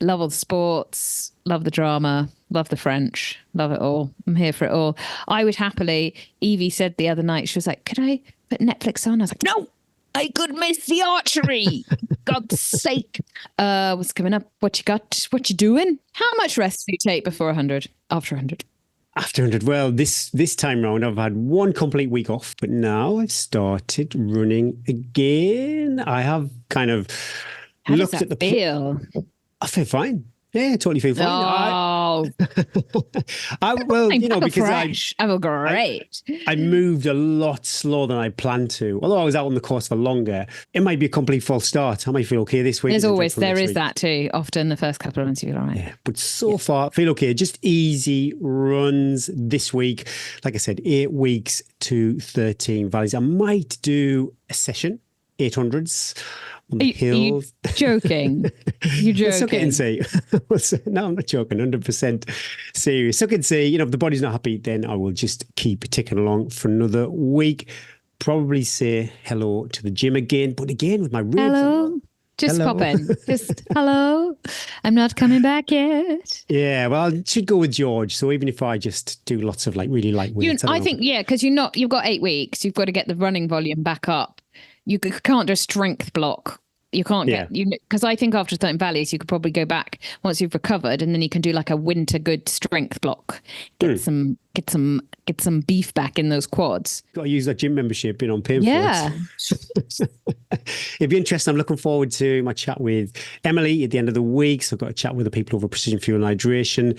Love all the sports. Love the drama. Love the French. Love it all. I'm here for it all. I would happily, Evie said the other night, she was like, could I put Netflix on? I was like, no, I could miss the archery. God's sake. What's coming up? What you got? What you doing? How much rest do you take before 100? After 100? After 100. Well, this time round, I've had 1 complete week off, but now I've started running again. I have kind of looked at the feel. I feel fine. Yeah, I totally feel fine. Oh, because I feel great. I moved a lot slower than I planned to. Although I was out on the course for longer, it might be a complete false start. I might feel okay this week. There is that too. Often the first couple of months you feel all right. Yeah, but so far, I feel okay. Just easy runs this week. Like I said, 8 weeks to 13 valleys. I might do a session, 800s. On the hills. Are you joking? You're joking. Suck it and see. No, I'm not joking. 100% serious. Suck it and see. If the body's not happy, then I will just keep ticking along for another week. Probably say hello to the gym again, but again with my ribs. Hello. Just pop in. Just hello. I'm not coming back yet. Yeah, well, I should go with George. So even if I just do lots of really light weights, I think because you've got 8 weeks. You've got to get the running volume back up. You can't do a strength block. You can't because I think after certain valleys, you could probably go back once you've recovered, and then you can do like a winter good strength block. Get some beef back in those quads. Got to use that gym membership on paying for it. It'd be interesting. I'm looking forward to my chat with Emily at the end of the week. So I've got to chat with the people over Precision Fuel and Hydration.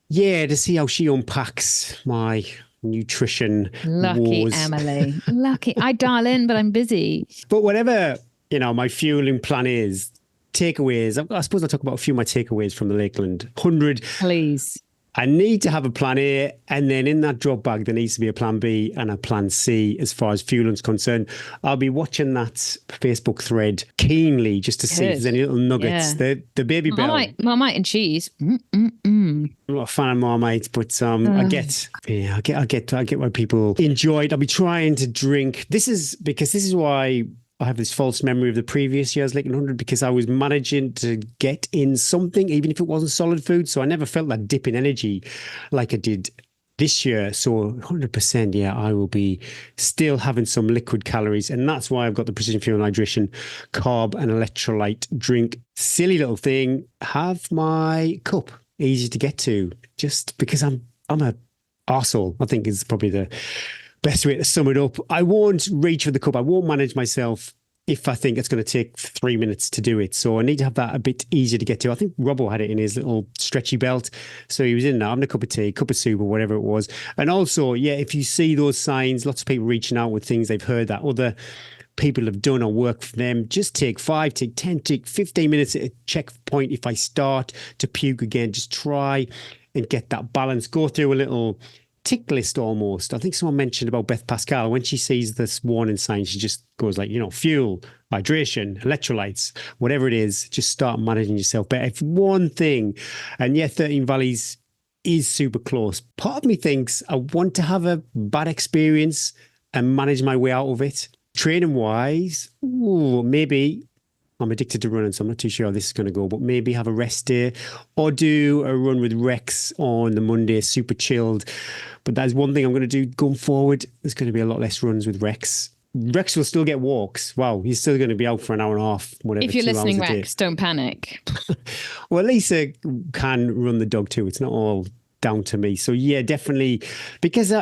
Yeah, to see how she unpacks my nutrition Lucky wars. Emily. Lucky. I dial in, but I'm busy. But whatever, my fueling plan is, takeaways. I suppose I'll talk about a few of my takeaways from the Lakeland 100. Please. I need to have a plan A, and then in that drop bag, there needs to be a plan B and a plan C as far as fueling's concerned. I'll be watching that Facebook thread keenly just to see if there's any little nuggets. Yeah. The baby bell. Marmite and cheese. I'm not a fan of Marmite, but I get why people enjoy it. I'll be trying to drink. This is why I have this false memory of the previous year's Lakeland 100, because I was managing to get in something, even if it wasn't solid food. So I never felt that dip in energy like I did this year. So 100%, yeah, I will be still having some liquid calories. And that's why I've got the Precision Fuel and Hydration carb and electrolyte drink. Silly little thing. Have my cup easy to get to, just because I'm a arsehole, I think is probably the best way to sum it up. I won't reach for the cup. I won't manage myself if I think it's going to take 3 minutes to do it. So I need to have that a bit easier to get to. I think Robbo had it in his little stretchy belt. So he was in there having a cup of tea, cup of soup or whatever it was. And also, yeah, if you see those signs, lots of people reaching out with things they've heard that other people have done or work for them, just take 5, take 10, take 15 minutes at a checkpoint. If I start to puke again, just try and get that balance. Go through a little tick list almost. I think someone mentioned about Beth Pascal. When she sees this warning sign, she just goes like, fuel, hydration, electrolytes, whatever it is, just start managing yourself better. If one thing, and yeah, 13 Valleys is super close. Part of me thinks I want to have a bad experience and manage my way out of it. Training wise, maybe I'm addicted to running, so I'm not too sure how this is going to go, but maybe have a rest day or do a run with Rex on the Monday, super chilled. But that's one thing I'm going to do going forward. There's going to be a lot less runs with Rex. Rex will still get walks. Wow, he's still going to be out for an hour and a half, whatever. If you're 2 listening, hours a day. Rex, don't panic. Well, Lisa can run the dog too. It's not all down to me. So yeah, definitely, because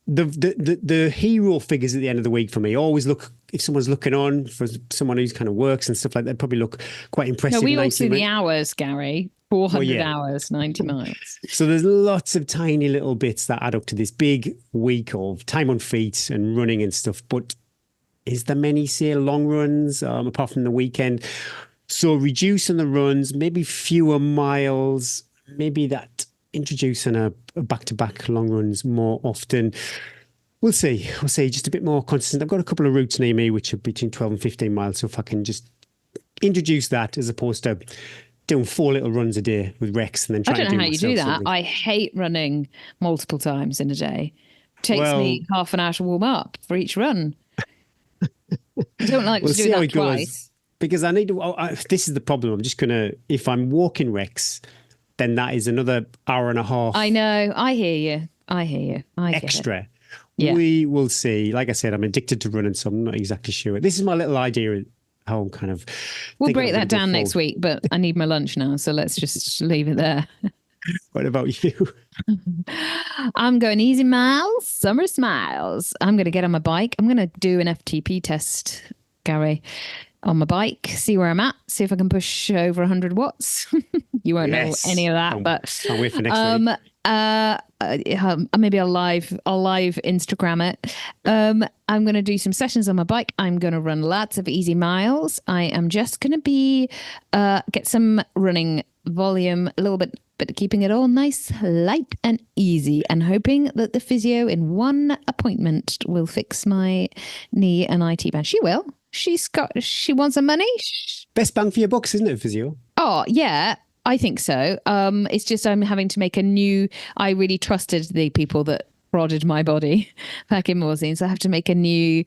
the hero figures at the end of the week for me always look, if someone's looking on for someone who's kind of works and stuff like that, probably look quite impressive. No, we all see the hours, Gary. 400 hours, 90 miles. So there's lots of tiny little bits that add up to this big week of time on feet and running and stuff. But is there many, say, long runs apart from the weekend? So reducing the runs, maybe fewer miles, maybe that introducing a back-to-back long runs more often. We'll see. Just a bit more consistent. I've got a couple of routes near me which are between 12 and 15 miles. So if I can just introduce that as opposed to doing 4 little runs a day with Rex and then trying to do I don't know how you do that. something. I hate running multiple times in a day. It takes me half an hour to warm up for each run. I don't like to do that twice. Because I need to, this is the problem. I'm just going to, if I'm walking Rex, then that is another hour and a half. I know. I hear you. Extra. Yeah. We will see. Like I said, I'm addicted to running, so I'm not exactly sure. This is my little idea how I'm kind of... We'll break that down next week, but I need my lunch now, so let's just leave it there. What about you? I'm going easy miles, summer smiles. I'm going to get on my bike. I'm going to do an FTP test, Gary, on my bike, see where I'm at, see if I can push over 100 watts. You won't know any of that, but can't wait for next week. Maybe I'll live Instagram it. I'm going to do some sessions on my bike. I'm going to run lots of easy miles. I am just going to be get some running volume, a little bit, but keeping it all nice, light and easy, and hoping that the physio in one appointment will fix my knee and IT band. She will. She wants some money. Best bang for your bucks, isn't it, physio? Oh, yeah. I think so. It's just I'm having to make I really trusted the people that prodded my body back in Morzine, so I have to make a new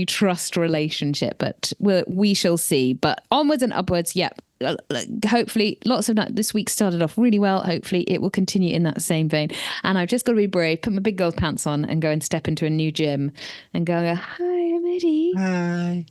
trust relationship. But we shall see. But onwards and upwards, yep. Hopefully, this week started off really well. Hopefully, it will continue in that same vein. And I've just got to be brave, put my big gold pants on, and go and step into a new gym and go, "Hi, I'm Eddie. Hi,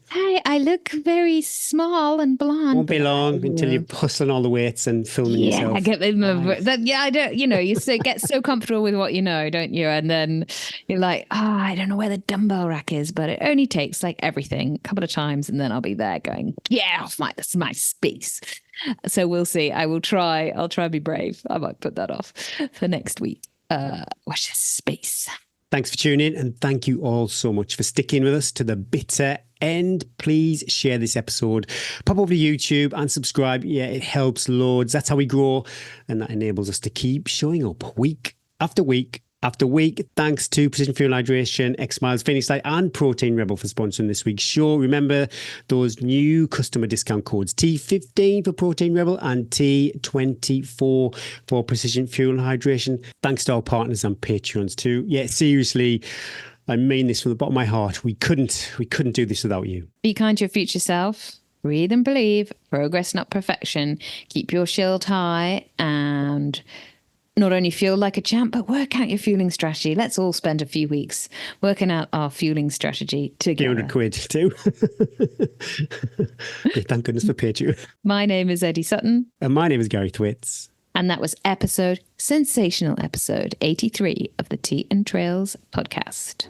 I look very small and blonde." Won't be long until you're hustling all the weights and filming yourself. I get I don't. You get so comfortable with what you know, don't you? And then you're like, I don't know where the dumbbell rack is, but it only takes like everything a couple of times, and then I'll be there going, "Yeah, this is my space." So we'll see. I'll try and be brave. I might put that off for next week. Watch this space. Thanks for tuning in, and thank you all so much for sticking with us to the bitter end. Please share this episode, pop over to YouTube and subscribe. Yeah, it helps loads. That's how we grow, and that enables us to keep showing up week after week after week. Thanks to Precision Fuel Hydration, X Miles, Phoenix Light and Protein Rebel for sponsoring this week's show. Remember those new customer discount codes, T15 for Protein Rebel and T24 for Precision Fuel Hydration. Thanks to our partners and Patreons too. Yeah, seriously, I mean this from the bottom of my heart. We couldn't do this without you. Be kind to your future self. Breathe and believe. Progress, not perfection. Keep your shield high and not only feel like a champ, but work out your fueling strategy. Let's all spend a few weeks working out our fueling strategy together. 200 quid too. Thank goodness for Patreon. My name is Eddie Sutton. And my name is Gary Thwitz. And that was sensational episode 83 of the Tea and Trails podcast.